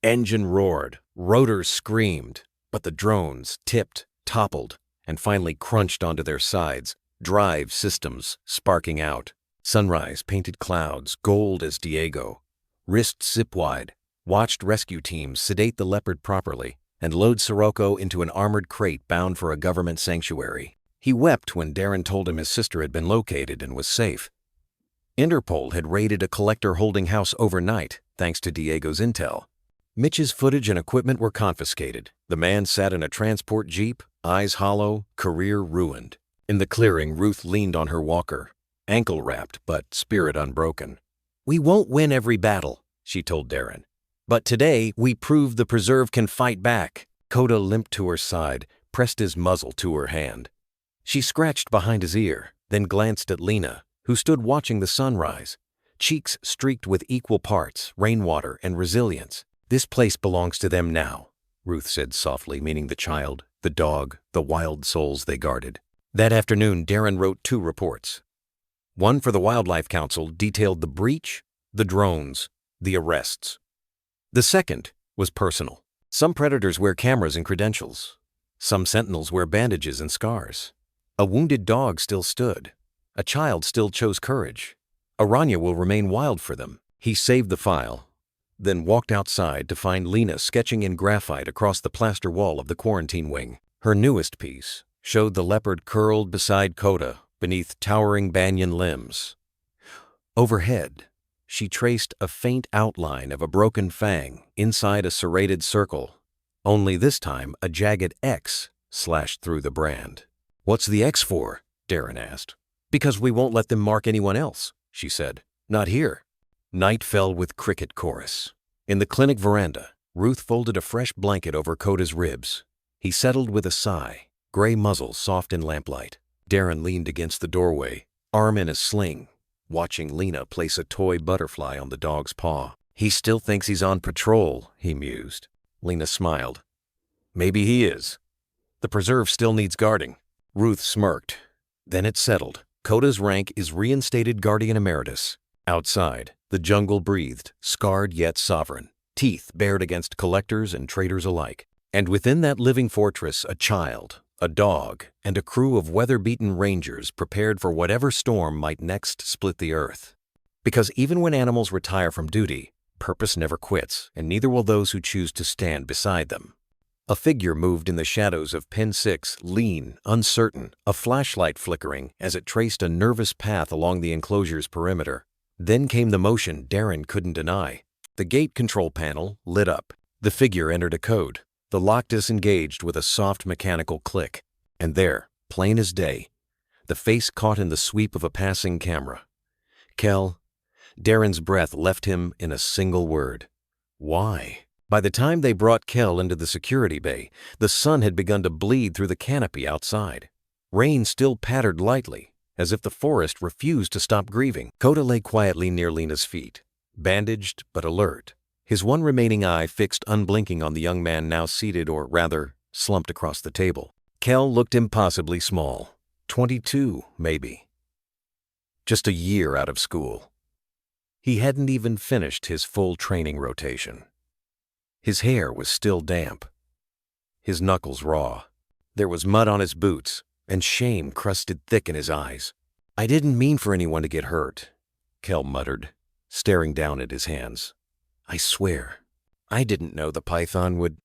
Engine roared, rotors screamed, but the drones tipped, toppled, and finally crunched onto their sides, drive systems sparking out. Sunrise painted clouds, gold as Diego. Wrists zip-wide, watched rescue teams sedate the leopard properly and load Sirocco into an armored crate bound for a government sanctuary. He wept when Darren told him his sister had been located and was safe. Interpol had raided a collector holding house overnight, thanks to Diego's intel. Mitch's footage and equipment were confiscated. The man sat in a transport jeep, eyes hollow, career ruined. In the clearing, Ruth leaned on her walker, ankle-wrapped but spirit unbroken. "We won't win every battle," she told Darren. "But today, we proved the preserve can fight back." Coda limped to her side, pressed his muzzle to her hand. She scratched behind his ear, then glanced at Lena, who stood watching the sunrise, cheeks streaked with equal parts, rainwater and resilience. "This place belongs to them now," Ruth said softly, meaning the child, the dog, the wild souls they guarded. That afternoon, Darren wrote 2 reports. One for the Wildlife Council detailed the breach, the drones, the arrests. The second was personal. Some predators wear cameras and credentials. Some sentinels wear bandages and scars. A wounded dog still stood. A child still chose courage. Aranya will remain wild for them. He saved the file, then walked outside to find Lena sketching in graphite across the plaster wall of the quarantine wing. Her newest piece showed the leopard curled beside Coda beneath towering banyan limbs. Overhead, she traced a faint outline of a broken fang inside a serrated circle, only this time a jagged X slashed through the brand. "What's the X for?" Darren asked. "Because we won't let them mark anyone else," she said. "Not here." Night fell with cricket chorus. In the clinic veranda, Ruth folded a fresh blanket over Coda's ribs. He settled with a sigh, gray muzzle soft in lamplight. Darren leaned against the doorway, arm in a sling, watching Lena place a toy butterfly on the dog's paw. "He still thinks he's on patrol," he mused. Lena smiled. "Maybe he is. The preserve still needs guarding." Ruth smirked. Then it settled. Coda's rank is reinstated Guardian Emeritus. Outside, the jungle breathed, scarred yet sovereign, teeth bared against collectors and traders alike. And within that living fortress, a child, a dog, and a crew of weather-beaten rangers prepared for whatever storm might next split the earth. Because even when animals retire from duty, purpose never quits, and neither will those who choose to stand beside them. A figure moved in the shadows of Pen 6, lean, uncertain, a flashlight flickering as it traced a nervous path along the enclosure's perimeter. Then came the motion Darren couldn't deny. The gate control panel lit up. The figure entered a code. The lock disengaged with a soft mechanical click. And there, plain as day, the face caught in the sweep of a passing camera. Kel. Darren's breath left him in a single word. Why? By the time they brought Kel into the security bay, the sun had begun to bleed through the canopy outside. Rain still pattered lightly, as if the forest refused to stop grieving. Coda lay quietly near Lena's feet, bandaged but alert, his one remaining eye fixed unblinking on the young man now seated, or rather, slumped across the table. Kel looked impossibly small. 22, maybe. Just a year out of school. He hadn't even finished his full training rotation. His hair was still damp, his knuckles raw. There was mud on his boots, and shame crusted thick in his eyes. "I didn't mean for anyone to get hurt," Kel muttered, staring down at his hands. "I swear, I didn't know the python would—"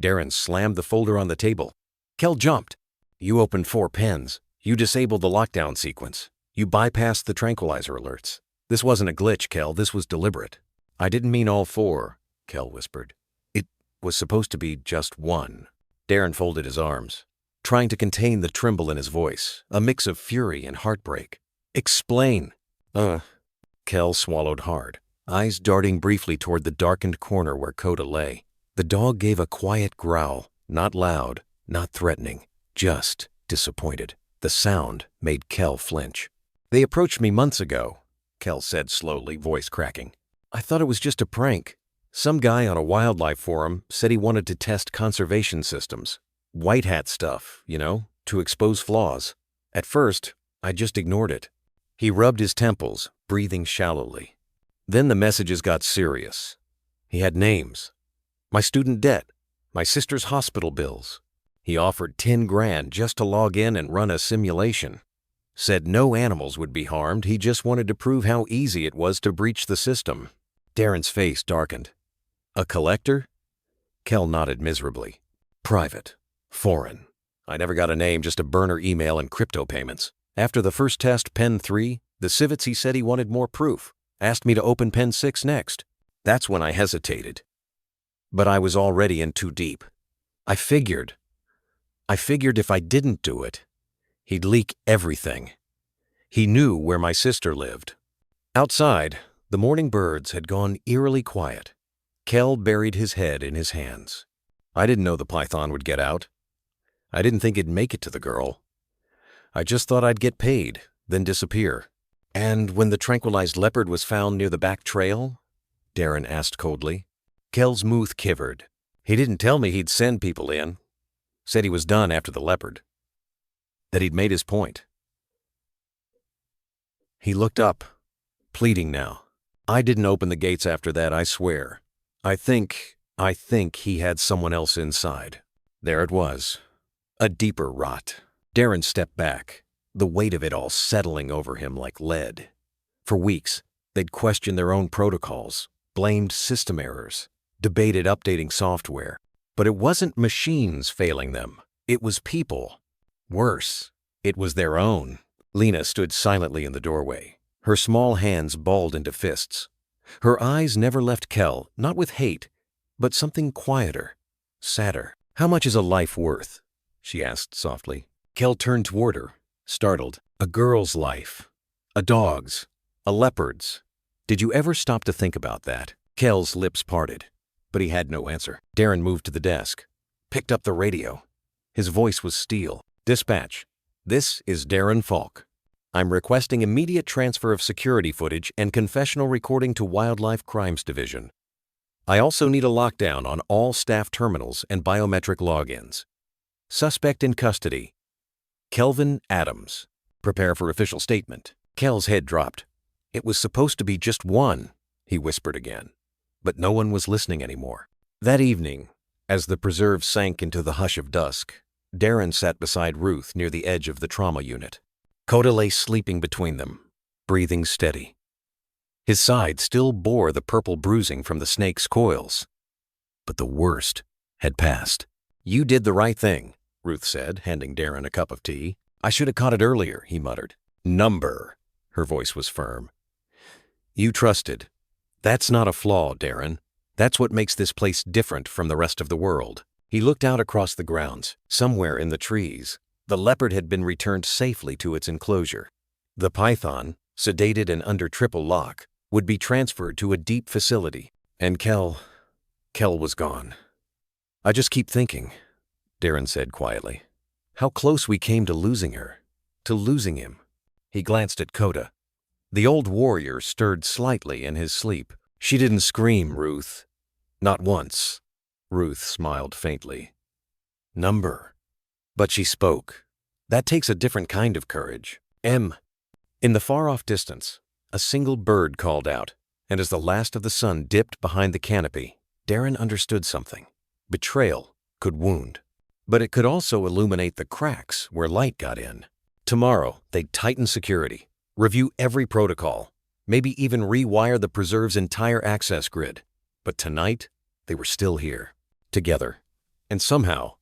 Darren slammed the folder on the table. Kel jumped. "You opened 4 pens. You disabled the lockdown sequence. You bypassed the tranquilizer alerts. This wasn't a glitch, Kel. This was deliberate." "I didn't mean all 4, Kel whispered. "Was supposed to be just 1. Darren folded his arms, trying to contain the tremble in his voice, a mix of fury and heartbreak. "Explain." Kel swallowed hard, eyes darting briefly toward the darkened corner where Coda lay. The dog gave a quiet growl, not loud, not threatening, just disappointed. The sound made Kel flinch. "They approached me months ago," Kel said slowly, voice cracking. "I thought it was just a prank. Some guy on a wildlife forum said he wanted to test conservation systems. White hat stuff, to expose flaws. At first, I just ignored it." He rubbed his temples, breathing shallowly. "Then the messages got serious. He had names. My student debt, my sister's hospital bills. He offered 10 grand just to log in and run a simulation. Said no animals would be harmed, he just wanted to prove how easy it was to breach the system." Darren's face darkened. "A collector?" Kel nodded miserably. "Private. Foreign. I never got a name, just a burner email and crypto payments. After the first test, Pen 3, the civets, he said he wanted more proof. Asked me to open Pen 6 next. That's when I hesitated. But I was already in too deep. I figured if I didn't do it, he'd leak everything. He knew where my sister lived." Outside, the morning birds had gone eerily quiet. Kel buried his head in his hands. "I didn't know the python would get out. I didn't think it'd make it to the girl. I just thought I'd get paid, then disappear." "And when the tranquilized leopard was found near the back trail?" Darren asked coldly. Kel's mouth quivered. "He didn't tell me he'd send people in. Said he was done after the leopard. That he'd made his point." He looked up, pleading now. "I didn't open the gates after that, I swear. I think he had someone else inside." There it was. A deeper rot. Darren stepped back, the weight of it all settling over him like lead. For weeks, they'd questioned their own protocols, blamed system errors, debated updating software. But it wasn't machines failing them. It was people. Worse, it was their own. Lena stood silently in the doorway, her small hands balled into fists. Her eyes never left Kel, not with hate, but something quieter, sadder. "How much is a life worth?" she asked softly. Kel turned toward her, startled. "A girl's life. A dog's. A leopard's. Did you ever stop to think about that?" Kel's lips parted, but he had no answer. Darren moved to the desk, picked up the radio. His voice was steel. "Dispatch. This is Darren Falk. I'm requesting immediate transfer of security footage and confessional recording to Wildlife Crimes Division. I also need a lockdown on all staff terminals and biometric logins. Suspect in custody. Kelvin Adams. Prepare for official statement. Kel's head dropped. It was supposed to be just one, he whispered again. But no one was listening anymore. That evening, as the preserve sank into the hush of dusk, Darren sat beside Ruth near the edge of the trauma unit. Coda lay sleeping between them, breathing steady. His side still bore the purple bruising from the snake's coils. But the worst had passed. You did the right thing, Ruth said, handing Darren a cup of tea. I should have caught it earlier, he muttered. Number. Her voice was firm. You trusted. That's not a flaw, Darren. That's what makes this place different from the rest of the world. He looked out across the grounds. Somewhere in the trees, the leopard had been returned safely to its enclosure. The python, sedated and under triple lock, would be transferred to a deep facility. And Kel was gone. I just keep thinking, Darren said quietly, how close we came to losing her, to losing him. He glanced at Coda. The old warrior stirred slightly in his sleep. She didn't scream, Ruth. Not once. Ruth smiled faintly. Number. But she spoke. That takes a different kind of courage. In the far-off distance, a single bird called out, and as the last of the sun dipped behind the canopy, Darren understood something. Betrayal could wound, but it could also illuminate the cracks where light got in. Tomorrow, they'd tighten security, review every protocol, maybe even rewire the preserve's entire access grid. But tonight, they were still here, together. And somehow,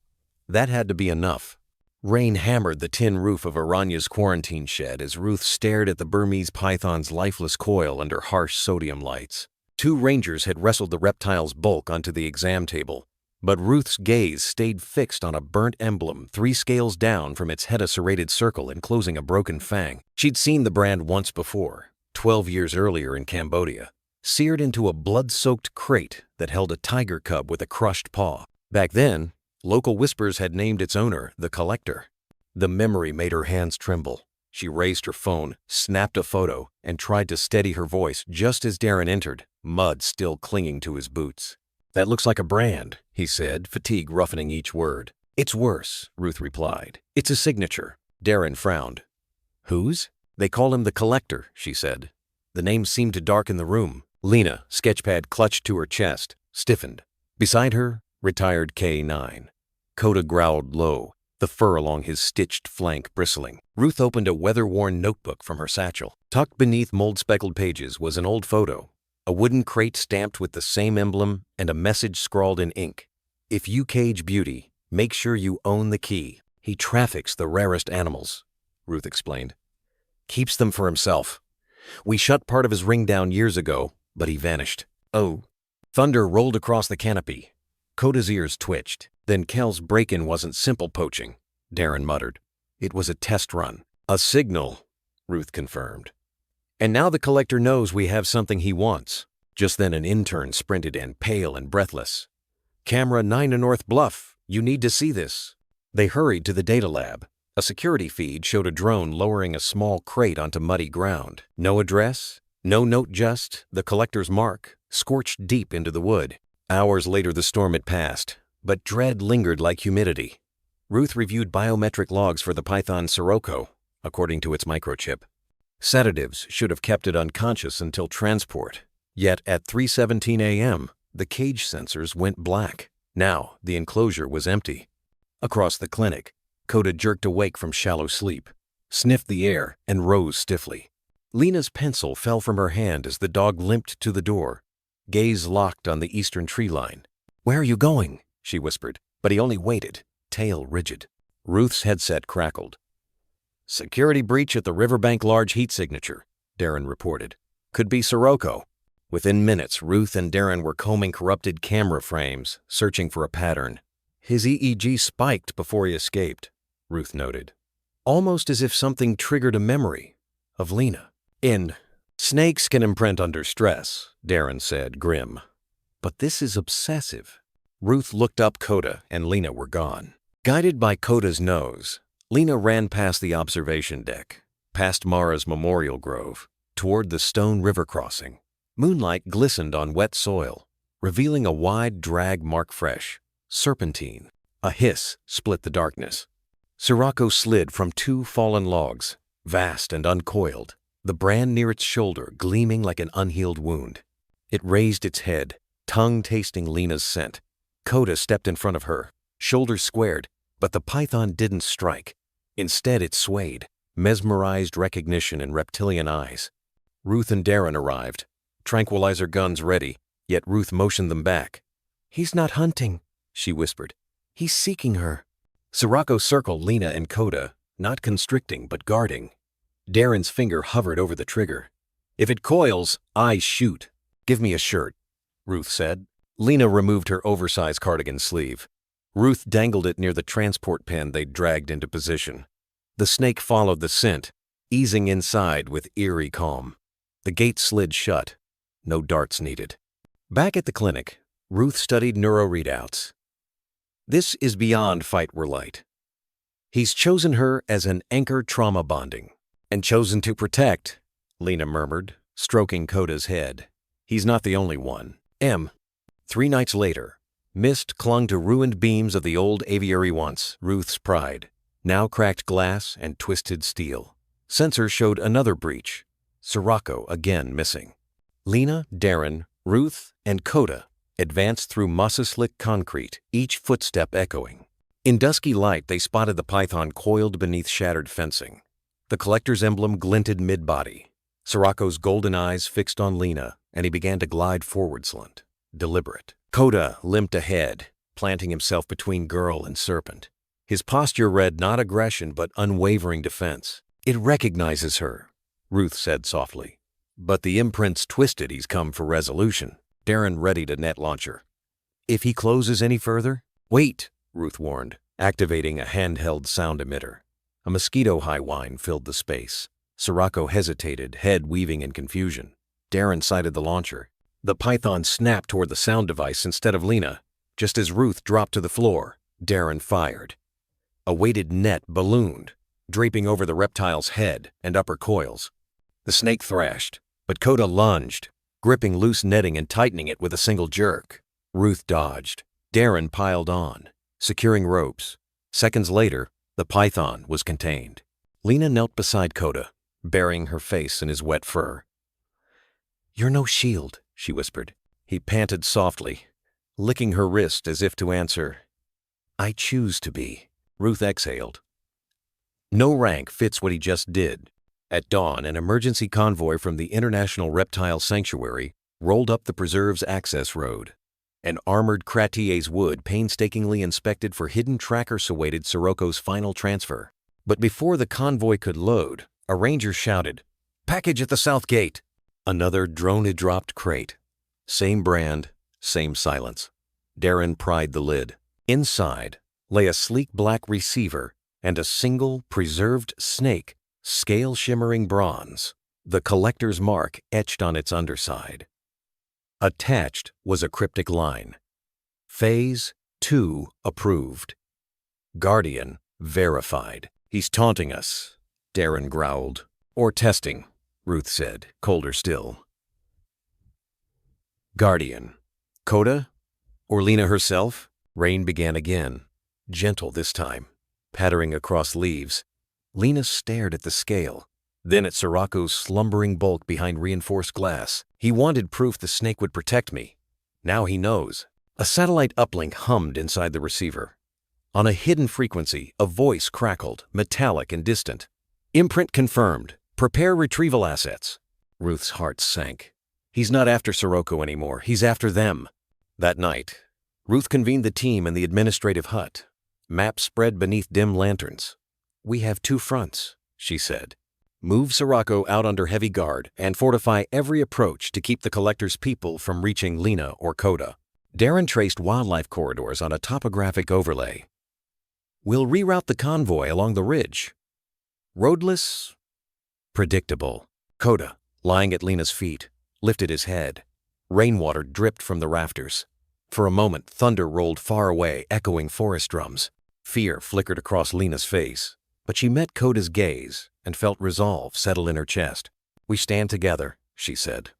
that had to be enough. Rain hammered the tin roof of Aranya's quarantine shed as Ruth stared at the Burmese python's lifeless coil under harsh sodium lights. 2 rangers had wrestled the reptile's bulk onto the exam table, but Ruth's gaze stayed fixed on a burnt emblem 3 scales down from its head, a serrated circle enclosing a broken fang. She'd seen the brand once before, 12 years earlier in Cambodia, seared into a blood-soaked crate that held a tiger cub with a crushed paw. Back then, local whispers had named its owner the Collector. The memory made her hands tremble. She raised her phone, snapped a photo, and tried to steady her voice just as Darren entered, mud still clinging to his boots. That looks like a brand, he said, fatigue roughening each word. It's worse, Ruth replied. It's a signature. Darren frowned. Whose? They call him the Collector, she said. The name seemed to darken the room. Lena, sketchpad clutched to her chest, stiffened. Beside her, retired K9. Coda growled low, the fur along his stitched flank bristling. Ruth opened a weather-worn notebook from her satchel. Tucked beneath mold-speckled pages was an old photo, a wooden crate stamped with the same emblem and a message scrawled in ink. If you cage beauty, make sure you own the key. He traffics the rarest animals, Ruth explained. Keeps them for himself. We shut part of his ring down years ago, but he vanished. Oh. Thunder rolled across the canopy. Coda's ears twitched. Then Kel's break-in wasn't simple poaching, Darren muttered. It was a test run. A signal, Ruth confirmed. And now the Collector knows we have something he wants. Just then an intern sprinted in, pale and breathless. Camera 9 to North Bluff, you need to see this. They hurried to the data lab. A security feed showed a drone lowering a small crate onto muddy ground. No address, no note, just the Collector's mark, scorched deep into the wood. Hours later the storm had passed, but dread lingered like humidity. Ruth reviewed biometric logs for the python Sirocco, according to its microchip. Sedatives should have kept it unconscious until transport. Yet at 3:17 a.m., the cage sensors went black. Now the enclosure was empty. Across the clinic, Coda jerked awake from shallow sleep, sniffed the air, and rose stiffly. Lena's pencil fell from her hand as the dog limped to the door, gaze locked on the eastern tree line. Where are you going? She whispered, but he only waited, tail rigid. Ruth's headset crackled. Security breach at the Riverbank large heat signature, Darren reported. Could be Sirocco. Within minutes, Ruth and Darren were combing corrupted camera frames, searching for a pattern. His EEG spiked before he escaped, Ruth noted. Almost as if something triggered a memory of Lena. Snakes can imprint under stress, Darren said, grim. But this is obsessive. Ruth looked up Coda, and Lena were gone. Guided by Coda's nose, Lena ran past the observation deck, past Mara's memorial grove, toward the stone river crossing. Moonlight glistened on wet soil, revealing a wide drag mark fresh, serpentine. A hiss split the darkness. Sirocco slid from 2 fallen logs, vast and uncoiled, the brand near its shoulder gleaming like an unhealed wound. It raised its head, tongue tasting Lena's scent. Coda stepped in front of her, shoulders squared, but the python didn't strike. Instead it swayed, mesmerized recognition in reptilian eyes. Ruth and Darren arrived, tranquilizer guns ready, yet Ruth motioned them back. "He's not hunting," she whispered. "He's seeking her." Sirocco circled Lena and Coda, not constricting but guarding. Darren's finger hovered over the trigger. "If it coils, I shoot." "Give me a shirt," Ruth said. Lena removed her oversized cardigan sleeve. Ruth dangled it near the transport pen they'd dragged into position. The snake followed the scent, easing inside with eerie calm. The gate slid shut. No darts needed. Back at the clinic, Ruth studied neuro readouts. This is beyond fight or light. He's chosen her as an anchor trauma bonding. "And chosen to protect," Lena murmured, stroking Coda's head. "He's not the only one." 3 nights later, mist clung to ruined beams of the old aviary once, Ruth's pride, now cracked glass and twisted steel. Sensors showed another breach, Sirocco again missing. Lena, Darren, Ruth, and Coda advanced through moss-slick concrete, each footstep echoing. In dusky light, they spotted the python coiled beneath shattered fencing. The collector's emblem glinted mid-body. Sirocco's golden eyes fixed on Lena, and he began to glide forward slant, deliberate. Coda limped ahead, planting himself between girl and serpent. His posture read not aggression but unwavering defense. "It recognizes her," Ruth said softly. "But the imprint's twisted. He's come for resolution." Darren readied a net launcher. "If he closes any further?" "Wait," Ruth warned, activating a handheld sound emitter. A mosquito high whine filled the space. Sirocco hesitated, head weaving in confusion. Darren sighted the launcher. The python snapped toward the sound device instead of Lena. Just as Ruth dropped to the floor, Darren fired. A weighted net ballooned, draping over the reptile's head and upper coils. The snake thrashed, but Coda lunged, gripping loose netting and tightening it with a single jerk. Ruth dodged. Darren piled on, securing ropes. Seconds later, the python was contained. Lena knelt beside Coda, burying her face in his wet fur. "You're no shield," she whispered. He panted softly, licking her wrist as if to answer, "I choose to be." Ruth exhaled. No rank fits what he just did. At dawn, an emergency convoy from the International Reptile Sanctuary rolled up the preserve's access road. An armored Kratier's wood painstakingly inspected for hidden trackers awaited Sirocco's final transfer. But before the convoy could load, a ranger shouted, "Package at the south gate!" Another drone-dropped crate. Same brand, same silence. Darren pried the lid. Inside lay a sleek black receiver and a single preserved snake, scale-shimmering bronze, the collector's mark etched on its underside. Attached was a cryptic line. Phase 2 approved. Guardian verified. "He's taunting us," Darren growled. "Or testing," Ruth said, colder still. Guardian. Coda? Or Lena herself? Rain began again, gentle this time, pattering across leaves. Lena stared at the scale, then at Sirocco's slumbering bulk behind reinforced glass. He wanted proof the snake would protect me. Now he knows. A satellite uplink hummed inside the receiver. On a hidden frequency, a voice crackled, metallic and distant. "Imprint confirmed. Prepare retrieval assets." Ruth's heart sank. He's not after Sirocco anymore. He's after them. That night, Ruth convened the team in the administrative hut. Maps spread beneath dim lanterns. "We have 2 fronts," she said. "Move Sirocco out under heavy guard and fortify every approach to keep the collector's people from reaching Lena or Coda." Darren traced wildlife corridors on a topographic overlay. "We'll reroute the convoy along the ridge. Roadless, predictable." Coda, lying at Lena's feet, lifted his head. Rainwater dripped from the rafters. For a moment, thunder rolled far away, echoing forest drums. Fear flickered across Lena's face, but she met Coda's gaze, and felt resolve settle in her chest. "We stand together," she said.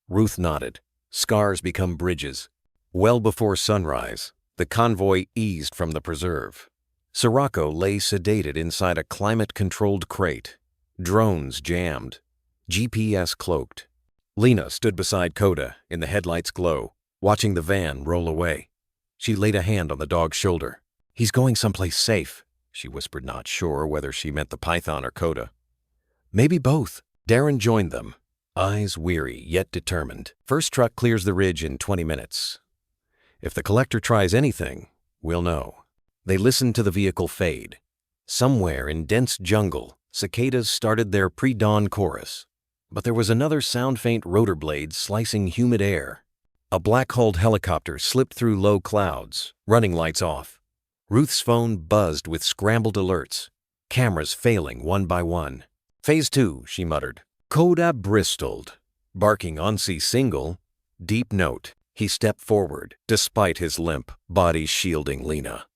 Ruth nodded. Scars become bridges. Well before sunrise, the convoy eased from the preserve. Sirocco lay sedated inside a climate-controlled crate. Drones jammed. GPS cloaked. Lena stood beside Coda in the headlights' glow, watching the van roll away. She laid a hand on the dog's shoulder. "He's going someplace safe," she whispered, not sure whether she meant the python or Coda. "Maybe both." Darren joined them, eyes weary yet determined. "First truck clears the ridge in 20 minutes. If the collector tries anything, we'll know." They listened to the vehicle fade. Somewhere in dense jungle, cicadas started their pre-dawn chorus. But there was another sound-faint rotor blade slicing humid air. A black-hulled helicopter slipped through low clouds, running lights off. Ruth's phone buzzed with scrambled alerts, cameras failing one by one. "Phase 2, she muttered. Coda bristled, barking ONSI single, deep note. He stepped forward, despite his limp, body shielding Lena.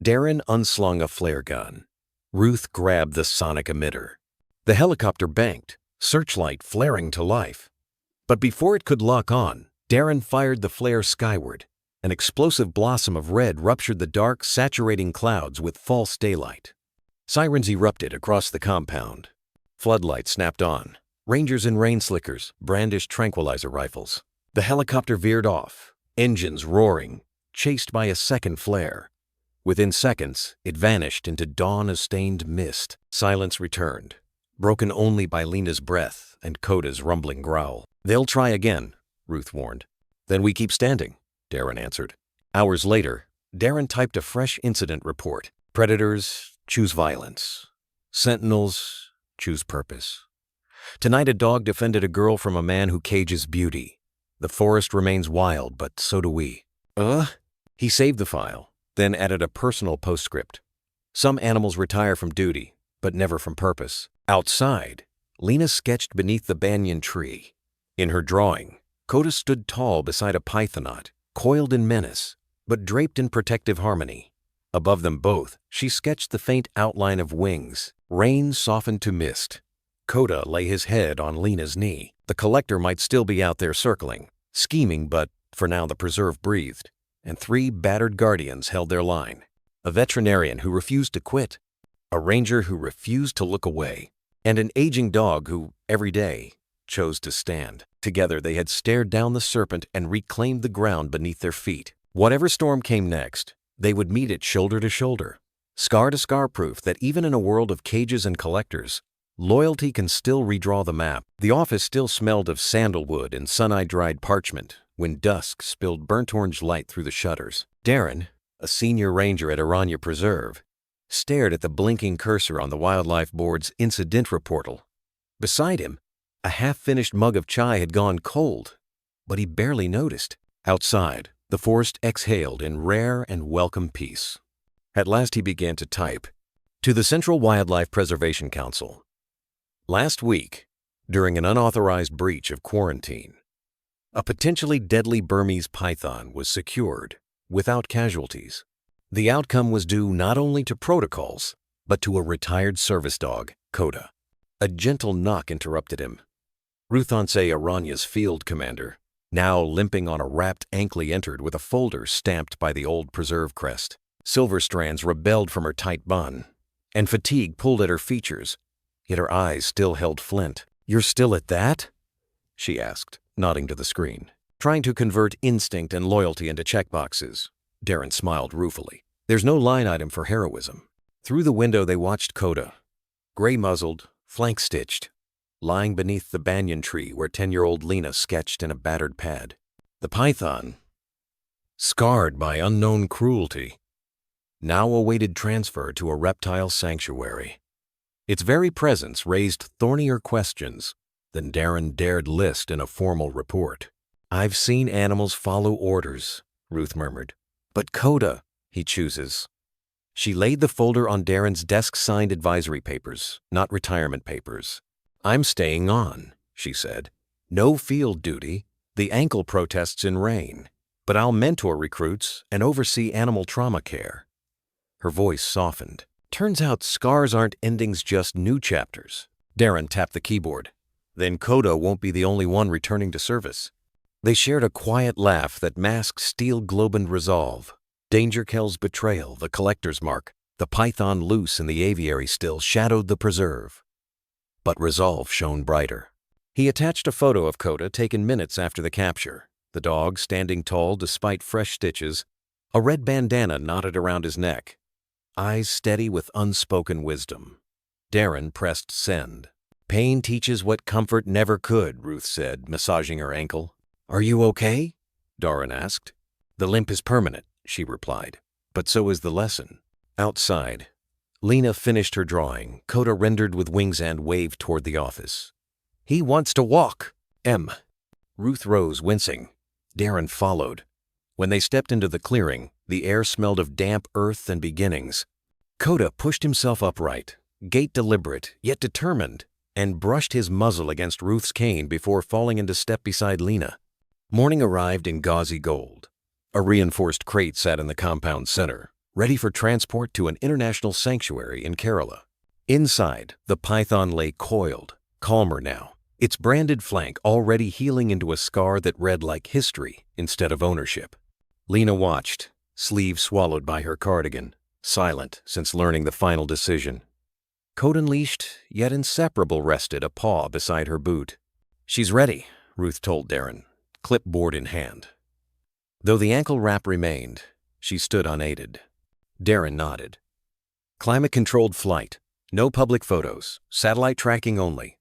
Darren unslung a flare gun. Ruth grabbed the sonic emitter. The helicopter banked, searchlight flaring to life. But before it could lock on, Darren fired the flare skyward. An explosive blossom of red ruptured the dark, saturating clouds with false daylight. Sirens erupted across the compound. Floodlights snapped on. Rangers in rain slickers brandished tranquilizer rifles. The helicopter veered off, engines roaring, chased by a second flare. Within seconds, it vanished into dawn-stained mist. Silence returned, broken only by Lena's breath and Coda's rumbling growl. "They'll try again," Ruth warned. "Then we keep standing," Darren answered. Hours later, Darren typed a fresh incident report. "Predators choose violence. Sentinels choose purpose. Tonight a dog defended a girl from a man who cages beauty. The forest remains wild, but so do we." He saved the file, then added a personal postscript. "Some animals retire from duty, but never from purpose." Outside, Lena sketched beneath the banyan tree. In her drawing, Coda stood tall beside a pythonot, coiled in menace, but draped in protective harmony. Above them both, she sketched the faint outline of wings. Rain softened to mist. Coda lay his head on Lena's knee. The collector might still be out there circling, scheming, but for now the preserve breathed, and 3 battered guardians held their line. A veterinarian who refused to quit, a ranger who refused to look away, and an aging dog who, every day, chose to stand. Together they had stared down the serpent and reclaimed the ground beneath their feet. Whatever storm came next, they would meet it shoulder to shoulder. Scar to scar proof that even in a world of cages and collectors, loyalty can still redraw the map. The office still smelled of sandalwood and sun-dried parchment when dusk spilled burnt orange light through the shutters. Darren, a senior ranger at Aranya Preserve, stared at the blinking cursor on the Wildlife Board's incident reportal. Beside him, a half-finished mug of chai had gone cold, but he barely noticed. Outside, the forest exhaled in rare and welcome peace. At last he began to type. To the Central Wildlife Preservation Council. Last week, during an unauthorized breach of quarantine, a potentially deadly Burmese python was secured without casualties. The outcome was due not only to protocols, but to a retired service dog, Coda. A gentle knock interrupted him. Ruthonse Aranya's field commander, now limping on a wrapped ankle, entered with a folder stamped by the old preserve crest. Silver strands rebelled from her tight bun, and fatigue pulled at her features, yet her eyes still held flint. "You're still at that?" she asked, nodding to the screen. "Trying to convert instinct and loyalty into checkboxes." Darren smiled ruefully. "There's no line item for heroism." Through the window they watched Coda, gray-muzzled, flank-stitched, lying beneath the banyan tree where 10-year-old Lena sketched in a battered pad. The python, scarred by unknown cruelty, now awaited transfer to a reptile sanctuary. Its very presence raised thornier questions than Darren dared list in a formal report. "I've seen animals follow orders," Ruth murmured. "But Coda, he chooses." She laid the folder on Darren's desk-signed advisory papers, not retirement papers. "I'm staying on," she said. "No field duty, the ankle protests in rain, but I'll mentor recruits and oversee animal trauma care." Her voice softened. Turns out scars aren't endings, just new chapters. Darren tapped the keyboard. Then Koda won't be the only one returning to service. They shared a quiet laugh that masked steel-globed resolve. Danger Kell's betrayal, the collector's mark, the python loose in the aviary still shadowed the preserve. But resolve shone brighter. He attached a photo of Koda taken minutes after the capture, the dog standing tall despite fresh stitches, a red bandana knotted around his neck, eyes steady with unspoken wisdom. Darren pressed send. "Pain teaches what comfort never could," Ruth said, massaging her ankle. "Are you okay?" Darren asked. "The limp is permanent," she replied. "But so is the lesson." Outside, Lena finished her drawing. Koda rendered with wings and waved toward the office. "He wants to walk." Ruth rose, wincing. Darren followed. When they stepped into the clearing, the air smelled of damp earth and beginnings. Koda pushed himself upright, gait deliberate, yet determined, and brushed his muzzle against Ruth's cane before falling into step beside Lena. Morning arrived in gauzy gold. A reinforced crate sat in the compound center, ready for transport to an international sanctuary in Kerala. Inside, the python lay coiled, calmer now, its branded flank already healing into a scar that read like history instead of ownership. Lena watched, sleeve swallowed by her cardigan, silent since learning the final decision. Coat unleashed, yet inseparable, rested, a paw beside her boot. "She's ready," Ruth told Darren, clipboard in hand. Though the ankle wrap remained, she stood unaided. Darren nodded. "Climate-controlled flight. No public photos. Satellite tracking only.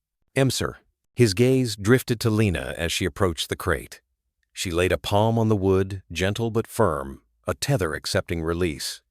Sir." His gaze drifted to Lena as she approached the crate. She laid a palm on the wood, gentle but firm, a tether accepting release.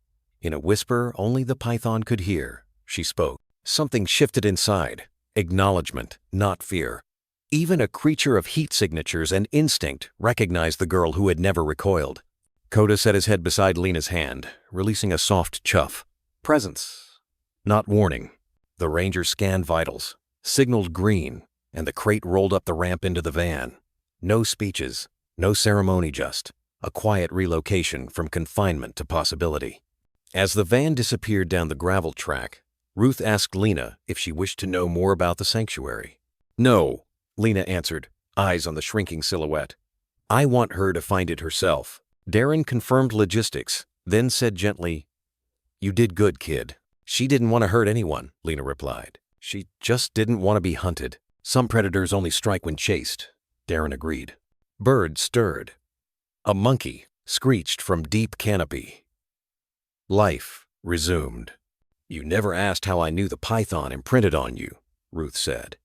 In a whisper only the python could hear, she spoke. Something shifted inside. Acknowledgement, not fear. Even a creature of heat signatures and instinct recognized the girl who had never recoiled. Koda set his head beside Lena's hand, releasing a soft chuff. Presence, not warning. The ranger scanned vitals, signaled green, and the crate rolled up the ramp into the van. No speeches, no ceremony, just a quiet relocation from confinement to possibility. As the van disappeared down the gravel track, Ruth asked Lena if she wished to know more about the sanctuary. "No," Lena answered, eyes on the shrinking silhouette. "I want her to find it herself." Darren confirmed logistics, then said gently, "You did good, kid." "She didn't want to hurt anyone," Lena replied. "She just didn't want to be hunted. Some predators only strike when chased," Darren agreed. Birds stirred. A monkey screeched from deep canopy. Life resumed. "You never asked how I knew the python imprinted on you," Ruth said.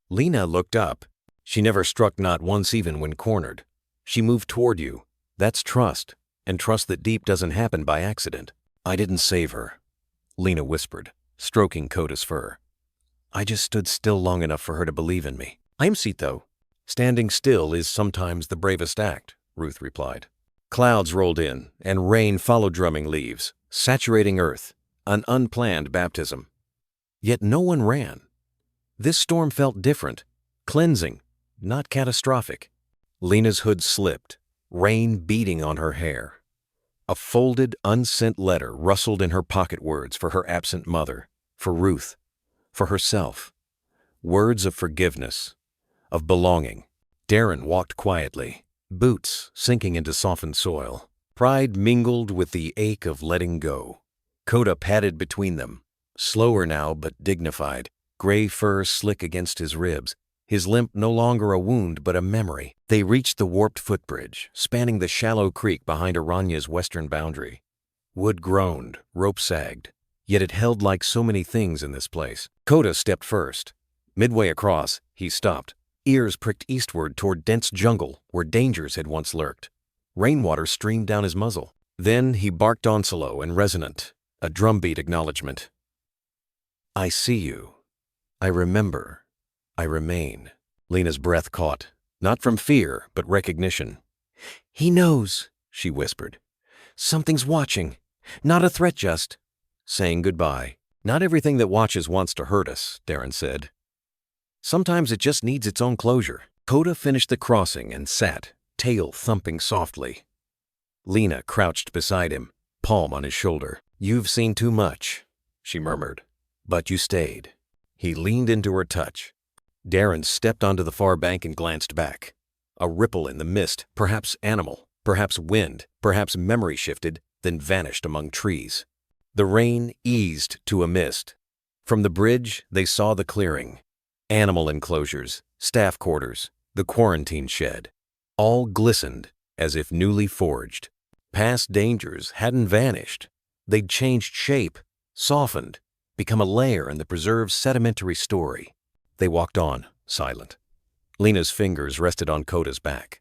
Lena looked up. "She never struck, not once, even when cornered. She moved toward you. That's trust, and trust that deep doesn't happen by accident." "I didn't save her," Lena whispered, stroking Koda's fur. "I just stood still long enough for her to believe in me." "I'm Sito." "Standing still is sometimes the bravest act," Ruth replied. Clouds rolled in, and rain followed, drumming leaves, saturating earth, an unplanned baptism. Yet no one ran. This storm felt different, cleansing, not catastrophic. Lena's hood slipped, rain beating on her hair. A folded, unsent letter rustled in her pocket, words for her absent mother, for Ruth, for herself. Words of forgiveness, of belonging. Darren walked quietly, boots sinking into softened soil. Pride mingled with the ache of letting go. Koda padded between them, slower now but dignified, gray fur slick against his ribs, his limp no longer a wound but a memory. They reached the warped footbridge, spanning the shallow creek behind Aranya's western boundary. Wood groaned, rope sagged, yet it held like so many things in this place. Koda stepped first. Midway across, he stopped, ears pricked eastward toward dense jungle where dangers had once lurked. Rainwater streamed down his muzzle. Then he barked onslow and resonant, a drumbeat acknowledgement. "I see you. I remember. I remain." Lena's breath caught, not from fear, but recognition. "He knows," she whispered. "Something's watching. Not a threat, just saying goodbye." "Not everything that watches wants to hurt us," Darren said. "Sometimes it just needs its own closure." Koda finished the crossing and sat, tail thumping softly. Lena crouched beside him, palm on his shoulder. "You've seen too much." she murmured. "But you stayed." He leaned into her touch. Darren stepped onto the far bank and glanced back. A ripple in the mist, perhaps animal, perhaps wind, perhaps memory shifted, then vanished among trees. The rain eased to a mist. From the bridge, they saw the clearing. Animal enclosures, staff quarters, the quarantine shed. All glistened as if newly forged. Past dangers hadn't vanished. They'd changed shape, softened, become a layer in the preserved sedimentary story. They walked on, silent. Lena's fingers rested on Coda's back.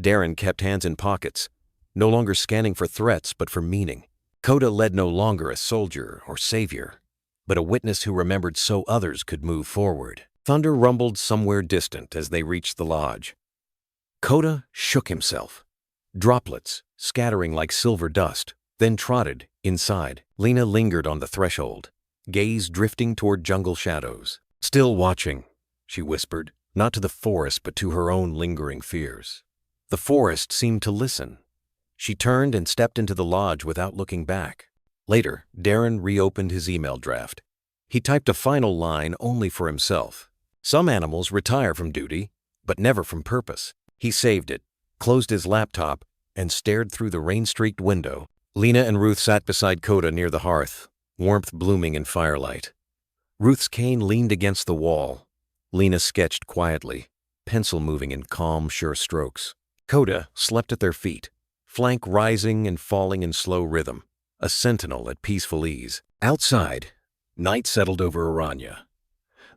Darren kept hands in pockets, no longer scanning for threats but for meaning. Coda led no longer a soldier or savior, but a witness who remembered so others could move forward. Thunder rumbled somewhere distant as they reached the lodge. Coda shook himself. Droplets, scattering like silver dust, then trotted inside. Lena lingered on the threshold, gaze drifting toward jungle shadows. "Still watching," she whispered, not to the forest but to her own lingering fears. The forest seemed to listen. She turned and stepped into the lodge without looking back. Later, Darren reopened his email draft. He typed a final line only for himself. Some animals retire from duty, but never from purpose. He saved it, closed his laptop, and stared through the rain-streaked window. Lena and Ruth sat beside Coda near the hearth, warmth blooming in firelight. Ruth's cane leaned against the wall. Lena sketched quietly, pencil moving in calm, sure strokes. Coda slept at their feet, flank rising and falling in slow rhythm, a sentinel at peaceful ease. Outside, night settled over Aranya.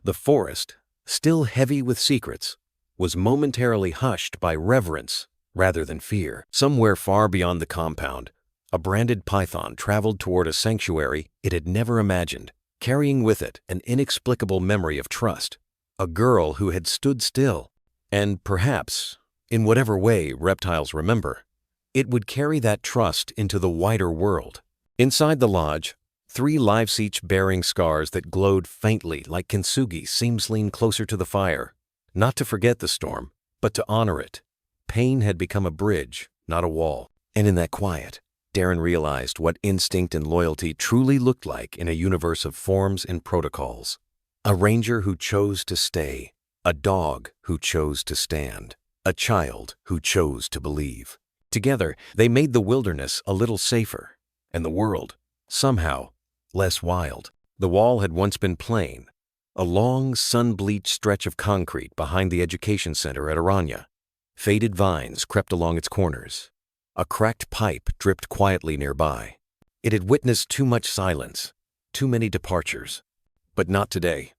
The forest, still heavy with secrets, was momentarily hushed by reverence rather than fear. Somewhere far beyond the compound, a branded python traveled toward a sanctuary it had never imagined, carrying with it an inexplicable memory of trust, a girl who had stood still, and perhaps, in whatever way reptiles remember, it would carry that trust into the wider world. Inside the lodge, 3 lives each bearing scars that glowed faintly like kintsugi seemed leaned closer to the fire, not to forget the storm, but to honor it. Pain had become a bridge, not a wall. And in that quiet, Darren realized what instinct and loyalty truly looked like in a universe of forms and protocols. A ranger who chose to stay, a dog who chose to stand, a child who chose to believe. Together, they made the wilderness a little safer, and the world, somehow, less wild. The wall had once been plain, a long, sun-bleached stretch of concrete behind the education center at Aranya. Faded vines crept along its corners. A cracked pipe dripped quietly nearby. It had witnessed too much silence, too many departures. But not today.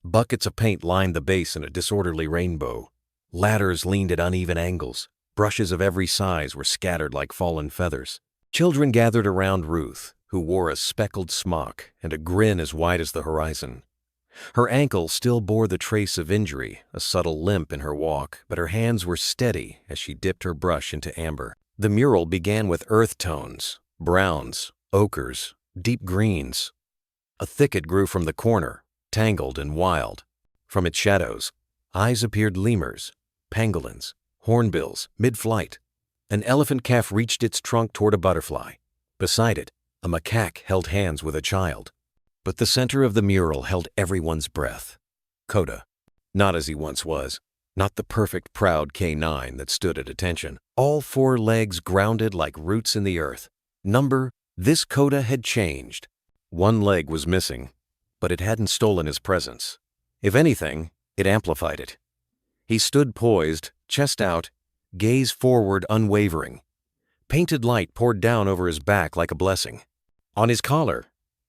Buckets of paint lined the base in a disorderly rainbow. Ladders leaned at uneven angles. Brushes of every size were scattered like fallen feathers. Children gathered around Ruth, who wore a speckled smock and a grin as wide as the horizon. Her ankle still bore the trace of injury, a subtle limp in her walk, but her hands were steady as she dipped her brush into amber. The mural began with earth tones, browns, ochres, deep greens. A thicket grew from the corner, tangled and wild. From its shadows, eyes appeared lemurs, pangolins, hornbills, mid-flight. An elephant calf reached its trunk toward a butterfly. Beside it, a macaque held hands with a child. But the center of the mural held everyone's breath. Coda. Not as he once was. Not the perfect, proud K9 that stood at attention. All 4 legs grounded like roots in the earth. This Coda had changed. 1 leg was missing, but it hadn't stolen his presence. If anything, it amplified it. He stood poised, chest out, gaze forward unwavering. Painted light poured down over his back like a blessing. On his collar,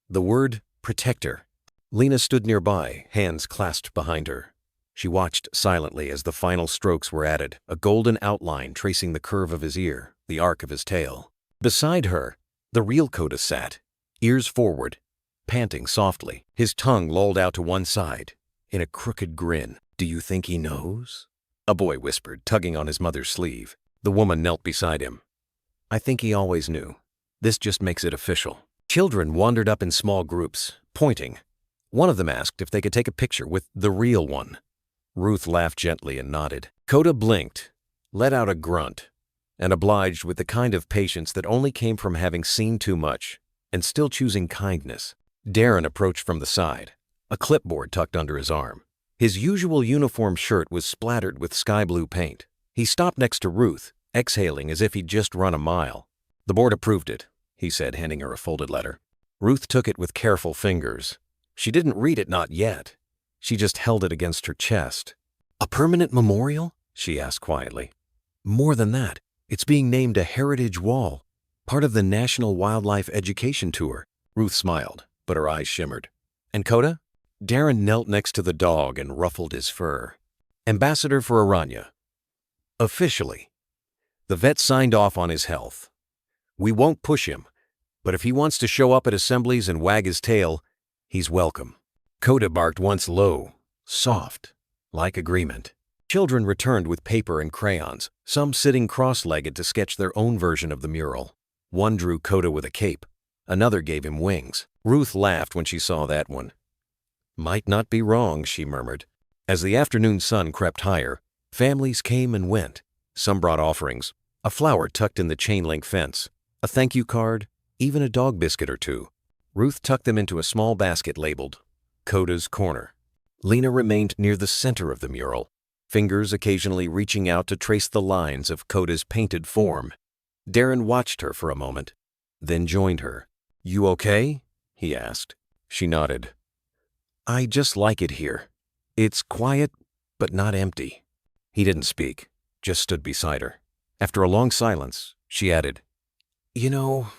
the word protector. Lena stood nearby, hands clasped behind her. She watched silently as the final strokes were added, a golden outline tracing the curve of his ear, the arc of his tail. Beside her, the real Coda sat, ears forward, panting softly. His tongue lolled out to one side, in a crooked grin. "Do you think he knows?" a boy whispered, tugging on his mother's sleeve. The woman knelt beside him. "I think he always knew. This just makes it official." Children wandered up in small groups, pointing. One of them asked if they could take a picture with the real one. Ruth laughed gently and nodded. Coda blinked, let out a grunt, and obliged with the kind of patience that only came from having seen too much and still choosing kindness. Darren approached from the side, a clipboard tucked under his arm. His usual uniform shirt was splattered with sky blue paint. He stopped next to Ruth, exhaling as if he'd just run a mile. "The board approved it," he said, handing her a folded letter. Ruth took it with careful fingers. She didn't read it, not yet. She just held it against her chest. "A permanent memorial?" she asked quietly. "More than that, it's being named a heritage wall, part of the National Wildlife Education Tour." Ruth smiled, but her eyes shimmered. "And Coda?" Darren knelt next to the dog and ruffled his fur. "Ambassador for Aranya. Officially." The vet signed off on his health. "We won't push him, but if he wants to show up at assemblies and wag his tail, he's welcome." Coda barked once low, soft, like agreement. Children returned with paper and crayons, some sitting cross-legged to sketch their own version of the mural. One drew Coda with a cape. Another gave him wings. Ruth laughed when she saw that one. "Might not be wrong," she murmured. As the afternoon sun crept higher, families came and went. Some brought offerings, a flower tucked in the chain-link fence, a thank you card, even a dog biscuit or two. Ruth tucked them into a small basket labeled Coda's Corner. Lena remained near the center of the mural, fingers occasionally reaching out to trace the lines of Coda's painted form. Darren watched her for a moment, then joined her. "You okay?" he asked. She nodded. "I just like it here. It's quiet, but not empty." He didn't speak, just stood beside her. After a long silence, she added, "You know,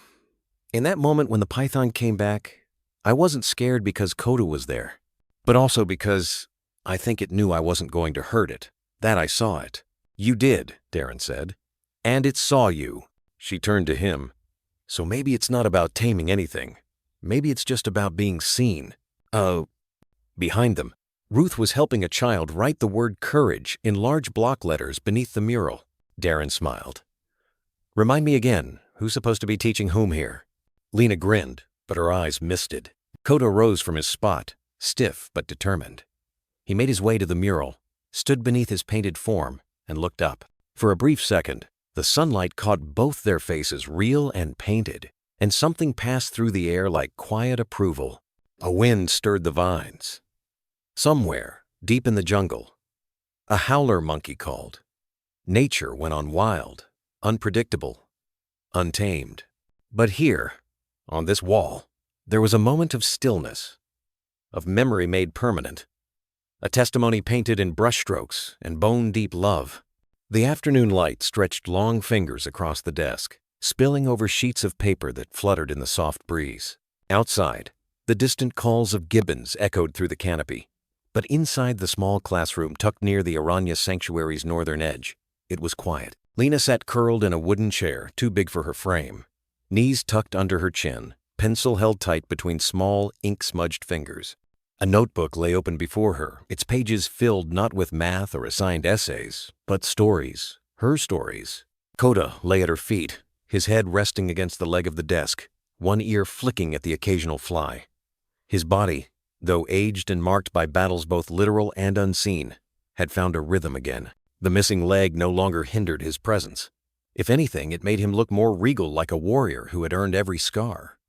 in that moment when the python came back, I wasn't scared because Coda was there, but also because I think it knew I wasn't going to hurt it. That I saw it." "You did," Darren said. "And it saw you." She turned to him. "So maybe it's not about taming anything. Maybe it's just about being seen." Behind them, Ruth was helping a child write the word courage in large block letters beneath the mural. Darren smiled. "Remind me again, who's supposed to be teaching whom here?" Lena grinned, but her eyes misted. Coda rose from his spot, stiff but determined. He made his way to the mural, stood beneath his painted form, and looked up. For a brief second, the sunlight caught both their faces, real and painted, and something passed through the air like quiet approval. A wind stirred the vines. Somewhere, deep in the jungle, a howler monkey called. Nature went on wild, unpredictable, untamed. But here, on this wall, there was a moment of stillness, of memory made permanent, a testimony painted in brushstrokes and bone-deep love. The afternoon light stretched long fingers across the desk, spilling over sheets of paper that fluttered in the soft breeze. Outside, the distant calls of gibbons echoed through the canopy. But inside the small classroom tucked near the Aranya Sanctuary's northern edge, it was quiet. Lena sat curled in a wooden chair too big for her frame, knees tucked under her chin, pencil held tight between small, ink-smudged fingers. A notebook lay open before her, its pages filled not with math or assigned essays, but stories, her stories. Coda lay at her feet, his head resting against the leg of the desk, one ear flicking at the occasional fly. His body, though aged and marked by battles both literal and unseen, had found a rhythm again. The missing leg no longer hindered his presence. If anything, it made him look more regal, like a warrior who had earned every scar.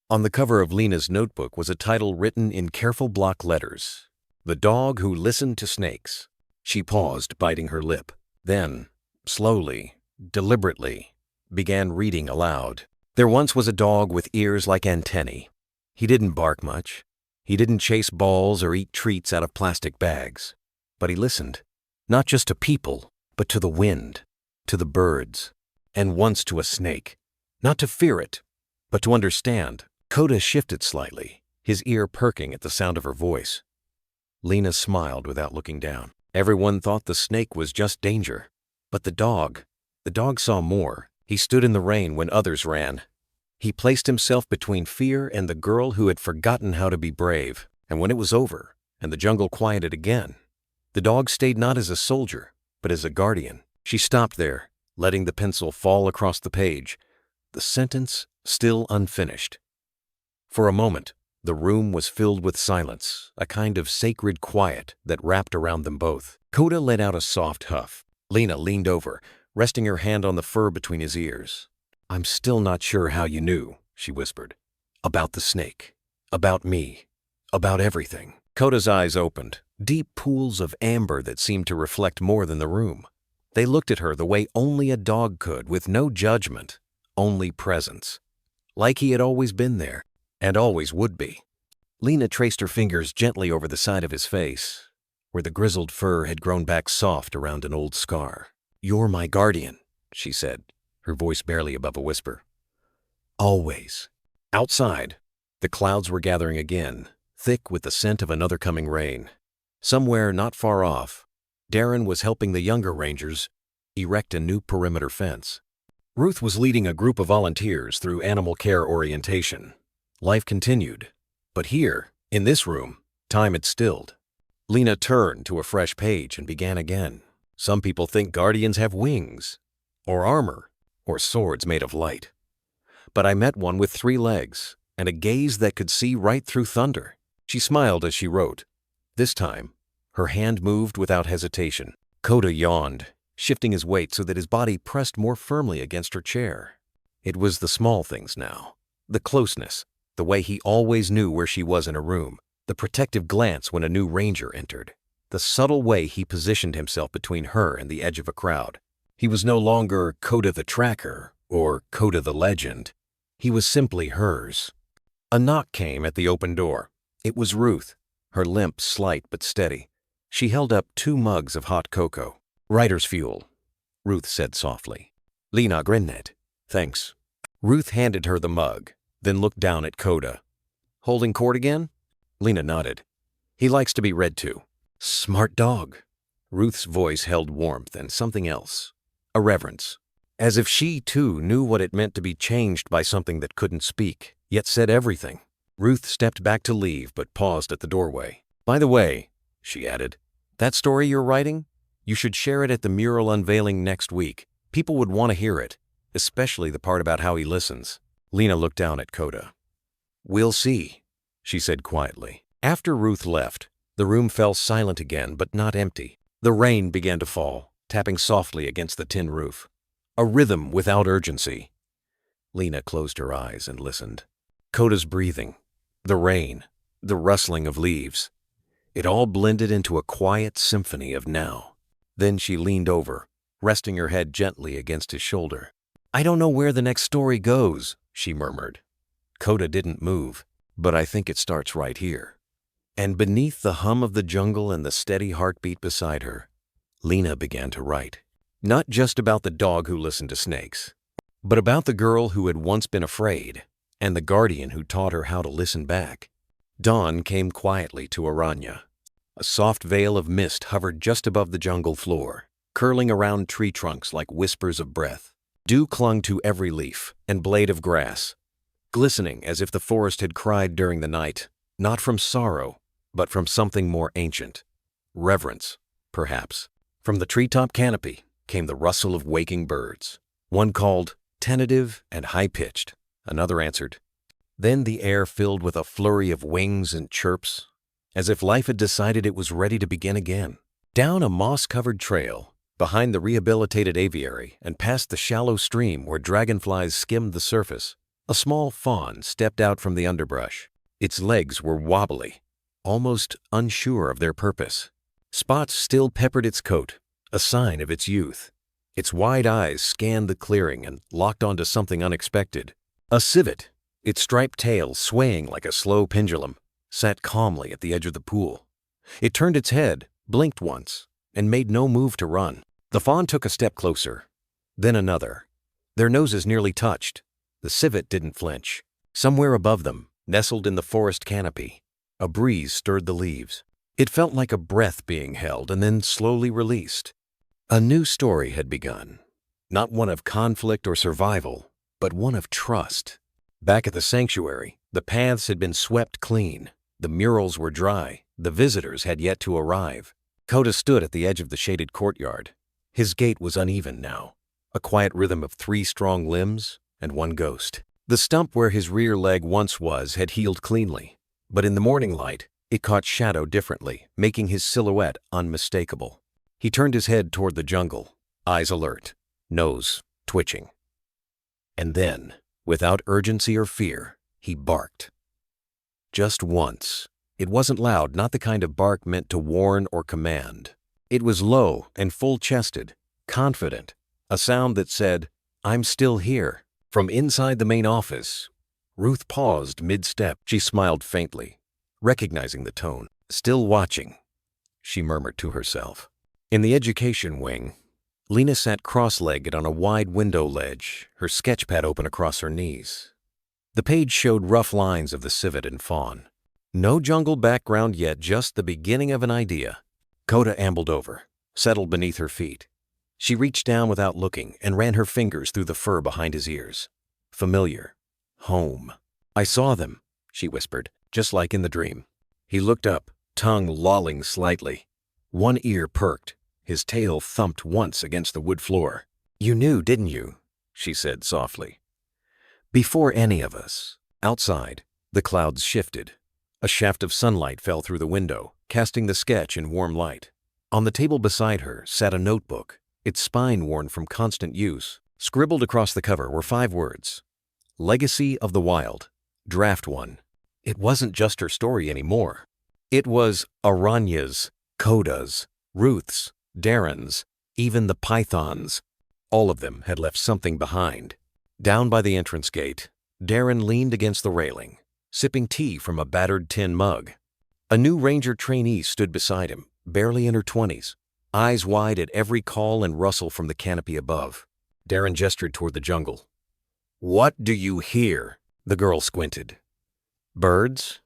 On the cover of Lena's notebook was a title written in careful block letters, "The Dog Who Listened to Snakes." She paused, biting her lip, then, slowly, deliberately, began reading aloud. "There once was a dog with ears like antennae. He didn't bark much. He didn't chase balls or eat treats out of plastic bags. But he listened, not just to people, but to the wind, to the birds, and once to a snake. Not to fear it, but to understand." Coda shifted slightly, his ear perking at the sound of her voice. Lena smiled without looking down. Everyone thought the snake was just danger. But the dog saw more. He stood in the rain when others ran. He placed himself between fear and the girl who had forgotten how to be brave. And when it was over, and the jungle quieted again, the dog stayed not as a soldier, but as a guardian. She stopped there, letting the pencil fall across the page, the sentence still unfinished. For a moment, the room was filled with silence, a kind of sacred quiet that wrapped around them both. Coda let out a soft huff. Lena leaned over, resting her hand on the fur between his ears. "I'm still not sure how you knew," she whispered. "About the snake." About me. About everything. Koda's eyes opened, deep pools of amber that seemed to reflect more than the room. They looked at her the way only a dog could, with no judgment, only presence. Like he had always been there, and always would be. Lena traced her fingers gently over the side of his face, where the grizzled fur had grown back soft around an old scar. "You're my guardian," she said, her voice barely above a whisper. "Always." Outside, the clouds were gathering again, thick with the scent of another coming rain. Somewhere not far off, Darren was helping the younger rangers erect a new perimeter fence. Ruth was leading a group of volunteers through animal care orientation. Life continued, but here, in this room, time had stilled. Lena turned to a fresh page and began again. Some people think guardians have wings, or armor, or swords made of light. But I met one with 3 legs and a gaze that could see right through thunder. She smiled as she wrote. This time, her hand moved without hesitation. Koda yawned, shifting his weight so that his body pressed more firmly against her chair. It was the small things now. The closeness, the way he always knew where she was in a room, the protective glance when a new ranger entered, the subtle way he positioned himself between her and the edge of a crowd. He was no longer Koda the Tracker or Koda the Legend. He was simply hers. A knock came at the open door. It was Ruth, her limp slight but steady. She held up 2 mugs of hot cocoa. "Writer's fuel," Ruth said softly. Lena grinned. "Thanks." Ruth handed her the mug, then looked down at Koda. "Holding court again?" Lena nodded. "He likes to be read to." "Smart dog." Ruth's voice held warmth and something else, a reverence, as if she too knew what it meant to be changed by something that couldn't speak, yet said everything. Ruth stepped back to leave but paused at the doorway. "By the way," she added, "that story you're writing? You should share it at the mural unveiling next week. People would want to hear it, especially the part about how he listens." Lena looked down at Koda. "We'll see," she said quietly. After Ruth left, the room fell silent again, but not empty. The rain began to fall, tapping softly against the tin roof. A rhythm without urgency. Lena closed her eyes and listened. Koda's breathing, the rain, the rustling of leaves. It all blended into a quiet symphony of now. Then she leaned over, resting her head gently against his shoulder. "I don't know where the next story goes," she murmured. Koda didn't move, "but I think it starts right here." And beneath the hum of the jungle and the steady heartbeat beside her, Lena began to write. Not just about the dog who listened to snakes, but about the girl who had once been afraid, and the guardian who taught her how to listen back. Dawn came quietly to Aranya. A soft veil of mist hovered just above the jungle floor, curling around tree trunks like whispers of breath. Dew clung to every leaf and blade of grass, glistening as if the forest had cried during the night, not from sorrow, but from something more ancient. Reverence, perhaps. From the treetop canopy came the rustle of waking birds. One called, tentative and high-pitched. Another answered. Then the air filled with a flurry of wings and chirps, as if life had decided it was ready to begin again. Down a moss-covered trail, behind the rehabilitated aviary and past the shallow stream where dragonflies skimmed the surface, a small fawn stepped out from the underbrush. Its legs were wobbly, almost unsure of their purpose. Spots still peppered its coat, a sign of its youth. Its wide eyes scanned the clearing and locked onto something unexpected. A civet, its striped tail swaying like a slow pendulum, sat calmly at the edge of the pool. It turned its head, blinked once, and made no move to run. The fawn took a step closer, then another. Their noses nearly touched. The civet didn't flinch. Somewhere above them, nestled in the forest canopy, a breeze stirred the leaves. It felt like a breath being held and then slowly released. A new story had begun. Not one of conflict or survival, but one of trust. Back at the sanctuary, the paths had been swept clean. The murals were dry. The visitors had yet to arrive. Koda stood at the edge of the shaded courtyard. His gait was uneven now, a quiet rhythm of 3 strong limbs and 1 ghost. The stump where his rear leg once was had healed cleanly, but in the morning light, it caught shadow differently, making his silhouette unmistakable. He turned his head toward the jungle, eyes alert, nose twitching. And then, without urgency or fear, he barked. just once. It wasn't loud, not the kind of bark meant to warn or command. It was low and full-chested, confident, a sound that said, "I'm still here." From inside the main office, Ruth paused mid-step. She smiled faintly, recognizing the tone. "Still watching," she murmured to herself. In the education wing, Lena sat cross-legged on a wide window ledge, her sketchpad open across her knees. The page showed rough lines of the civet and fawn. No jungle background yet, just the beginning of an idea. Coda ambled over, settled beneath her feet. She reached down without looking and ran her fingers through the fur behind his ears. Familiar. Home. "I saw them," she whispered, just like in the dream. He looked up, tongue lolling slightly. One ear perked. His tail thumped once against the wood floor. "You knew, didn't you?" she said softly. "Before any of us." Outside, the clouds shifted. A shaft of sunlight fell through the window, casting the sketch in warm light. On the table beside her sat a notebook, its spine worn from constant use. Scribbled across the cover were 5 words. "Legacy of the Wild, Draft 1." It wasn't just her story anymore. It was Aranya's, Coda's, Ruth's, Darren's, even the pythons. All of them had left something behind. Down by the entrance gate, Darren leaned against the railing, sipping tea from a battered tin mug. A new ranger trainee stood beside him, barely in her 20s, eyes wide at every call and rustle from the canopy above. Darren gestured toward the jungle. "What do you hear?" The girl squinted. "Birds?"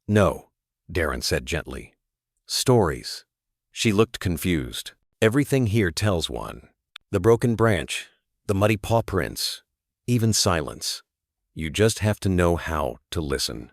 "No," Darren said gently. "Stories." She looked confused. "Everything here tells one. The broken branch, the muddy paw prints, even silence. You just have to know how to listen."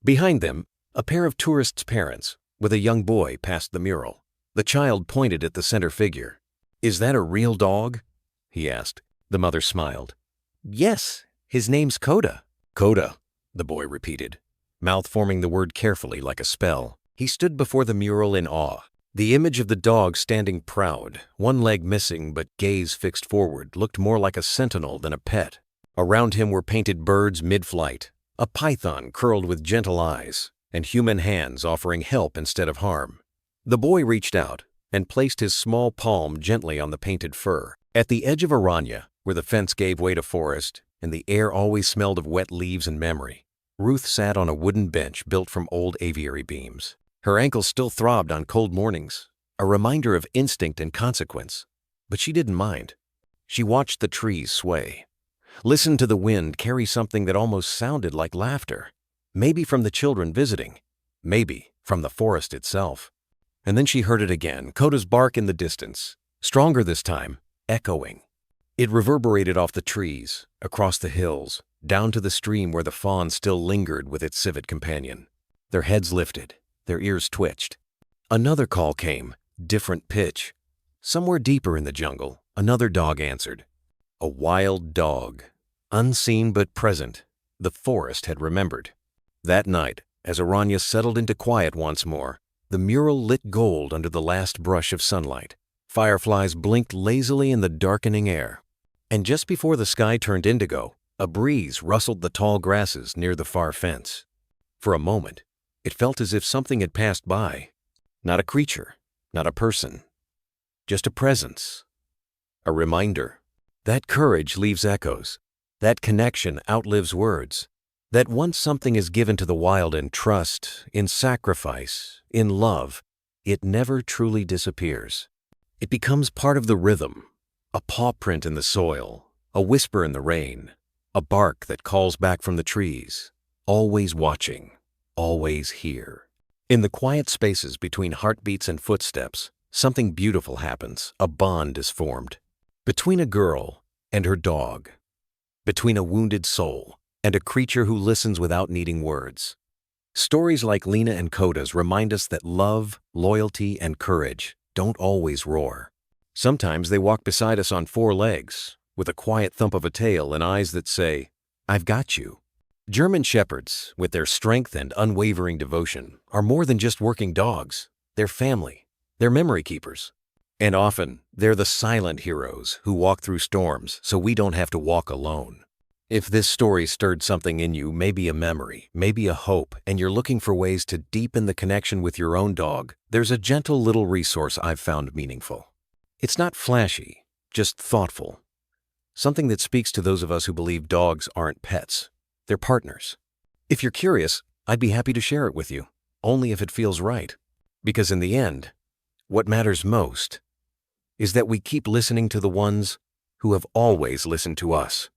Behind them, a pair of tourists' parents, with a young boy, passed the mural. The child pointed at the center figure. "Is that a real dog?" he asked. The mother smiled. "Yes, his name's Coda." "Coda," the boy repeated, mouth forming the word carefully like a spell. He stood before the mural in awe. The image of the dog standing proud, one leg missing but gaze fixed forward, looked more like a sentinel than a pet. Around him were painted birds mid-flight, a python curled with gentle eyes, and human hands offering help instead of harm. The boy reached out and placed his small palm gently on the painted fur. At the edge of Aranya, where the fence gave way to forest, and the air always smelled of wet leaves and memory, Ruth sat on a wooden bench built from old aviary beams. Her ankles still throbbed on cold mornings, a reminder of instinct and consequence. But she didn't mind. She watched the trees sway, listened to the wind carry something that almost sounded like laughter. Maybe from the children visiting, maybe from the forest itself. And then she heard it again, Coda's bark in the distance, stronger this time, echoing. It reverberated off the trees, across the hills, down to the stream where the fawn still lingered with its civet companion. Their heads lifted, their ears twitched. Another call came, different pitch. Somewhere deeper in the jungle, another dog answered. A wild dog, unseen but present, the forest had remembered. That night, as Aranya settled into quiet once more, the mural lit gold under the last brush of sunlight. Fireflies blinked lazily in the darkening air. And just before the sky turned indigo, a breeze rustled the tall grasses near the far fence. For a moment, it felt as if something had passed by. Not a creature, not a person, just a presence, a reminder. That courage leaves echoes. That connection outlives words. That once something is given to the wild in trust, in sacrifice, in love, it never truly disappears. It becomes part of the rhythm, a paw print in the soil, a whisper in the rain, a bark that calls back from the trees, always watching, always here. In the quiet spaces between heartbeats and footsteps, something beautiful happens. A bond is formed. Between a girl and her dog. Between a wounded soul and a creature who listens without needing words. Stories like Lena and Coda's remind us that love, loyalty, and courage don't always roar. Sometimes they walk beside us on 4 legs, with a quiet thump of a tail and eyes that say, "I've got you." German shepherds, with their strength and unwavering devotion, are more than just working dogs. They're family. They're memory keepers. And often, they're the silent heroes who walk through storms so we don't have to walk alone. If this story stirred something in you, maybe a memory, maybe a hope, and you're looking for ways to deepen the connection with your own dog, there's a gentle little resource I've found meaningful. It's not flashy, just thoughtful. Something that speaks to those of us who believe dogs aren't pets. They're partners. If you're curious, I'd be happy to share it with you, only if it feels right. Because in the end, what matters most is that we keep listening to the ones who have always listened to us.